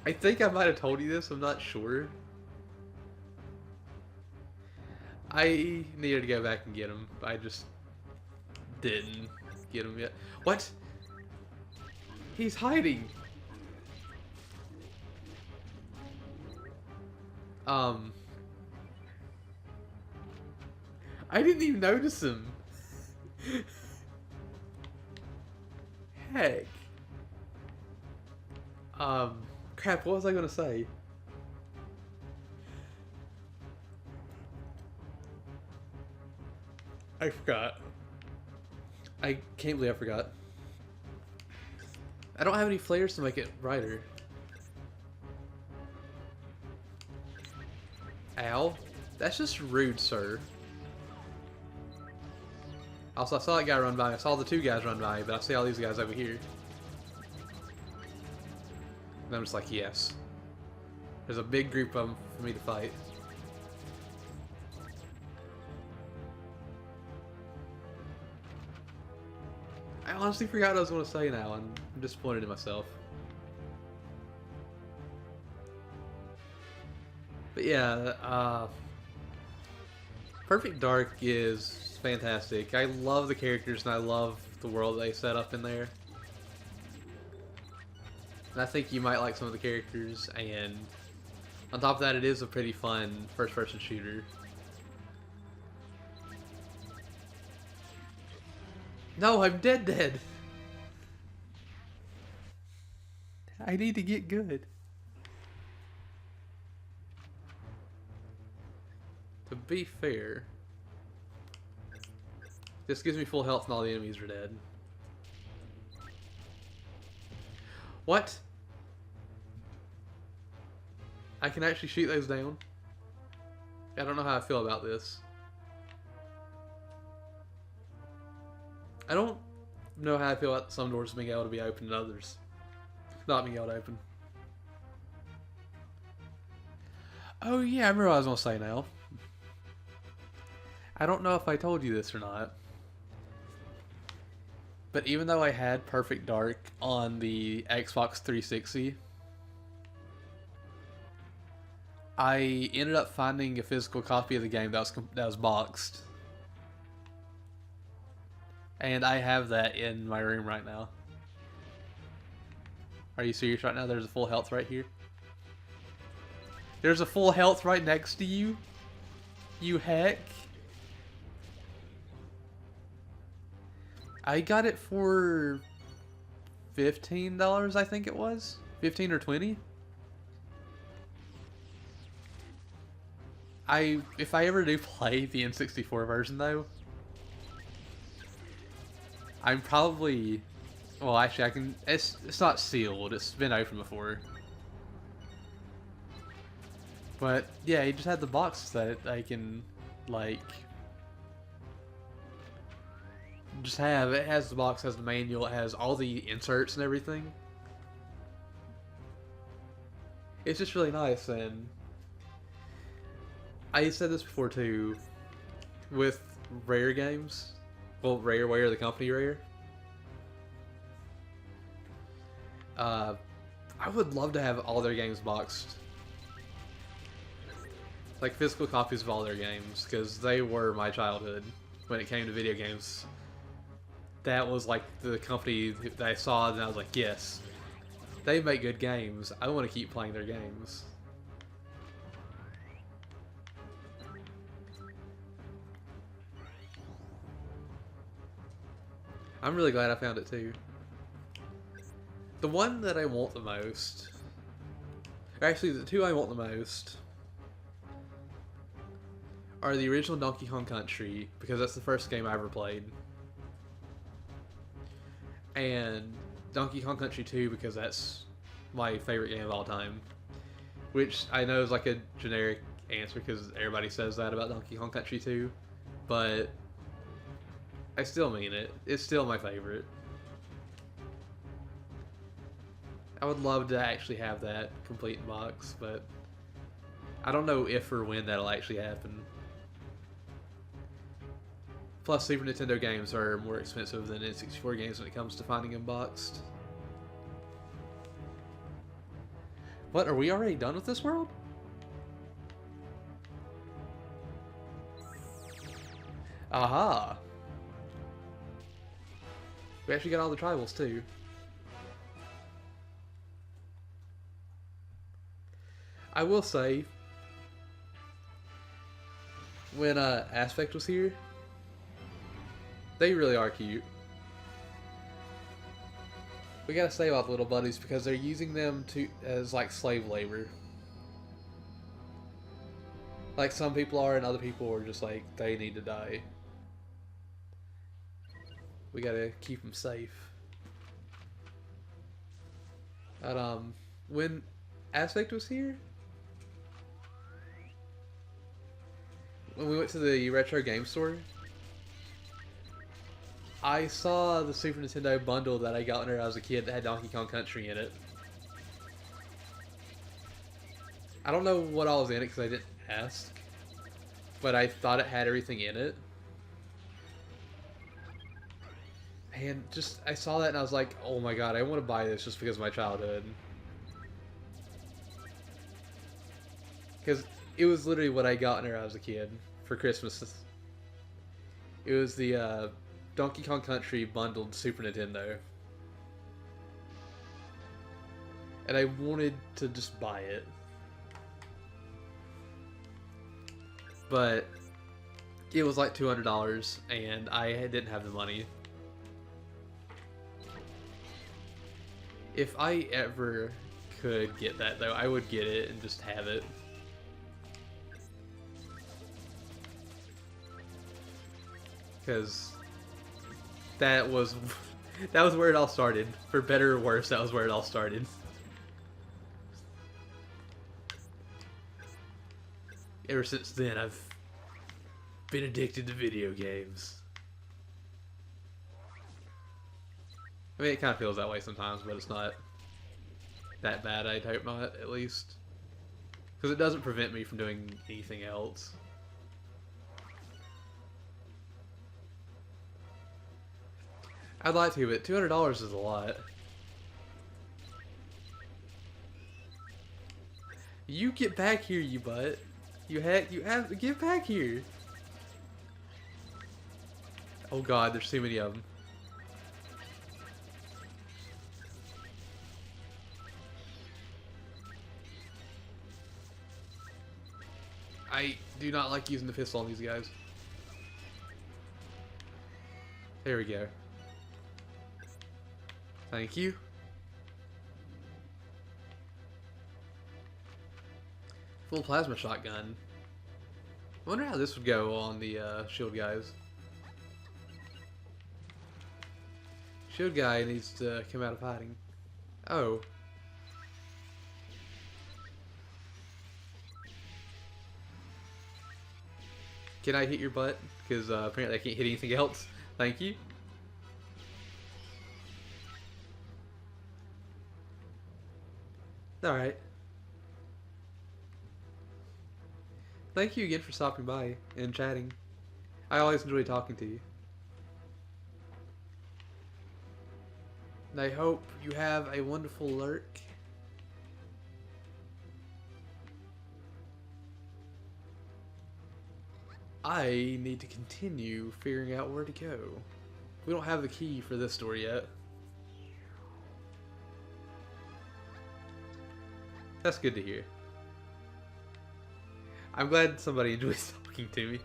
I think I might have told you this, I'm not sure. I needed to go back and get him. I just didn't get him yet. What? He's hiding! I didn't even notice him. Heck. Crap, what was I gonna say? I forgot. I can't believe I forgot. I don't have any flares to make it brighter. Ow. That's just rude, sir. Also, I saw that guy run by. I saw the two guys run by, but I see all these guys over here. And I'm just like, yes. There's a big group of them for me to fight. I honestly forgot what I was going to say now, and I'm disappointed in myself. But yeah, Perfect Dark is fantastic. I love the characters, and I love the world they set up in there. And I think you might like some of the characters, and on top of that, it is a pretty fun first-person shooter. No, I'm dead. I need to get good. To be fair, this gives me full health and all the enemies are dead. What? I can actually shoot those down? I don't know how I feel about this. I don't know how I feel about some doors being able to be open and others not being able to open. Oh yeah, I remember what I was going to say now. I don't know if I told you this or not, but even though I had Perfect Dark on the Xbox 360, I ended up finding a physical copy of the game that was boxed. And I have that in my room right now. Are you serious right now? There's a full health right here. There's a full health right next to you? You heck. I got it for $15, I think it was. 15 or 20. If I ever do play the N64 version though, I'm probably, well actually I can, it's not sealed, it's been opened before. But yeah, he just had the box that I can like just have. It has the box, has the manual, it has all the inserts and everything. It's just really nice, and I said this before too, with Rare games. Well, Rareware, the company Rare. I would love to have all their games boxed. Like physical copies of all their games, because they were my childhood when it came to video games. That was like the company that I saw, and I was like, yes, they make good games. I want to keep playing their games. I'm really glad I found it too. The one that I want the most, actually the two I want the most, are the original Donkey Kong Country, because that's the first game I ever played. And Donkey Kong Country 2, because that's my favorite game of all time. Which I know is like a generic answer, because everybody says that about Donkey Kong Country 2. But I still mean it. It's still my favorite. I would love to actually have that complete in box, but I don't know if or when that'll actually happen. Plus, Super Nintendo games are more expensive than N64 games when it comes to finding them boxed. What, are we already done with this world? Aha! We actually got all the tribals too. I will say, when Aspect was here, they really are cute. We gotta say about the little buddies because they're using them to as like slave labor. Like some people are, and other people are just like they need to die. We gotta keep them safe. But when Aspect was here, when we went to the retro game store, I saw the Super Nintendo bundle that I got when I was a kid that had Donkey Kong Country in it. I don't know what all was in it because I didn't ask, but I thought it had everything in it. And just, I saw that and I was like, oh my god, I want to buy this just because of my childhood. Because it was literally what I got when I was a kid for Christmas. It was the Donkey Kong Country bundled Super Nintendo. And I wanted to just buy it. But it was like $200 and I didn't have the money. If I ever could get that though, I would get it and just have it. Because that was where it all started. For better or worse, that was where it all started. Ever since then, I've been addicted to video games. I mean, it kind of feels that way sometimes, but it's not that bad. I'd hope not, at least. Because it doesn't prevent me from doing anything else. I'd like to, but $200 is a lot. You get back here, you butt. You have to get back here. Oh god, there's too many of them. I do not like using the pistol on these guys. There we go. Thank you. Full plasma shotgun. I wonder how this would go on the shield guys. Shield guy needs to come out of hiding. Oh. Can I hit your butt? Because apparently I can't hit anything else. Thank you. Alright. Thank you again for stopping by and chatting. I always enjoy talking to you. And I hope you have a wonderful lurk. I need to continue figuring out where to go. We don't have the key for this door yet. That's good to hear. I'm glad somebody enjoys talking to me.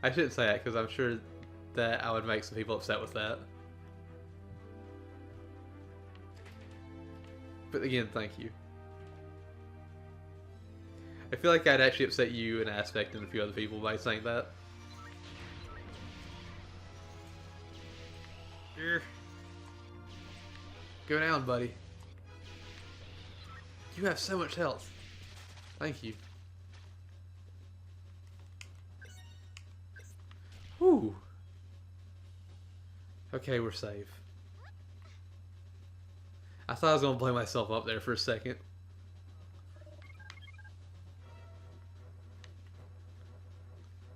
I shouldn't say that because I'm sure that I would make some people upset with that. But again, thank you. I feel like I'd actually upset you and Aspect and a few other people by saying that. Go down, buddy. You have so much health. Thank you. Whew. Okay, we're safe. I thought I was going to blow myself up there for a second.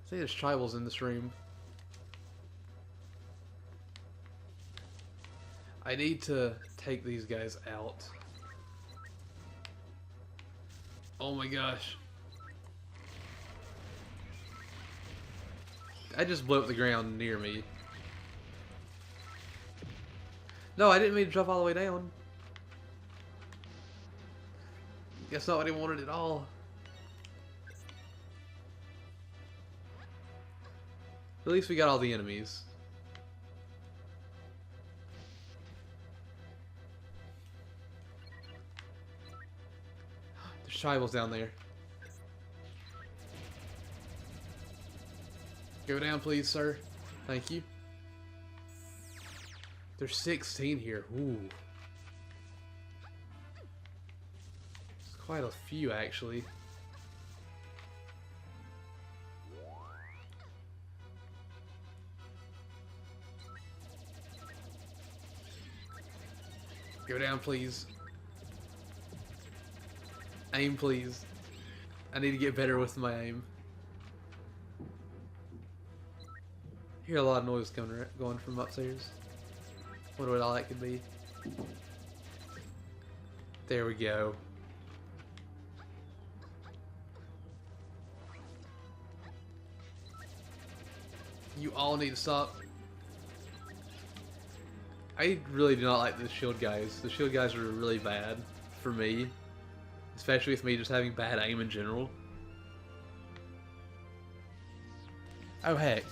I think there's tribals in this room. I need to take these guys out. Oh my gosh. I just blew up the ground near me. No, I didn't mean to drop all the way down. That's not what I wanted at all. At least we got all the enemies. There's tribals down there. Go down, please, sir. Thank you. There's 16 here. Ooh. It's quite a few, actually. Go down, please. Aim, please. I need to get better with my aim. Hear a lot of noise going from upstairs. Wonder what all that could be. There we go. You all need to stop. I really do not like the shield guys. The shield guys are really bad for me. Especially with me just having bad aim in general. Oh heck.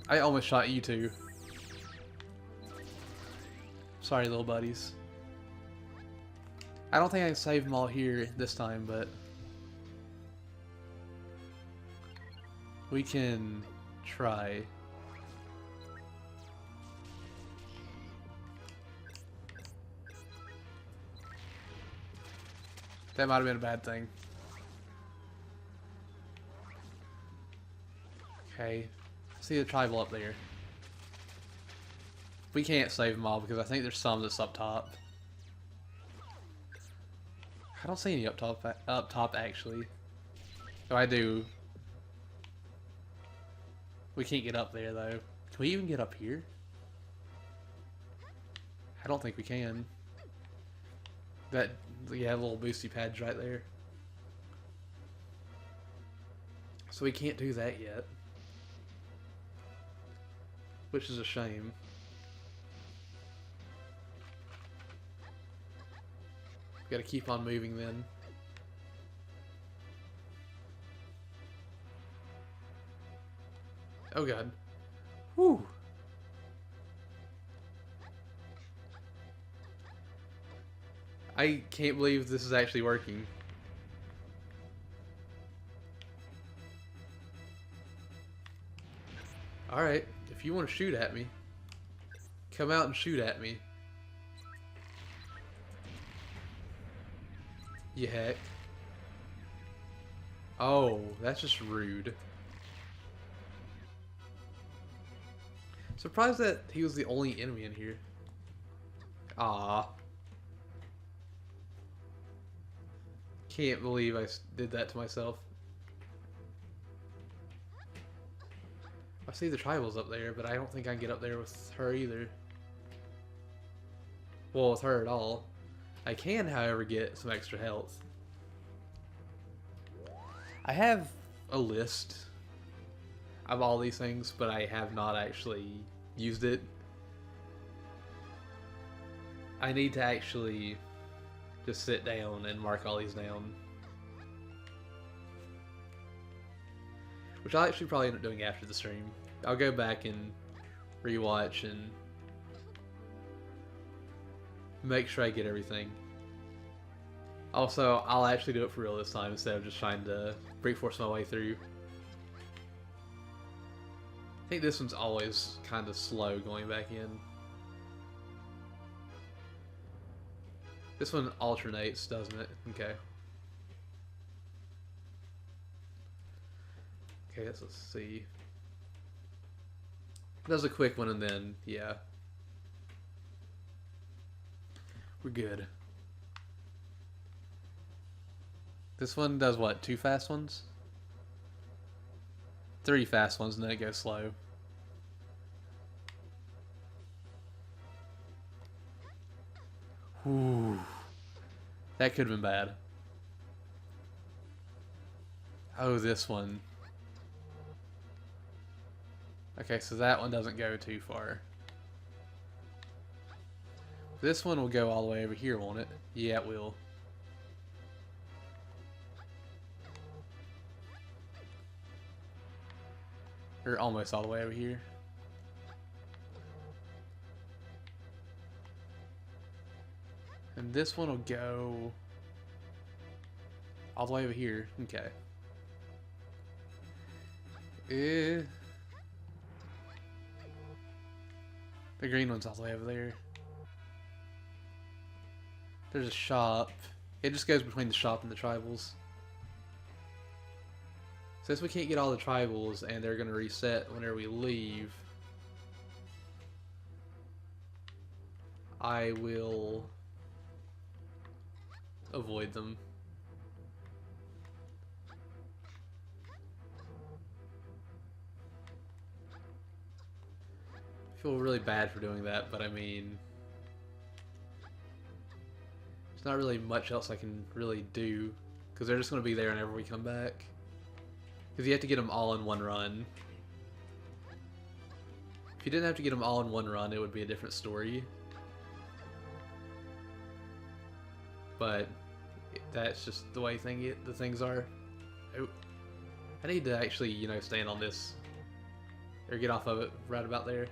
I almost shot you too. Sorry, little buddies. I don't think I can save them all here this time, but we can try. That might have been a bad thing. Okay. See the tribal up there. We can't save them all because I think there's some that's up top. I don't see any up top actually. Oh, I do. We can't get up there though. Can we even get up here? I don't think we can. That, yeah, little boosty pad's right there. So we can't do that yet. Which is a shame. Gotta keep on moving then. Oh god. Whew. I can't believe this is actually working. Alright, if you want to shoot at me, come out and shoot at me. You heck. Oh, that's just rude. Surprised that he was the only enemy in here. Ah. Can't believe I did that to myself. I see the tribals up there, but I don't think I can get up there with her either. Well, with her at all. I can, however, get some extra health. I have a list of all these things, but I have not actually used it. I need to actually just sit down and mark all these down. Which I'll actually probably end up doing after the stream. I'll go back and rewatch and make sure I get everything. Also, I'll actually do it for real this time instead of just trying to brute force my way through. I think this one's always kind of slow going back in. This one alternates, doesn't it? Okay. Okay, let's see. Does a quick one and then, yeah. We're good. This one does what? 2 fast ones? 3 fast ones and then it goes slow. Ooh. That could have been bad. Oh, this one. Okay, so that one doesn't go too far. This one will go all the way over here, won't it? Yeah, it will. Or almost all the way over here. And this one will go all the way over here. Okay. The green one's all the way over there. There's a shop. It just goes between the shop and the tribals. Since we can't get all the tribals and they're going to reset whenever we leave, I will avoid them. I feel really bad for doing that, but I mean, there's not really much else I can really do, because they're just going to be there whenever we come back. Because you have to get them all in one run. If you didn't have to get them all in one run, it would be a different story. But that's just the way the things are. Oh, I need to actually, you know, stand on this. Or get off of it right about there.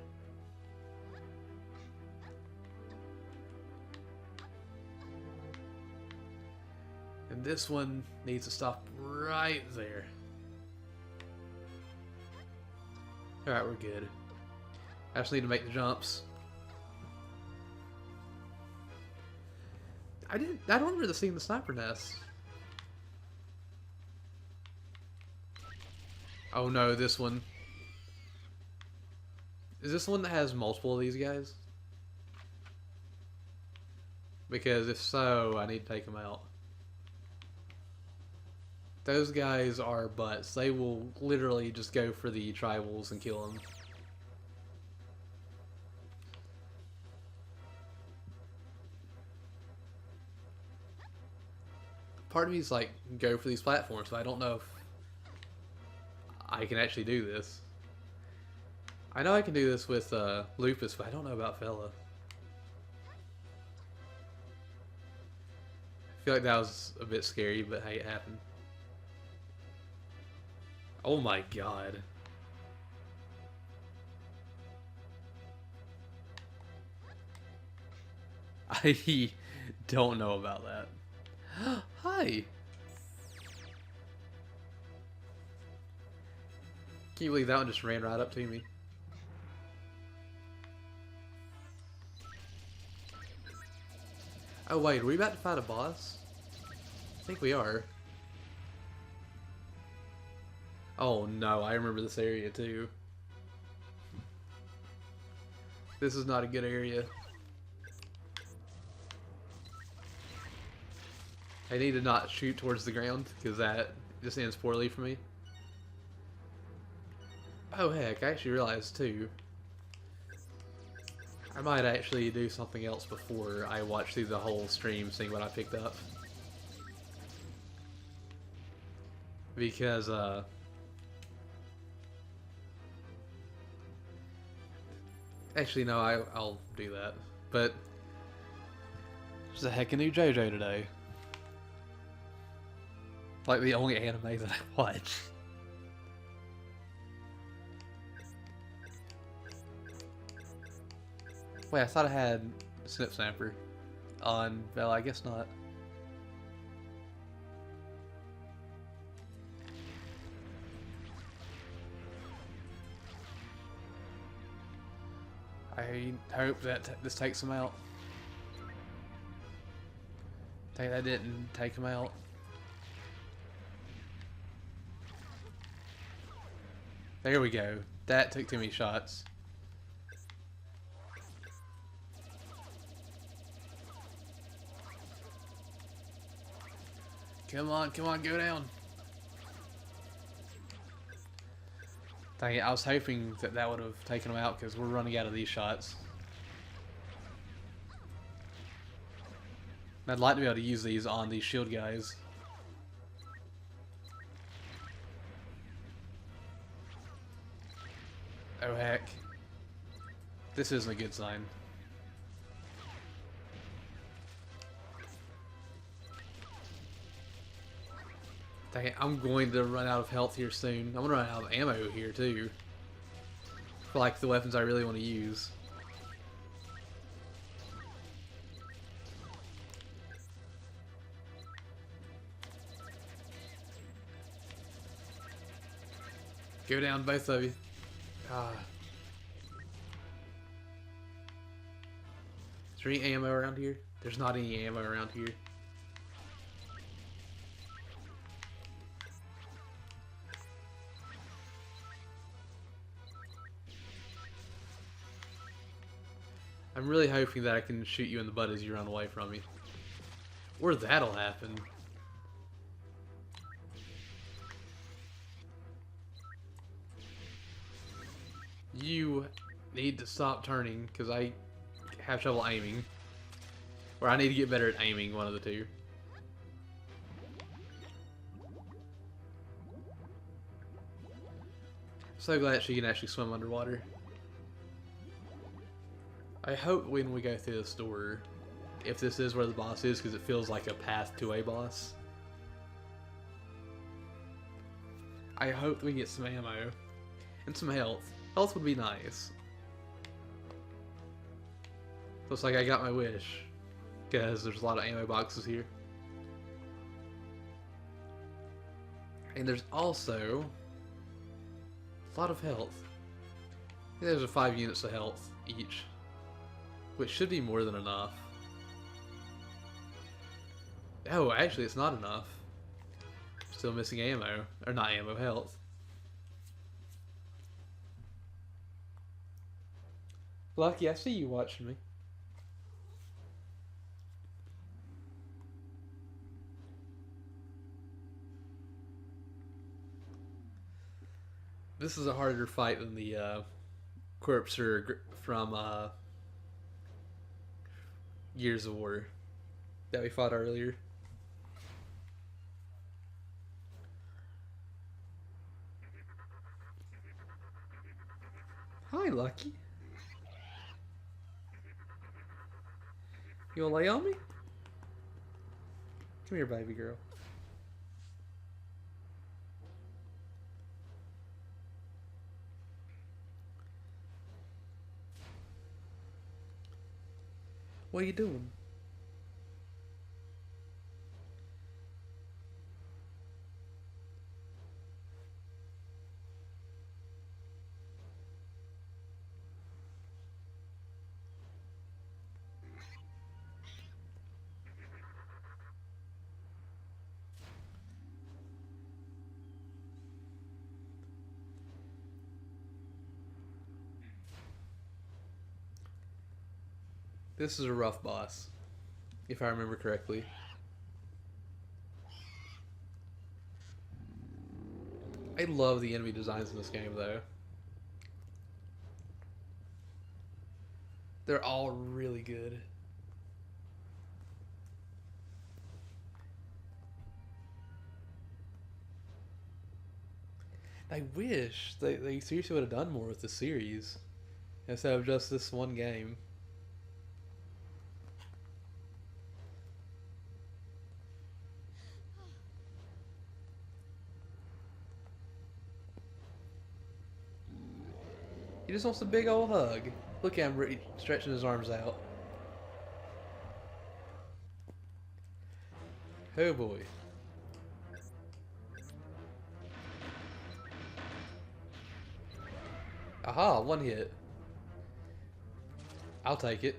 And this one needs to stop right there. Alright, we're good. I just need to make the jumps. I don't remember seeing the sniper nest. Oh no, this one. Is this the one that has multiple of these guys? Because if so, I need to take them out. Those guys are butts. They will literally just go for the tribals and kill them. Part of me is like, go for these platforms, but I don't know if I can actually do this. I know I can do this with Lupus, but I don't know about Fella. I feel like that was a bit scary, but hey, it happened. Oh my god. I don't know about that. Hi! Can you believe that one just ran right up to me? Oh wait, are we about to fight a boss? I think we are. Oh no, I remember this area too. This is not a good area. I need to not shoot towards the ground, because that just ends poorly for me. Oh heck, I actually realized too. I might actually do something else before I watch through the whole stream, seeing what I picked up. Because, actually, no, I'll do that. But there's a heckin' new JoJo today. Like the only anime that I watch. Wait, I thought I had Snip Snapper on Bell. I guess not. I hope that this takes him out. Think that didn't take him out. There we go. That took too many shots. Come on, go down. Dang it, I was hoping that that would have taken him out because we're running out of these shots. And I'd like to be able to use these on these shield guys. Oh heck. This isn't a good sign. Dang it, I'm going to run out of health here soon. I'm going to run out of ammo here too. for like the weapons I really want to use. Go down, both of you. Ah. Is there any ammo around here? There's not any ammo around here. I'm really hoping that I can shoot you in the butt as you run away from me. Or that'll happen. You need to stop turning, because I have trouble aiming. Or I need to get better at aiming, one of the two. So glad she can actually swim underwater. I hope when we go through this door, if this is where the boss is, because it feels like a path to a boss. I hope we get some ammo. And some health. Health would be nice. Looks like I got my wish. Because there's a lot of ammo boxes here. And there's also a lot of health. There's a 5 units of health each. Which should be more than enough. Oh, actually it's not enough. Still missing ammo. Or not ammo, health. Lucky, I see you watching me. This is a harder fight than the Corpser from Gears of War that we fought earlier. Hi, Lucky. You wanna lay on me? Come here, baby girl. What are you doing? This is a rough boss, if I remember correctly. I love the enemy designs in this game, though. They're all really good. I wish they seriously would have done more with the series instead of just this one game. He just wants a big old hug. Look at him stretching his arms out. Oh boy. Aha, one hit. I'll take it.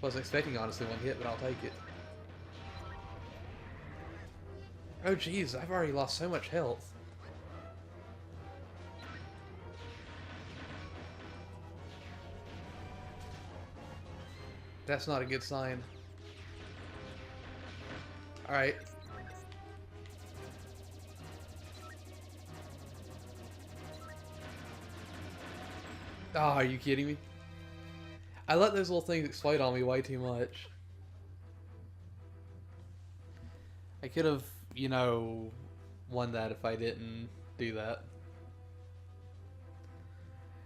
Wasn't expecting honestly one hit, but I'll take it. Oh jeez, I've already lost so much health. That's not a good sign. Alright. Oh, are you kidding me? I let those little things explode on me way too much. I could have, you know, won that if I didn't do that.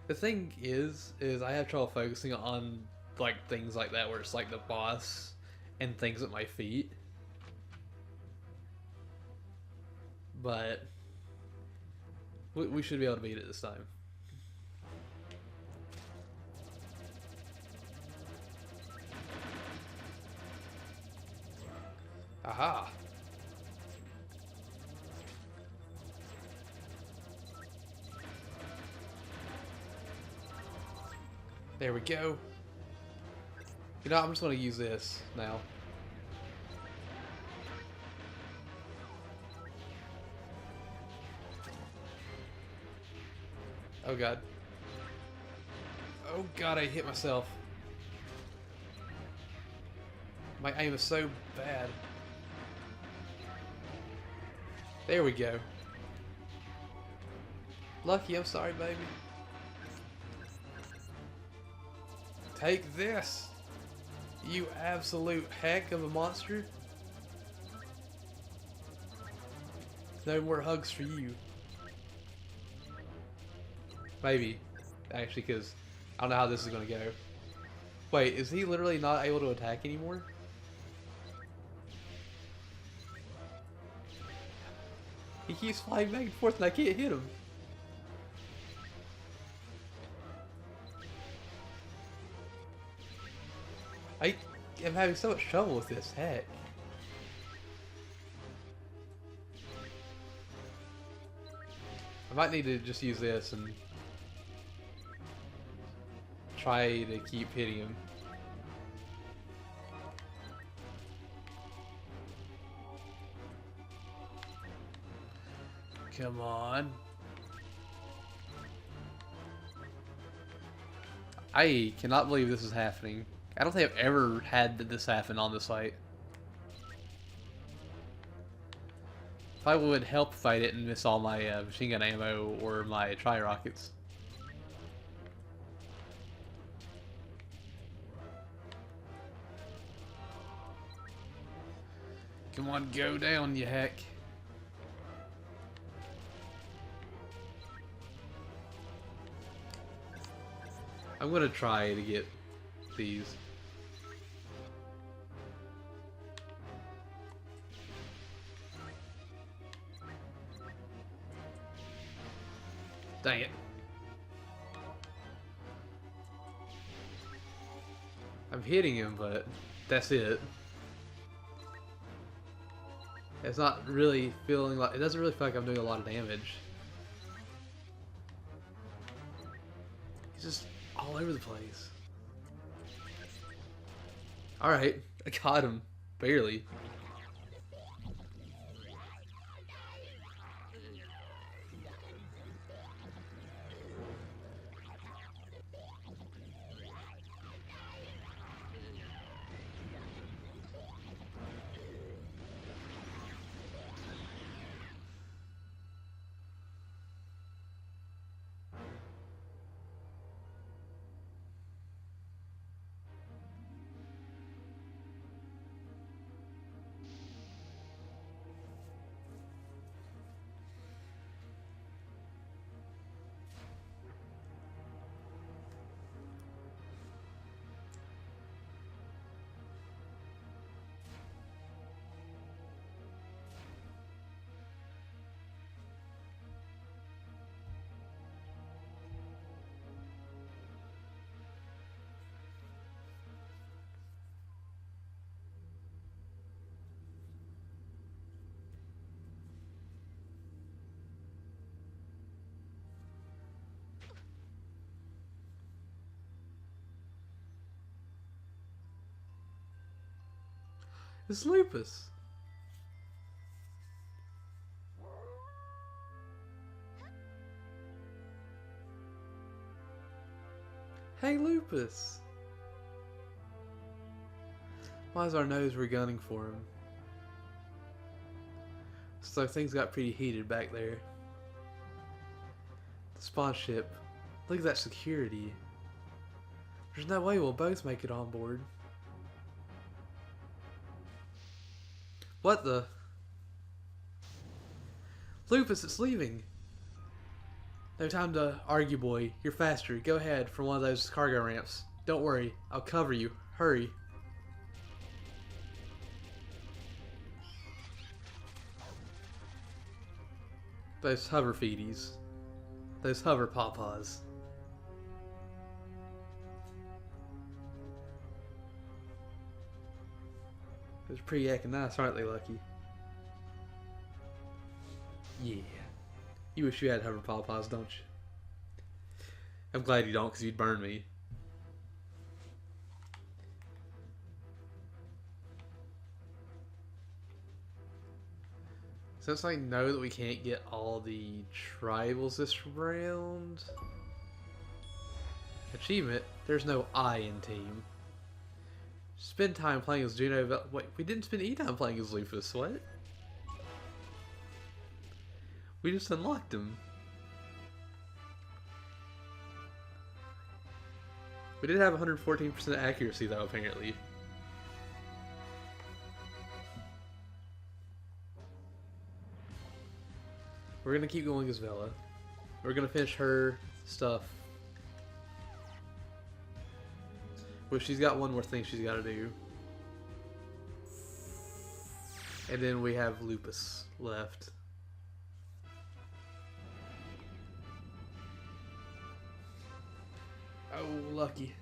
The thing is I have trouble focusing on like things like that where it's like the boss and things at my feet. But we should be able to beat it this time. Aha! There we go. You know, I'm just going to use this now. Oh god. Oh god, I hit myself. My aim is so bad. There we go. Lucky, I'm sorry, baby. Take this, you absolute heck of a monster. No more hugs for you. Maybe, actually, because I don't know how this is going to go. Wait, is he literally not able to attack anymore? He keeps flying back and forth and I can't hit him. I am having so much trouble with this, heck. I might need to just use this and try to keep hitting him. Come on. I cannot believe this is happening. I don't think I've ever had this happen on this fight. Probably would help if I didn't miss all my machine gun ammo or my tri-rockets. Come on, go down, you heck. I'm gonna try to get these. Dang it. I'm hitting him, but that's it. It's not really feeling like, it doesn't really feel like I'm doing a lot of damage. He's just all over the place. Alright, I got him. Barely. It's Lupus. Hey, Lupus. Why is our nose we're gunning for him? So things got pretty heated back there. The spawn ship. Look at that security. There's no way we'll both make it on board. What the? Lupus, it's leaving. No time to argue, boy. You're faster. Go ahead for one of those cargo ramps. Don't worry. I'll cover you. Hurry. Those hover feeties. Those hover pawpaws. It's pretty heckin' nice, aren't they, Lucky? Yeah. You wish you had hover pawpaws, don't you? I'm glad you don't, because you'd burn me. Since I know that we can't get all the tribals this round... Achievement, there's no I in team. Spend time playing as Juno. Wait, we didn't spend any time playing as Lupus. What? We just unlocked him. We did have 114% accuracy though, apparently. We're gonna keep going as Vela. We're gonna finish her stuff. Well, she's got one more thing she's got to do. And then we have Lupus left. Oh, lucky.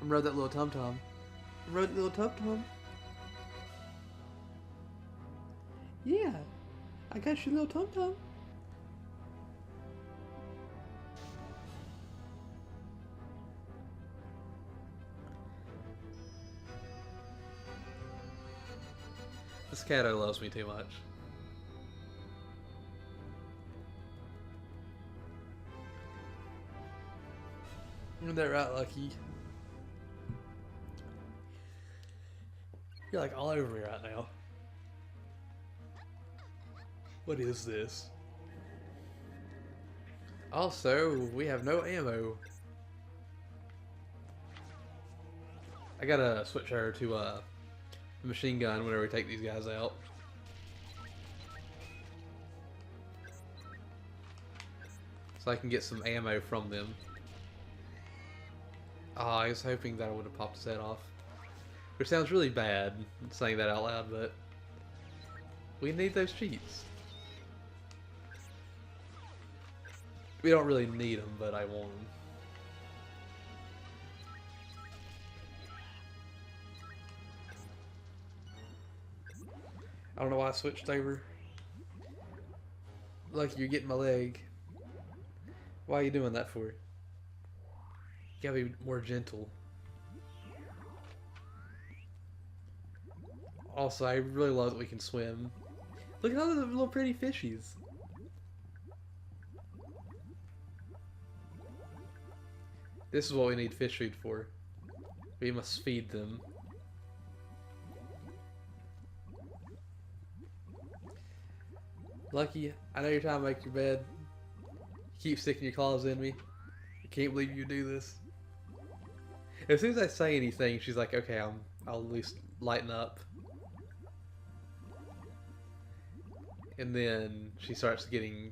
I rode that little tum-tum. I rode the little tum-tum. Yeah, I got your little tum-tum. This Cato loves me too much. Isn't that right, Lucky? You're like all over me right now. What is this? Also, we have no ammo. I gotta switch her to a machine gun whenever we take these guys out. So I can get some ammo from them. Ah, I was hoping that I would have popped his head off. Which sounds really bad, saying that out loud, but we need those cheats. We don't really need them, but I want them. I don't know why I switched over. Lucky you're getting my leg. Why are you doing that for? You gotta be more gentle. Also, I really love that we can swim. Look at all the little pretty fishies. This is what we need fish food for. We must feed them. Lucky, I know you're trying to make your bed. You keep sticking your claws in me. I can't believe you do this. As soon as I say anything, she's like, okay, I'll at least lighten up. And then she starts getting,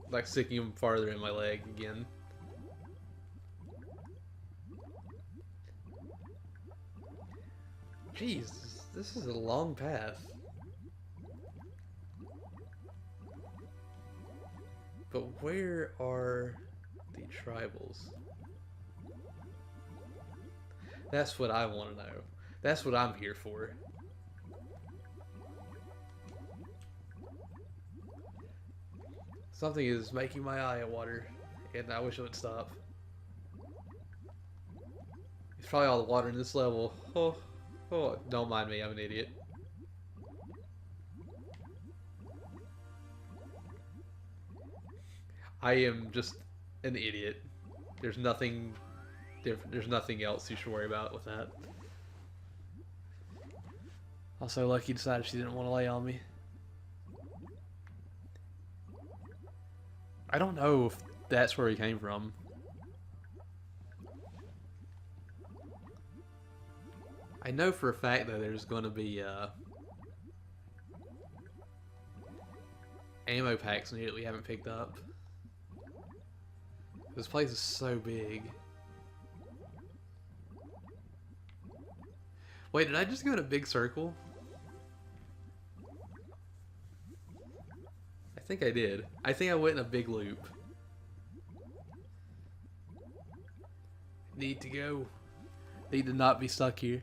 like, sticking them farther in my leg again. Jeez, this is a long path. But where are the tribals? That's what I want to know. That's what I'm here for. Something is making my eye water, and I wish it would stop. It's probably all the water in this level. Oh, don't mind me, I'm an idiot. I am just an idiot. There's nothing different. There's nothing else you should worry about with that. Also, Lucky decided she didn't want to lay on me. I don't know if that's where he came from. I know for a fact that there's going to be ammo packs in here that we haven't picked up. This place is so big. Wait, did I just go in a big circle? I think I did. I think I went in a big loop. Need to go. Need to not be stuck here.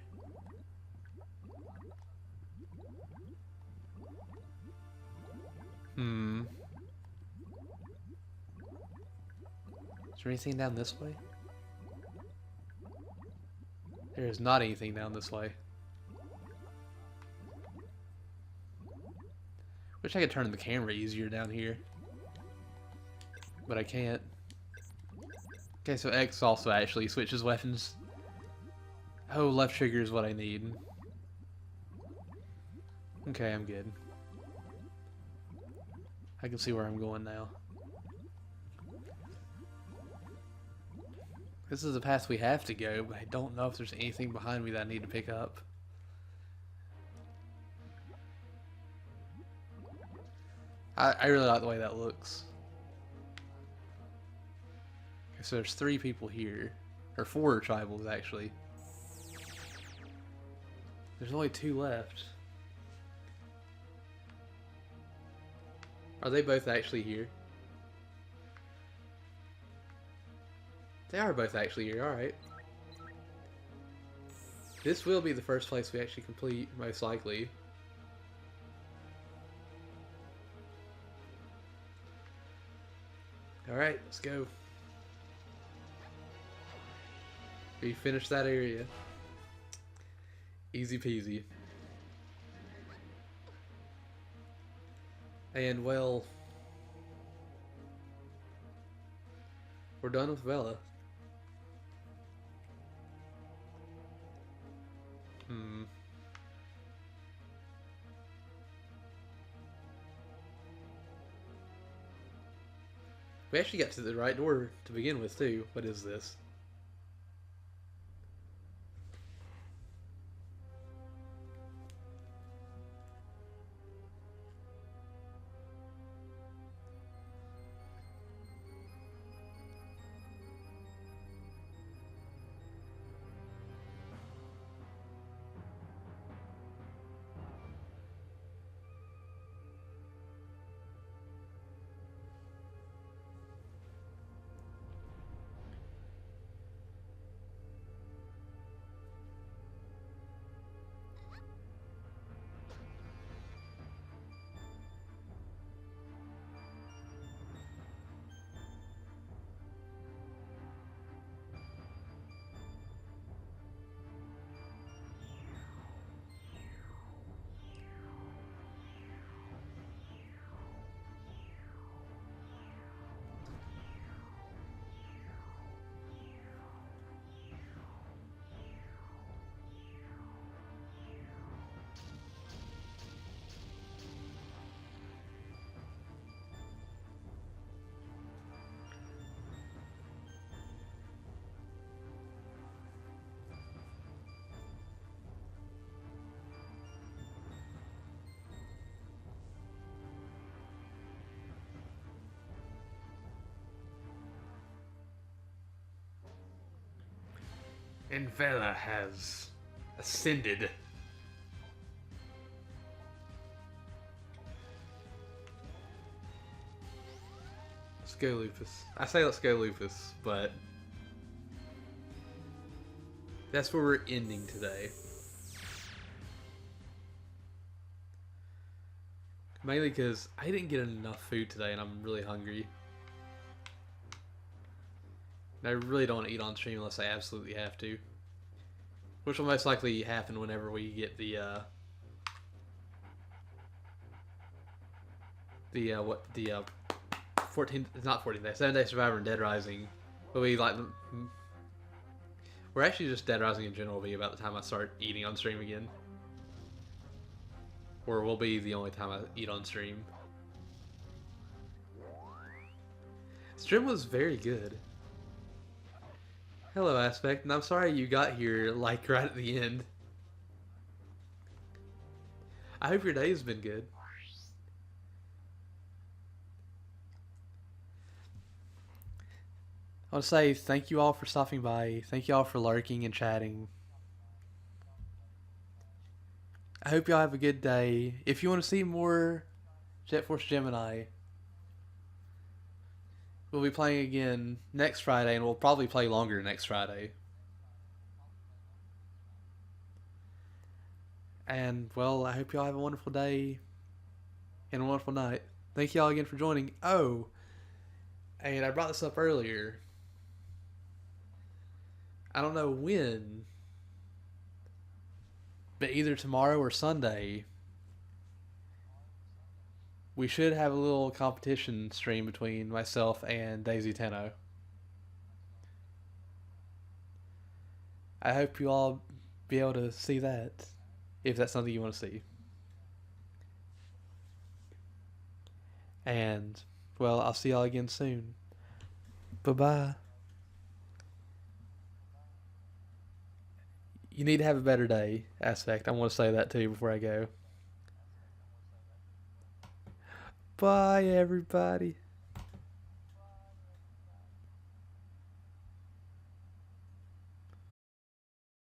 Hmm. Is there anything down this way? There is not anything down this way. Wish I could turn the camera easier down here. But I can't. Okay, so X also actually switches weapons. Oh, left trigger is what I need. Okay, I'm good. I can see where I'm going now. This is the path we have to go, but I don't know if there's anything behind me that I need to pick up. I really like the way that looks. Okay, so there's 3 people here. Or 4 tribals, actually. There's only 2 left. Are they both actually here? They are both actually here, alright. This will be the first place we actually complete, most likely. Alright, let's go. We finished that area. Easy peasy. And, well, we're done with Vela. We actually got to the right door to begin with, too. What is this? And Vela has ascended. Let's go, Lupus. I say let's go, Lupus, but that's where we're ending today. Mainly because I didn't get enough food today and I'm really hungry. And I really don't want to eat on stream unless I absolutely have to. Which will most likely happen whenever we get the 14, it's not 14 days, 7 Day Survivor and Dead Rising. But we're actually just Dead Rising in general will be about the time I start eating on stream again. Or will be the only time I eat on stream. Stream was very good. Hello, Aspect, and I'm sorry you got here, like, right at the end. I hope your day has been good. I want to say thank you all for stopping by. Thank you all for lurking and chatting. I hope y'all have a good day. If you want to see more Force Gemini, we'll be playing again next Friday, and we'll probably play longer next Friday. And, well, I hope y'all have a wonderful day and a wonderful night. Thank y'all again for joining. Oh, and I brought this up earlier. I don't know when, but either tomorrow or Sunday, we should have a little competition stream between myself and Daisy Tenno. I hope you all be able to see that, if that's something you want to see. And, well, I'll see y'all again soon. Bye bye. You need to have a better day, Aspect. I want to say that too before I go. Bye, everybody.